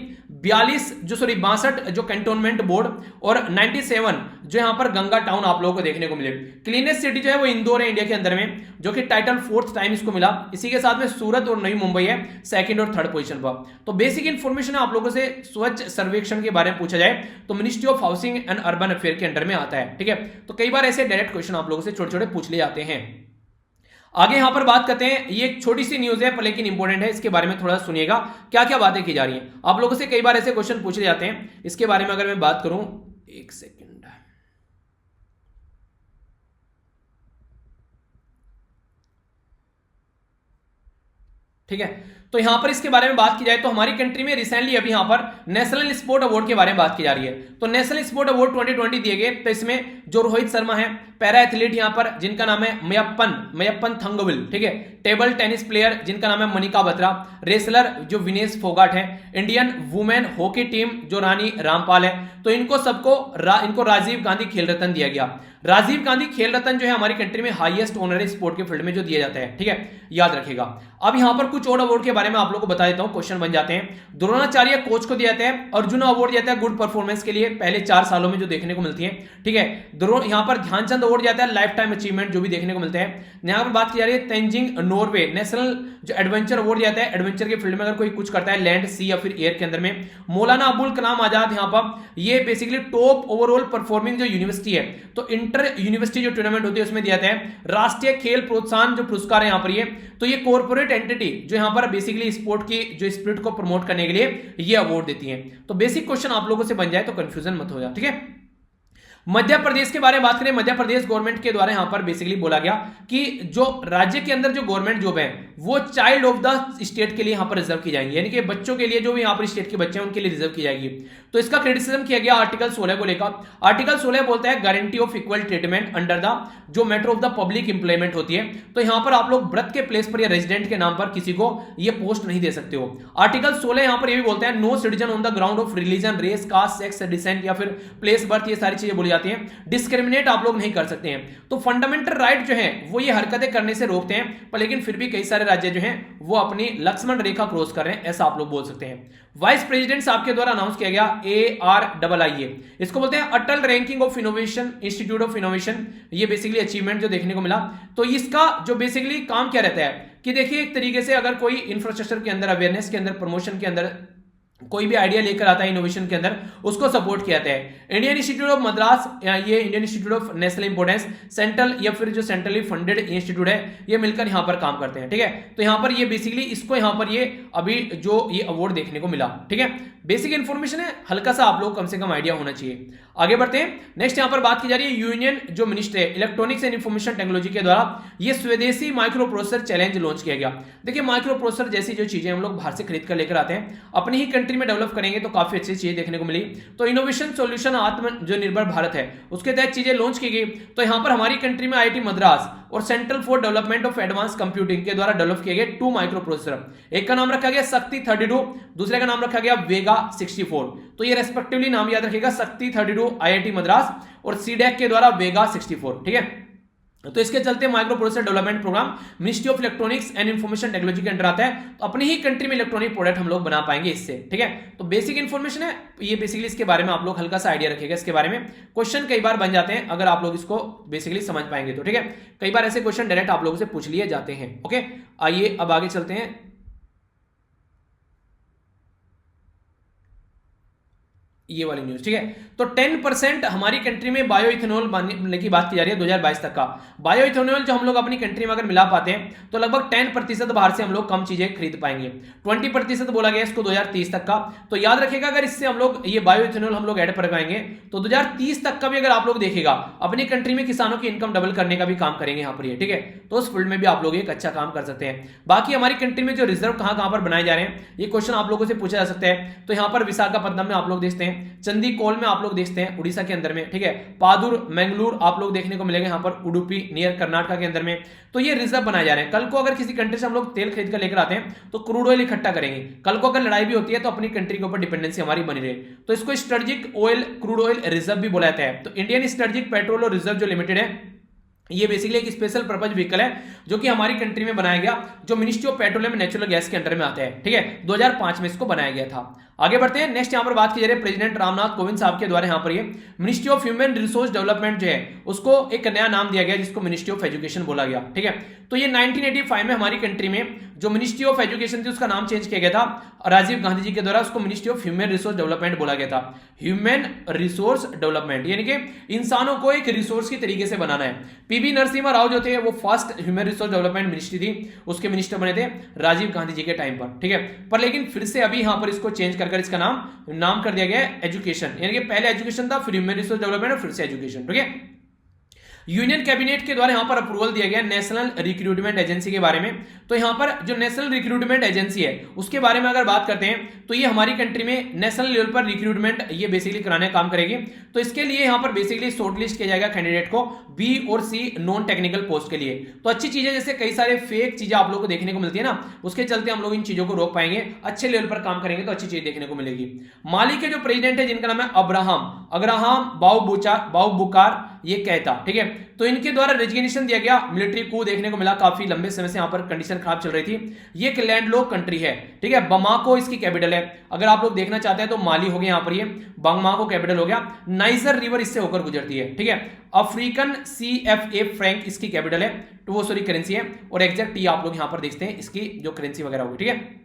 62 जो कैंटोनमेंट बोर्ड और 97 जो यहां पर गंगा टाउन आप लोगों को देखने को मिले। क्लीनेस्ट सिटी जो है वो इंदौर है इंडिया के अंदर में, जो कि टाइटल 4th टाइम इसको मिला। इसी के साथ में सूरत और नई मुंबई है 2nd और 3rd पोजीशन पर। तो बेसिक इंफॉर्मेशन आप लोगों से स्वच्छ सर्वेक्षण के बारे में पूछा जाए तो ministry of housing and urban affair के अंडर में आता है, ठीक है। तो कई बार ऐसे डायरेक्ट क्वेश्चन आप लोगों से छोटे छोटे पूछ लिए जाते हैं। आगे यहां पर बात करते हैं, ये एक छोटी सी न्यूज है लेकिन इंपॉर्टेंट है, इसके बारे में थोड़ा सुनिएगा क्या क्या बातें की जा रही हैं। आप लोगों से कई बार ऐसे क्वेश्चन पूछे जाते हैं, इसके बारे में अगर मैं बात करूं, एक सेकंड, ठीक है। तो यहां पर इसके बारे में बात की जाए तो हमारी कंट्री में रिसेंटली अभी यहां पर नेशनल स्पोर्ट अवार्ड के बारे में बात की जा रही है। तो नेशनल स्पोर्ट अवार्ड 2020 दिए गए, तो इसमें जो रोहित शर्मा है, पैरा एथलीट यहां पर जिनका नाम है मयप्पन थंगविल, ठीक है, टेबल टेनिस प्लेयर जिनका नाम है मनिका बत्रा, रेसलर जो विनेश फोगाट है, इंडियन वुमेन हॉकी टीम जो रानी रामपाल है, तो इनको सबको इनको राजीव गांधी खेल रत्न दिया गया। राजीव गांधी खेल रत्न जो है हमारी कंट्री में हाईएस्ट ऑनर है स्पोर्ट के फील्ड में जो दिया जाता है, ठीक है, याद रखिएगा। अब यहां पर कुछ और अवार्ड के बारे में आप लोगों को बता देता हूं, क्वेश्चन बन जाते हैं। द्रोणाचार्य कोच को दिया जाता है, अर्जुना अवार्ड दिया जाता है गुड परफॉर्मेंस के लिए पहले 4 सालों में जो देखने को मिलती है, ठीक है। यहां पर ध्यानचंद अवार्ड जाता है लाइफ टाइम अचीवमेंट जो भी देखने को मिलते हैं। यहां पर बात की जा रही है तेंजिंग नॉर्वे नेशनल जो एडवेंचर अवार्ड जाता है, एडवेंचर के फील्ड में अगर कोई कुछ करता है लैंड सी या फिर एयर के अंदर में। मौलाना अबुल कलाम आजाद यहां पर ये बेसिकली टॉप ओवरऑल परफॉर्मिंग जो यूनिवर्सिटी है, तो इंटर यूनिवर्सिटी जो टूर्नामेंट होती है उसमें दिया जाता है। राष्ट्रीय खेल प्रोत्साहन जो पुरस्कार है यहां पर ये, तो ये कॉर्पोरेट एंटिटी जो यहां पर बेसिकली स्पोर्ट की जो स्पिरिट को प्रमोट करने के लिए ये अवार्ड देती है। तो बेसिक क्वेश्चन आप लोगों से बन जाए तो कंफ्यूजन मत हो जाए, ठीक है। मध्य प्रदेश के बारे में बात करें, मध्य प्रदेश गवर्नमेंट के द्वारा यहां पर बेसिकली बोला गया कि जो राज्य के अंदर जो गवर्नमेंट जॉब है वो चाइल्ड ऑफ द स्टेट के लिए यहां पर रिजर्व की जाएंगी, यानी कि बच्चों के लिए जो भी यहां पर स्टेट के बच्चे हैं उनके लिए रिजर्व की जाएगी। तो इसका क्रिटिसिज्म किया गया आर्टिकल 16 को लेकर। आर्टिकल 16 बोलता है guarantee of equal treatment under the जो matter of the public implement होती है। तो यहां पर आप लोग ब्रत के प्लेस पर या रेजिडेंट के नाम पर किसी को ये पोस्ट नहीं दे सकते हो। आर्टिकल 16 यहां पर ये भी बोलता है no citizen on the ground of religion, race, caste, sex, descent या फिर प्लेस बर्थ, ये सारी चीजें बोली जाती हैं। डिस्क्रिमिनेट आप लोग नहीं कर सकते हैं। तो फंडामेंटल राइट जो है वो ये हरकतें करने से रोकते हैं, पर लेकिन फिर भी कई सारे राज्य जो हैं वो अपनी लक्ष्मण रेखा क्रॉस कर रहे हैं, ऐसा आप लोग बोल सकते हैं। वाइस प्रेसिडेंट साहब के द्वारा अनाउंस किया गया ARIIA, इसको बोलते हैं Atal ranking of innovation, institute of innovation. ये बेसिकली अचीवमेंट जो देखने को मिला, तो इसका जो बेसिकली काम क्या रहता है कि देखिए एक तरीके से अगर कोई इंफ्रास्ट्रक्चर के अंदर, अवेयरनेस के अंदर, प्रमोशन के अंदर कोई भी आइडिया लेकर आता है इनोवेशन के अंदर, उसको सपोर्ट किया जाता है। इंडियन इंस्टीट्यूट ऑफ मद्रास, ये Indian institute of national importance, central या फिर जो सेंट्रली फंडेड इंस्टीट्यूट है, ये मिलकर यहां पर काम करते हैं, ठीक है। तो यहां पर ये बेसिकली इसको यहां पर ये अभी जो ये अवार्ड देखने को मिला, ठीक है। बेसिक इंफॉर्मेशन है, हल्का सा आप लोग कम से कम आइडिया होना चाहिए। आगे बढ़ते हैं। नेक्स्ट यहां पर बात की जा रही है यूनियन जो मिनिस्टर है इलेक्ट्रॉनिक्स एंड इंफॉर्मेशन टेक्नोलॉजी के द्वारा ये स्वदेशी माइक्रो प्रोसेसर चैलेंज लॉन्च किया गया। देखिए माइक्रो प्रोसेसर जैसी जो चीजें हम लोग बाहर से खरीद कर लेकर आते हैं, अपनी ही कंट्री में डेवलप करेंगे तो काफी अच्छी चीजें देखने को मिली। तो इनोवेशन सॉल्यूशन आत्म जो निर्भर भारत है उसके तहत चीजें लॉन्च की गई। तो यहां पर हमारी कंट्री में IIT मद्रास और central for development of advance computing के द्वारा डेवलप किए गए 2 माइक्रो प्रोसेसर। एक का नाम रखा गया शक्ति 32, दूसरे का नाम रखा गया वेगा 64। तो ये रेस्पेक्टिवली नाम याद रखिएगा, शक्ति 32 IIT मद्रास और CDAC के द्वारा वेगा 64, ठीक है। तो इसके चलते micro processor development programme ministry of electronics and information technology के अंडर आता है। तो अपनी ही कंट्री में इलेक्ट्रॉनिक प्रोडक्ट हम लोग बना पाएंगे इससे, ठीक है। तो बेसिक इंफॉर्मेशन है ये, बेसिकली इसके बारे में आप लोग हल्का सा आइडिया रखिएगा। इसके बारे में क्वेश्चन कई बार बन जाते हैं अगर आप लोग इसको बेसिकली समझ पाएंगे तो, ठीक है। कई बार ऐसे क्वेश्चन डायरेक्ट आप लोगों से पूछ लिए जाते हैं, ओके। आइए अब आगे चलते हैं। ये वाली न्यूज, ठीक है। तो 10% हमारी कंट्री में बायो इथेनॉल बनने की बात की जा रही है 2022 तक का। बायो इथेनॉल जो हम लोग अपनी कंट्री में अगर मिला पाते हैं तो लगभग 10% बाहर से हम लोग कम चीजें खरीद पाएंगे। 20% बोला गया इसको 2030 तक का। तो याद रखिएगा अगर इससे हम लोग ये बायो इथेनॉल हम लोग ऐड कर पाएंगे तो 2030 तक का भी अगर आप लोग देखेगा अपनी कंट्री में किसानों की इनकम डबल करने का भी काम करेंगे यहाँ पर ये, ठीक है। तो उस फील्ड में भी आप लोग एक अच्छा काम कर सकते हैं। बाकी हमारी कंट्री में जो रिजर्व कहां कहां पर बनाए जा रहे हैं ये क्वेश्चन आप लोगों से पूछा जा सकता है। तो यहाँ पर विशाखापट्टनम में आप लोग देखते हैं, चंदीकोल में आप लोग देखते हैं उड़ीसा के अंदर में, ठीक है। पादुर मंगलूर आप लोग देखने को मिलेगा यहाँ पर उडुपी नियर कर्नाटका के अंदर में। तो ये रिजर्व बनाए जा रहे हैं। कल को अगर किसी कंट्री से हम लोग तेल खरीद कर लेकर आते हैं तो क्रूड ऑयल इकट्ठा करेंगे। कल को अगर लड़ाई भी होती है तो अपनी कंट्री के ऊपर डिपेंडेंसी हमारी बनी रहे। तो इसको strategic oil crude oil reserve भी बोला जाता है। तो इंडियन स्ट्रेटेजिक पेट्रोल और रिजर्व जो लिमिटेड है ये बेसिकली एक स्पेशल पर्पज व्हीकल है जो कि हमारी कंट्री में बनाया गया, जो ministry of petroleum natural gas के अंडर में आता है, ठीक है। 2005 में इसको बनाया गया था। आगे बढ़ते हैं। नेक्स्ट यहां पर बात की जा रही है प्रेसिडेंट रामनाथ कोविंद साहब के द्वारा यहां पर ये ministry of human resource development जो है उसको एक नया नाम दिया गया जिसको मिनिस्ट्री ऑफ एजुकेशन बोला गया, ठीक है। तो ये 1985 में हमारी कंट्री में जो मिनिस्ट्री ऑफ एजुकेशन थी उसका नाम चेंज किया गया था राजीव गांधी जी के द्वारा, उसको ministry of human resource development बोला गया था। ह्यूमन रिसोर्स डेवलपमेंट यानी कि इंसानों को एक रिसोर्स की तरीके से बनाना है। पीवी नरसिम्हा राव जो थे वो first human resource development ministry थी, उसके मिनिस्टर बने थे राजीव गांधी जी के टाइम पर, ठीक है। पर लेकिन फिर से अभी यहां पर इसको चेंज कर इसका नाम कर दिया गया है एजुकेशन, यानी कि पहले एजुकेशन था फिर ह्यूमन रिसोर्स डेवलपमेंट और फिर से एजुकेशन, ठीक है। यूनियन कैबिनेट के द्वारा यहां पर अप्रूवल दिया गया नेशनल रिक्रूटमेंट एजेंसी के बारे में। तो यहां पर जो नेशनल रिक्रूटमेंट एजेंसी है उसके बारे में अगर बात करते हैं तो ये हमारी कंट्री में नेशनल लेवल पर रिक्रूटमेंट ये बेसिकली कराने का काम करेगी। तो इसके लिए यहां पर बेसिकली शॉर्टलिस्ट किया जाएगा कैंडिडेट को बी और सी नॉन टेक्निकल पोस्ट के लिए। तो अच्छी चीजें जैसे कई सारे फेक चीजें आप लोग को देखने को मिलती है ना, उसके चलते हम लोग इन चीजों को रोक पाएंगे। अच्छे लेवल पर काम करेंगे तो अच्छी चीज देखने को मिलेगी। माली के जो प्रेसिडेंट है जिनका नाम है अब्राहम बाउबुकार ये कहता, ठीक है। तो इनके द्वारा रेजिग्नेशन दिया गया, मिलिट्री कू देखने को मिला, काफी लंबे समय से यहां पर कंडीशन खराब चल रही थी। ये एक लैंडलॉक कंट्री है, ठीक है। बमाको इसकी कैपिटल है। अगर आप लोग देखना चाहते हैं तो माली हो गया यहां पर, ये बमाको कैपिटल हो गया। नाइजर रिवर इससे होकर गुजरती है, ठीक है। अफ्रीकन CFA फ्रैंक इसकी कैपिटल है, तो वो सॉरी करेंसी है। और एग्जैक्ट टी आप लोग यहां पर देखते हैं इसकी जो करेंसी वगैरह होगी, ठीक है।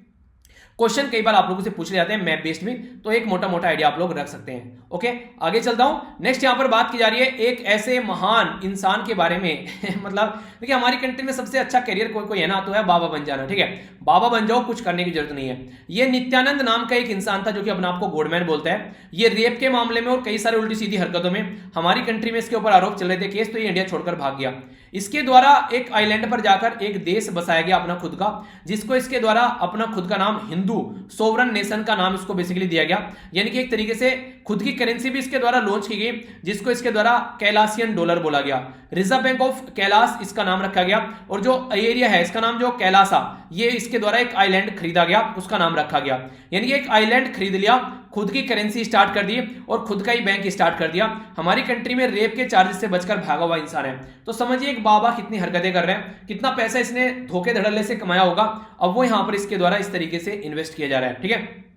क्वेश्चन कई बार आप लोगों से पूछ ले जाते हैं मैप बेस्ड में, तो एक मोटा मोटा आइडिया आप लोग रख सकते हैं। ओके, आगे चलता हूं। नेक्स्ट यहां पर बात की जा रही है एक ऐसे महान इंसान के बारे में मतलब देखिए हमारी कंट्री में सबसे अच्छा करियर कोई है ना तो है बाबा बन जाना, ठीक है। बाबा बन जाओ, कुछ करने की जरूरत नहीं है। ये नित्यानंद नाम का एक इंसान था जो कि अपने आप को गॉडमैन बोलता है। ये रेप के मामले में और कई सारे उल्टी सीधी हरकतों में हमारी कंट्री में इसके ऊपर आरोप चल रहे थे केस, तो ये इंडिया छोड़कर भाग गया। इसके द्वारा एक आइलैंड पर जाकर एक देश बसाया गया अपना खुद का, जिसको इसके द्वारा अपना खुद का नाम हिंदू सोवरन नेशन का नाम इसको बेसिकली दिया गया। यानी कि एक तरीके से खुद की करेंसी भी इसके द्वारा लॉन्च की गई, जिसको इसके द्वारा कैलासियन डॉलर बोला गया। रिजर्व बैंक ऑफ कैलाश इसका नाम रखा गया। और जो एरिया है इसका नाम जो कैलासा, ये इसके द्वारा एक आइलैंड खरीदा गया, उसका नाम रखा गया। यानी कि एक आइलैंड खरीद लिया, खुद की करेंसी स्टार्ट कर दी और खुद का ही बैंक स्टार्ट कर दिया। हमारी कंट्री में रेप के चार्जेस से बचकर भागा हुआ इंसान है। तो समझिए एक बाबा कितनी हरकतें कर रहे हैं, कितना पैसा इसने धोखे धड़ल्ले से कमाया होगा, अब वो यहां पर इसके द्वारा इस तरीके से इन्वेस्ट किया जा रहा है, ठीक है।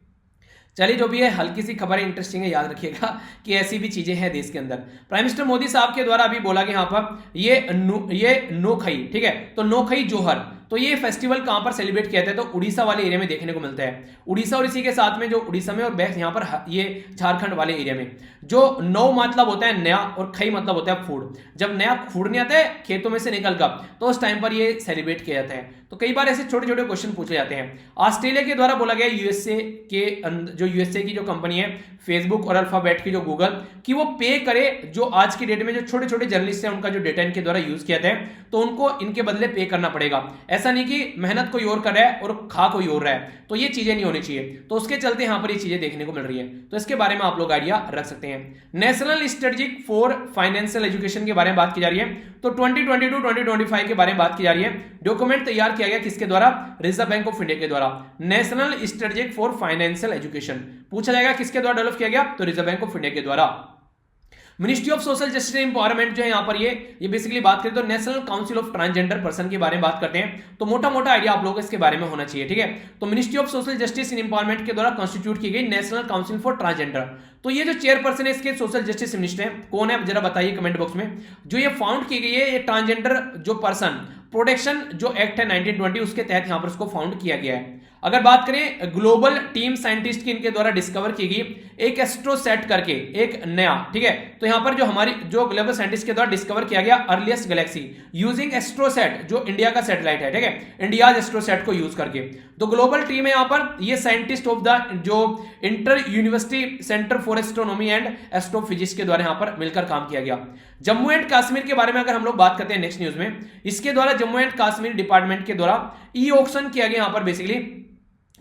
चलिए जो भी है हल्की सी खबर है, इंटरेस्टिंग है, याद रखिएगा कि ऐसी भी चीजें हैं देश के अंदर। प्राइम मिनिस्टर मोदी साहब के द्वारा अभी बोला गया यहां पर ये नोखई, ठीक है। तो नोखई जोहर, तो ये फेस्टिवल कहां पर सेलिब्रेट किया जाता है, तो उड़ीसा वाले एरिया में देखने को मिलता है। उड़ीसा और इसी के साथ में जो उड़ीसा में और बैक यहां पर ये झारखंड वाले एरिया में। जो नौ मतलब होता है नया और खई मतलब होता है फूड। जब नया फूड नहीं आता है खेतों में से निकल कर, तो उस टाइम पर ये सेलिब्रेट किया जाता है। तो कई बार ऐसे छोटे छोटे क्वेश्चन पूछे जाते हैं। ऑस्ट्रेलिया के द्वारा बोला गया यूएसए की जो कंपनी है फेसबुक और अल्फाबेट की जो गूगल की, वो पे करे जो आज की डेट में जो छोटे छोटे जर्नलिस्ट हैं उनका जो डेटा इनके द्वारा यूज किया जाता है, तो उनको इनके बदले पे करना पड़ेगा। ऐसा नहीं कि मेहनत कोई और कर रहा है और खा कोई और रहा है, तो ये चीजें नहीं होनी चाहिए। तो उसके चलते यहां पर ये चीजें देखने को मिल रही है, तो इसके बारे में आप लोग आइडिया रख सकते हैं। National strategic for financial education के बारे में बात की जा रही है। तो 2022-2025 के बारे में बात की जा रही है। डॉक्यूमेंट तैयार किया गया किसके द्वारा, रिजर्व बैंक ऑफ इंडिया के द्वारा। National strategic for financial education पूछा जाएगा किसके द्वारा डेवलप किया गया, तो रिजर्व बैंक ऑफ इंडिया के द्वारा। Ministry of social justice empowerment जो है यहां पर ये बेसिकली बात करें तो national council of transgender person के बारे में बात करते हैं। तो मोटा मोटा आइडिया आप लोगों को इसके बारे में होना चाहिए, ठीक है। तो ministry of social justice empowerment के द्वारा कॉन्स्टिट्यूट की गई नेशनल काउंसिल फॉर ट्रांसजेंडर। तो ये जो चेयरपर्सन है इसके सोशल जस्टिस मिनिस्टर है, कौन है जरा बताइए कमेंट बॉक्स में। जो ये फाउंड की गई है, ये ट्रांसजेंडर जो पर्सन प्रोटेक्शन जो एक्ट है 1920 उसके तहत यहां पर इसको फाउंड किया गया है। अगर बात करें ग्लोबल टीम साइंटिस्ट की इनके द्वारा डिस्कवर की गई एक एस्ट्रोसेट करके एक नया, ठीक है, तो यहां पर जो हमारी जो ग्लोबल साइंटिस्ट के द्वारा डिस्कवर किया गया अर्लीस्ट गैलेक्सी यूजिंग एस्ट्रोसेट, जो इंडिया का सैटेलाइट है, ठीक है, इंडिया एस्ट्रोसेट को यूज करके। तो ग्लोबल टीम है यहां पर, ये साइंटिस्ट ऑफ द जो inter university centre for astronomy and astrophysics के द्वारा यहां पर मिलकर काम किया गया। जम्मू एंड कश्मीर के बारे में अगर हम लोग बात करते हैं नेक्स्ट न्यूज में, इसके द्वारा जम्मू एंड कश्मीर डिपार्टमेंट के द्वारा ई ऑक्शन किया गया यहां पर बेसिकली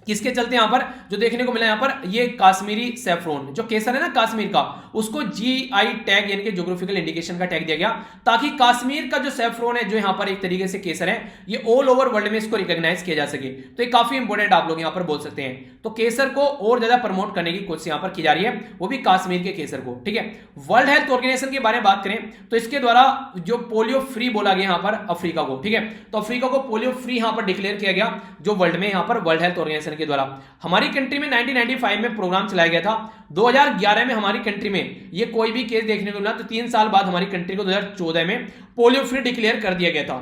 किसके चलते, यहां पर जो देखने को मिला यहां पर ये काश्मीरी सैफरोन जो केसर है ना कश्मीर का, उसको जीआई टैग यानी कि ज्योग्राफिकल इंडिकेशन का टैग दिया गया, ताकि कश्मीर का जो सैफरोन है जो यहां पर एक तरीके से केसर है ये ऑल ओवर वर्ल्ड में इसको रिकॉग्नाइज किया जा सके। तो ये काफी इंपॉर्टेंट आप लोग यहां पर बोल सकते हैं। तो केसर को और ज्यादा प्रमोट करने की कोशिश यहां पर की जा रही है, वो भी कश्मीर के केसर को, ठीक है। वर्ल्ड हेल्थ ऑर्गेनाइजेशन के बारे में बात करें तो इसके द्वारा जो पोलियो फ्री बोला गया यहां पर अफ्रीका को, ठीक है, तो अफ्रीका को पोलियो फ्री यहां पर डिक्लेयर किया गया जो वर्ल्ड में यहां पर वर्ल्ड हेल्थ ऑर्गेनाइजेशन के द्वारा। हमारी कंट्री में 1995 में प्रोग्राम चलाया गया था, 2011 में हमारी कंट्री में ये कोई भी केस देखने को मिला, तो 3 साल बाद हमारी कंट्री को 2014 में पोलियो फ्री डिक्लेयर कर दिया गया था।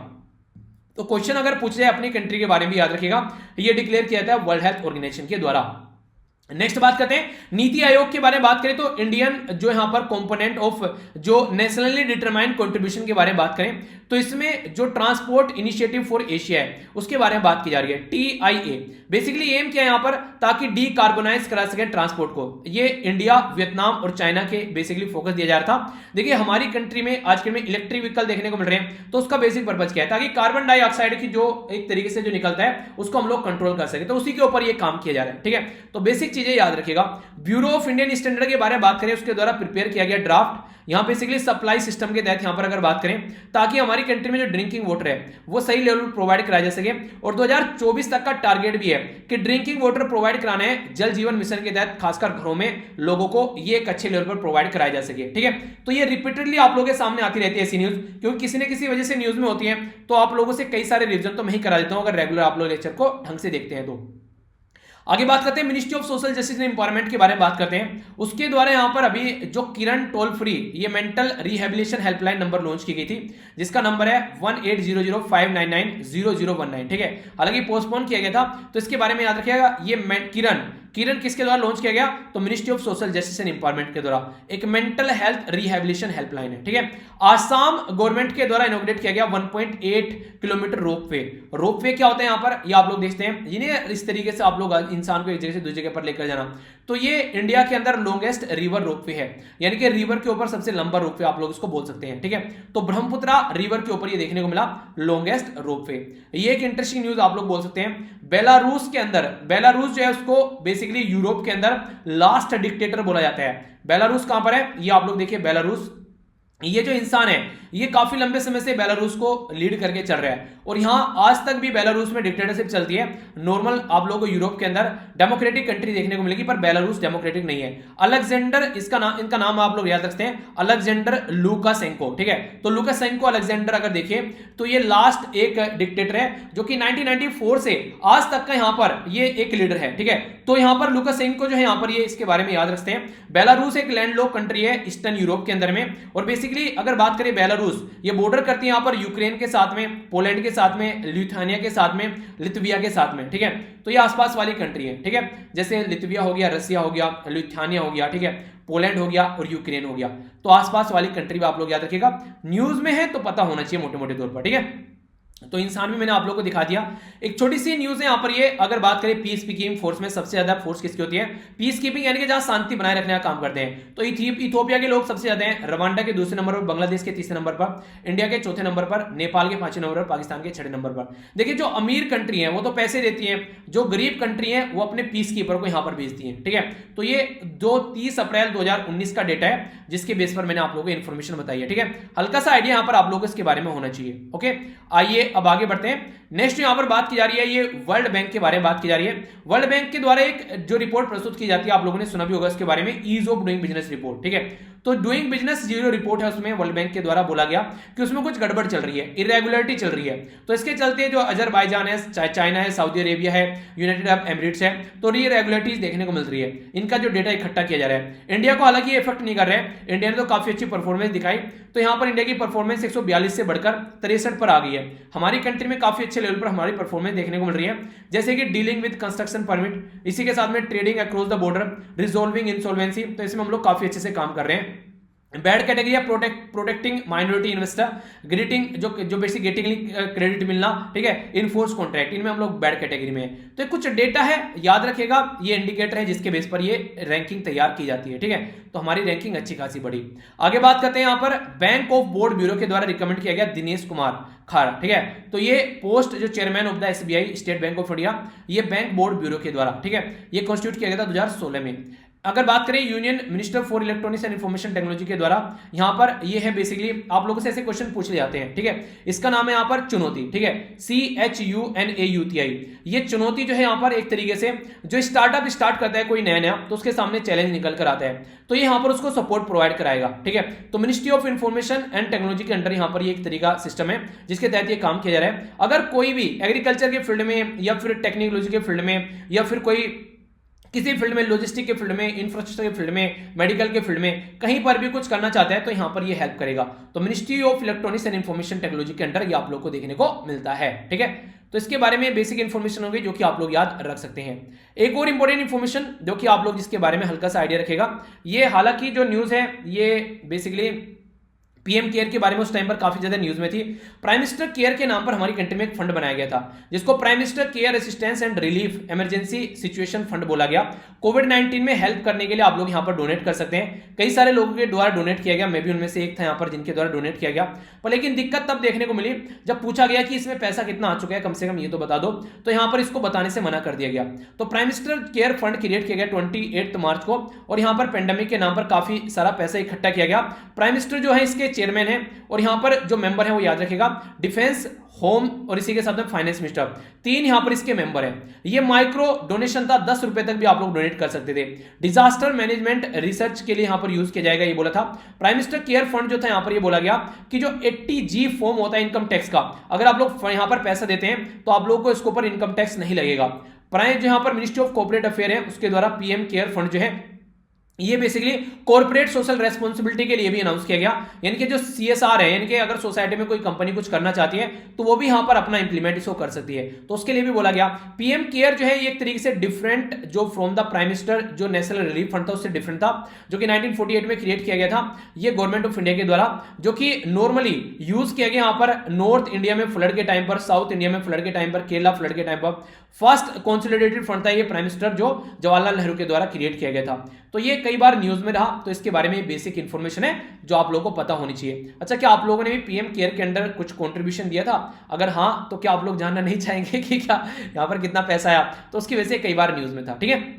तो क्वेश्चन अगर पूछ जाए अपनी कंट्री के बारे में याद रखिएगा, ये डिक्लेयर किया था वर्ल्ड हेल्थ ऑर्गेनाइजेशन के द्वारा। नेक्स्ट बात करते हैं नीति आयोग के बारे में बात करें तो इंडियन जो यहां पर कंपोनेंट ऑफ जो नेशनली डिटरमाइंड कंट्रीब्यूशन के बारे में बात करें तो इसमें जो ट्रांसपोर्ट इनिशिएटिव फॉर एशिया है उसके बारे में बात की जा रही है, TIA। बेसिकली एम क्या है यहां पर, ताकि डीकार्बोनाइज करा सके ट्रांसपोर्ट को। ये इंडिया, वियतनाम और चाइना के बेसिकली फोकस दिया जा रहा था। देखिए हमारी कंट्री में आजकल में इलेक्ट्रिक व्हीकल देखने को मिल रहे हैं, तो उसका बेसिक पर्पज क्या है, ताकि कार्बन डाइऑक्साइड की जो एक तरीके से जो निकलता है उसको हम लोग कंट्रोल कर सके, तो उसी के ऊपर ये काम किया जा रहा है, ठीक है। तो बेसिक चीजें याद रखिएगा। ब्यूरो ऑफ इंडियन स्टैंडर्ड के बारे में बात करें, उसके द्वारा प्रिपेयर किया गया ड्राफ्ट, यहां बेसिकली सप्लाई सिस्टम के तहत यहां पर अगर बात करें ताकि हमारी कंट्री में जो ड्रिंकिंग वाटर है वो सही लेवल पर प्रोवाइड कराया जा सके। और 2024 तक का टारगेट भी है कि ड्रिंकिंग वाटर प्रोवाइड कराना है जल जीवन मिशन के तहत, खासकर घरों में लोगों को ये एक अच्छे लेवल पर प्रोवाइड कराया जा सके, ठीक है। तो ये रिपीटेडली आप लोगों के सामने आती रहती है ऐसी न्यूज, क्योंकि किसी न किसी वजह से न्यूज में होती है, तो आप लोगों से कई सारे रिविजन तो मैं ही करा देता हूं अगर रेगुलर आप लोग लेक्चर को ढंग से देखते हैं तो। आगे बात करते हैं ministry of social justice and empowerment के बारे में बात करते हैं। उसके द्वारा यहां पर अभी जो किरण टोल फ्री ये mental rehabilitation helpline number launch की गई थी, जिसका नंबर है 1800599019, ठीक है। हालांकि पोस्टपोन किया गया था, तो इसके बारे में याद रखिएगा। ये किरण किसके द्वारा लॉन्च किया गया, तो ministry of social justice and empowerment के द्वारा एक मेंटल हेल्थ रिहेबिलिटेशन हेल्पलाइन है, ठीक है। आसाम गवर्नमेंट के द्वारा इनॉग्रेट किया गया 1.8 किलोमीटर रोपवे। रोपवे क्या होता है यहाँ पर, ये आप लोग देखते हैं, इन्हें इस तरीके से आप लोग इंसान को एक जगह से दूसरी जगह पर लेकर जाना। तो ये इंडिया के अंदर लॉन्गेस्ट रिवर रोपवे है, यानी कि रिवर के ऊपर सबसे लंबा रोपवे आप लोग इसको बोल सकते हैं, ठीक है। तो ब्रह्मपुत्रा रिवर के ऊपर ये देखने को मिला लॉन्गेस्ट रोपवे। ये एक इंटरेस्टिंग न्यूज आप लोग बोल सकते हैं। बेलारूस के अंदर, बेलारूस जो है उसको बेसिकली यूरोप के अंदर लास्ट डिक्टेटर बोला जाता है। बेलारूस कहां पर है, ये आप लोग देखिए बेलारूस, ये जो इंसान है ये काफी लंबे समय से बेलारूस को लीड करके चल रहा है, और यहां आज तक भी बेलारूस में डिक्टेटरशिप चलती है। नॉर्मल आप लोगों को यूरोप के अंदर डेमोक्रेटिक कंट्री देखने को मिलेगी, पर बेलारूस डेमोक्रेटिक नहीं है। अलेक्जेंडर इसका नाम, इनका नाम आप लोग याद रखते हैं, अलेक्जेंडर लुकाशेंको, ठीक है। तो लुकाशेंको अलेक्जेंडर अगर देखिए तो ये लास्ट एक डिक्टेटर है जो कि 1994 से आज तक का यहां पर ये एक लीडर है, ठीक है। तो यहां पर लुकाशेंको जो है यहां पर ये इसके बारे में याद रखते हैं। बेलारूस एक लैंडलॉक कंट्री है ईस्टर्न यूरोप के अंदर में, और बेसिकली अगर बात करें बेलारूस ये बॉर्डर करती है यहां पर यूक्रेन के साथ में, पोलैंड के साथ में, लिथुआनिया के साथ में, लिथुविया के साथ में, ठीक है। तो ये आसपास वाली कंट्री है, ठीक है। जैसे लिथुविया हो गया, रसिया हो गया, लिथुआनिया हो गया, ठीक है, पोलैंड हो गया और यूक्रेन हो गया। तो आसपास वाली कंट्री में आप लोग याद रखिएगा, न्यूज में है तो पता होना चाहिए मोटे मोटे तौर पर, ठीक है। तो इंसान भी मैंने आप लोगों को दिखा दिया। एक छोटी सी न्यूज है यहां पर, ये अगर बात करें पीस कीपिंग फोर्स में सबसे ज्यादा फोर्स किसकी होती है, पीस कीपिंग यानी कि जहां शांति बनाए रखने का काम करते हैं, तो इथियोपिया के लोग सबसे ज्यादा हैं, रवांडा के दूसरे नंबर पर, बांग्लादेश के तीसरे नंबर पर, इंडिया के चौथे नंबर पर, नेपाल के पांचवें नंबर पर, पाकिस्तान के छठे नंबर पर। देखिए जो अमीर कंट्री है वो तो पैसे देती है, जो गरीब कंट्री है वो अपने पीस कीपर को यहां पर भेजती है, ठीक है। तो ये 30 अप्रैल 2019 का डेटा है, जिसके बेस पर मैंने आप लोगों को इन्फॉर्मेशन बताई है, ठीक है। हल्का सा आइडिया यहां पर आप लोगों को इसके बारे में होना चाहिए, ओके। आइए अब आगे बढ़ते हैं। नेक्स्ट यहां पर बात की जा रही है, ये वर्ल्ड बैंक के बारे में बात की जा रही है। वर्ल्ड बैंक के द्वारा एक जो रिपोर्ट प्रस्तुत की जाती है, आप लोगों ने सुना भी होगा इसके बारे में, ease of doing business report, ठीक है। तो डूइंग बिजनेस जीरो रिपोर्ट है, उसमें वर्ल्ड बैंक के द्वारा बोला गया कि उसमें कुछ गड़बड़ चल रही है, इरेगुलरिटी चल रही है। तो इसके चलते जो अजरबैजान है, चाइना है, सऊदी अरेबिया है, यूनाइटेड अरब एमिरेट्स है, तो ये इरेगुलरिटीज देखने को मिल रही है, इनका जो डेटा इकट्ठा किया जा रहा है। इंडिया को हालांकि इफेक्ट नहीं कर रहे हैं, इंडिया ने तो काफी अच्छी परफॉर्मेंस दिखाई। तो यहां पर इंडिया की परफॉर्मेंस 142 से बढ़कर 63 पर आ गई है। हमारी कंट्री में काफी अच्छे लेवल पर हमारी परफॉर्मेंस देखने को मिल रही है, जैसे कि डीलिंग विद कंस्ट्रक्शन परमिट, इसी के साथ में trading across the border, resolving insolvency, तो इसमें हम लोग काफी अच्छे से काम कर रहे हैं। बैड कैटेगरी है प्रोटेक्टिंग माइनॉरिटी इन्वेस्टर, ग्रीटिंग जो बेसिक गेटिंग क्रेडिट मिलना, ठीक है, इनफोर्स कॉन्ट्रैक्ट, इनमें हम लोग बैड कैटेगरी में है। तो कुछ डेटा है, याद रखेगा, ये इंडिकेटर है जिसके बेस पर ये रैंकिंग तैयार की जाती है, ठीक है। तो हमारी रैंकिंग अच्छी खासी बढ़ी। आगे बात करते हैं, यहां पर बैंक ऑफ बोर्ड ब्यूरो के द्वारा रिकमेंड किया गया दिनेश कुमार खार, ठीक है। तो ये पोस्ट जो chairman of the SBI state bank of India, ये बैंक बोर्ड ब्यूरो के द्वारा, ठीक है, ये कॉन्स्टिट्यूट किया गया था 2016 में। अगर बात करें union minister for electronics and information technology के द्वारा, यहां पर ये है बेसिकली आप लोगों से ऐसे क्वेश्चन पूछ ले जाते हैं, ठीक है। इसका नाम है यहां पर चुनौती, ठीक है, CHUNAUTI। ये चुनौती जो है यहां पर एक तरीके से जो स्टार्टअप स्टार्ट करता है कोई नया तो उसके सामने चैलेंज निकल कर आता है, तो ये यहां पर उसको सपोर्ट प्रोवाइड कराएगा, ठीक है। तो ministry of information and technology के अंडर यहां पर ये एक तरीका सिस्टम है जिसके तहत ये काम किया जा रहा है। अगर कोई भी एग्रीकल्चर के फील्ड में या फिर टेक्नोलॉजी के फील्ड में या फिर कोई किसी फील्ड में, लॉजिस्टिक के फील्ड में, इंफ्रास्ट्रक्चर के फील्ड में, मेडिकल के फील्ड में, कहीं पर भी कुछ करना चाहता है तो यहां पर ये हेल्प करेगा। तो ministry of electronics and information technology के अंडर ये आप लोग को देखने को मिलता है, ठीक है। तो इसके बारे में बेसिक इंफॉर्मेशन होगी जो कि आप लोग याद रख सकते हैं। एक और इंपॉर्टेंट इंफॉर्मेशन जो कि आप लोग जिसके बारे में हल्का सा आइडिया रखेगा, ये हालांकि जो न्यूज है ये बेसिकली पीएम केयर के बारे में उस टाइम पर काफी ज्यादा न्यूज में थी। प्राइम मिनिस्टर केयर के नाम पर हमारी कंट्री में एक फंड बनाया गया था जिसको prime minister care assistance and relief emergency situation fund बोला गया। कोविड-19 में हेल्प करने के लिए आप लोग यहां पर डोनेट कर सकते हैं। कई सारे लोगों के द्वारा डोनेट किया गया, मैं भी उनमें से एक था यहां पर जिनके द्वारा डोनेट किया गया। पर लेकिन दिक्कत तब देखने को मिली जब पूछा गया कि इसमें पैसा कितना आ चुका है, कम से कम ये तो बता दो, तो यहां पर इसको बताने से मना कर दिया गया। तो prime minister care fund create किया गया 28 मार्च को, और यहां पर पेंडेमिक के नाम पर काफी सारा पैसा इकट्ठा किया गया। प्राइम मिनिस्टर जो है इसके चेयरमैन है, और यहां पर जो मेंबर है वो याद रखेगा, डिफेंस, होम और इसी के साथ में फाइनेंस मिनिस्टर, तीन यहां पर इसके मेंबर हैं। ये माइक्रो डोनेशन था, 10 रुपए तक भी आप लोग डोनेट कर सकते थे। डिजास्टर मैनेजमेंट रिसर्च के लिए यहां पर यूज किया जाएगा ये बोला था। प्राइम मिनिस्टर केयर फंड जो था यहां पर ये बोला गया कि जो 80G फॉर्म होता है इनकम टैक्स का, अगर आप लोग यहां पर पैसा देते हैं तो आप लोगों को इसके ऊपर इनकम टैक्स नहीं लगेगा। प्राइम जो यहां पर मिनिस्ट्री ऑफ कॉर्पोरेट अफेयर है उसके द्वारा पीएम केयर फंड जो है ये बेसिकली कॉर्पोरेट सोशल रेस्पॉन्सिबिलिटी के लिए भी अनाउंस किया गया, यानी कि जो CSR है, यानी कि अगर सोसाइटी में कोई कंपनी कुछ करना चाहती है तो वो भी यहां पर अपना इंप्लीमेंट इसको कर सकती है, तो उसके लिए भी बोला गया। पीएम केयर जो है ये एक तरीके से डिफरेंट जो फ्रॉम द प्राइम मिनिस्टर जो नेशनल रिलीफ फंड था उससे डिफरेंट था, जो कि 1948 में क्रिएट किया गया था ये गवर्नमेंट ऑफ इंडिया के द्वारा, जो कि नॉर्मली यूज किया गया यहां पर नॉर्थ इंडिया में फ्लड के टाइम पर, साउथ इंडिया में फ्लड के टाइम पर, केरला फ्लड के टाइम पर। फर्स्ट कंसोलिडेटेड फंड था ये प्राइम मिनिस्टर जो जवाहरलाल नेहरू के द्वारा क्रिएट किया गया था। तो ये कई बार न्यूज में रहा, तो इसके बारे में बेसिक इंफॉर्मेशन है जो आप लोगों को पता होनी चाहिए। अच्छा, क्या आप लोगों ने भी पीएम केयर के अंडर कुछ कंट्रीब्यूशन दिया था? अगर हाँ तो क्या आप लोग जानना नहीं चाहेंगे कि क्या यहां पर कितना पैसा आया? तो उसकी वजह से कई बार न्यूज में था, ठीक है।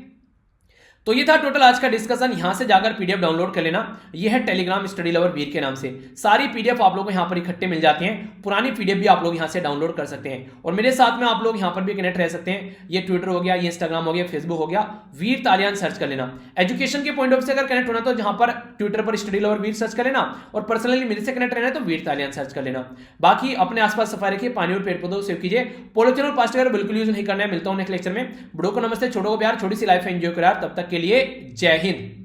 तो ये था टोटल आज का डिस्कशन। यहां से जाकर पीडीएफ डाउनलोड कर लेना, ये है टेलीग्राम स्टडी लवर वीर के नाम से। सारी पीडीएफ आप लोगों को यहां पर इकट्ठे मिल जाती हैं, पुरानी पीडीएफ भी आप लोग यहां से डाउनलोड कर सकते हैं, और मेरे साथ में आप लोग यहां पर भी कनेक्ट रह सकते हैं। ये ट्विटर हो गया, ये इंस्टाग्राम हो गया, फेसबुक हो गया, वीर तालियान सर्च कर लेना। एजुकेशन के पॉइंट ऑफ से अगर कनेक्ट होना तो जहां पर ट्विटर पर स्टडी लवर वीर सर्च कर लेना, और पर्सनली मेरे से कनेक्ट रहना है तो वीर तालियान सर्च कर लेना। बाकी अपने आसपास सफाई रखिए, पानी और पेड़ पौधों सेव कीजिए, पॉलिथीन और प्लास्टिक बिल्कुल यूज नहीं करना है। मिलता हूं नेक्स्ट लेक्चर में। बड़ों को नमस्ते, छोटों को प्यार, छोटी सी लाइफ एंजॉय करो। तब तक के लिए जय हिंद।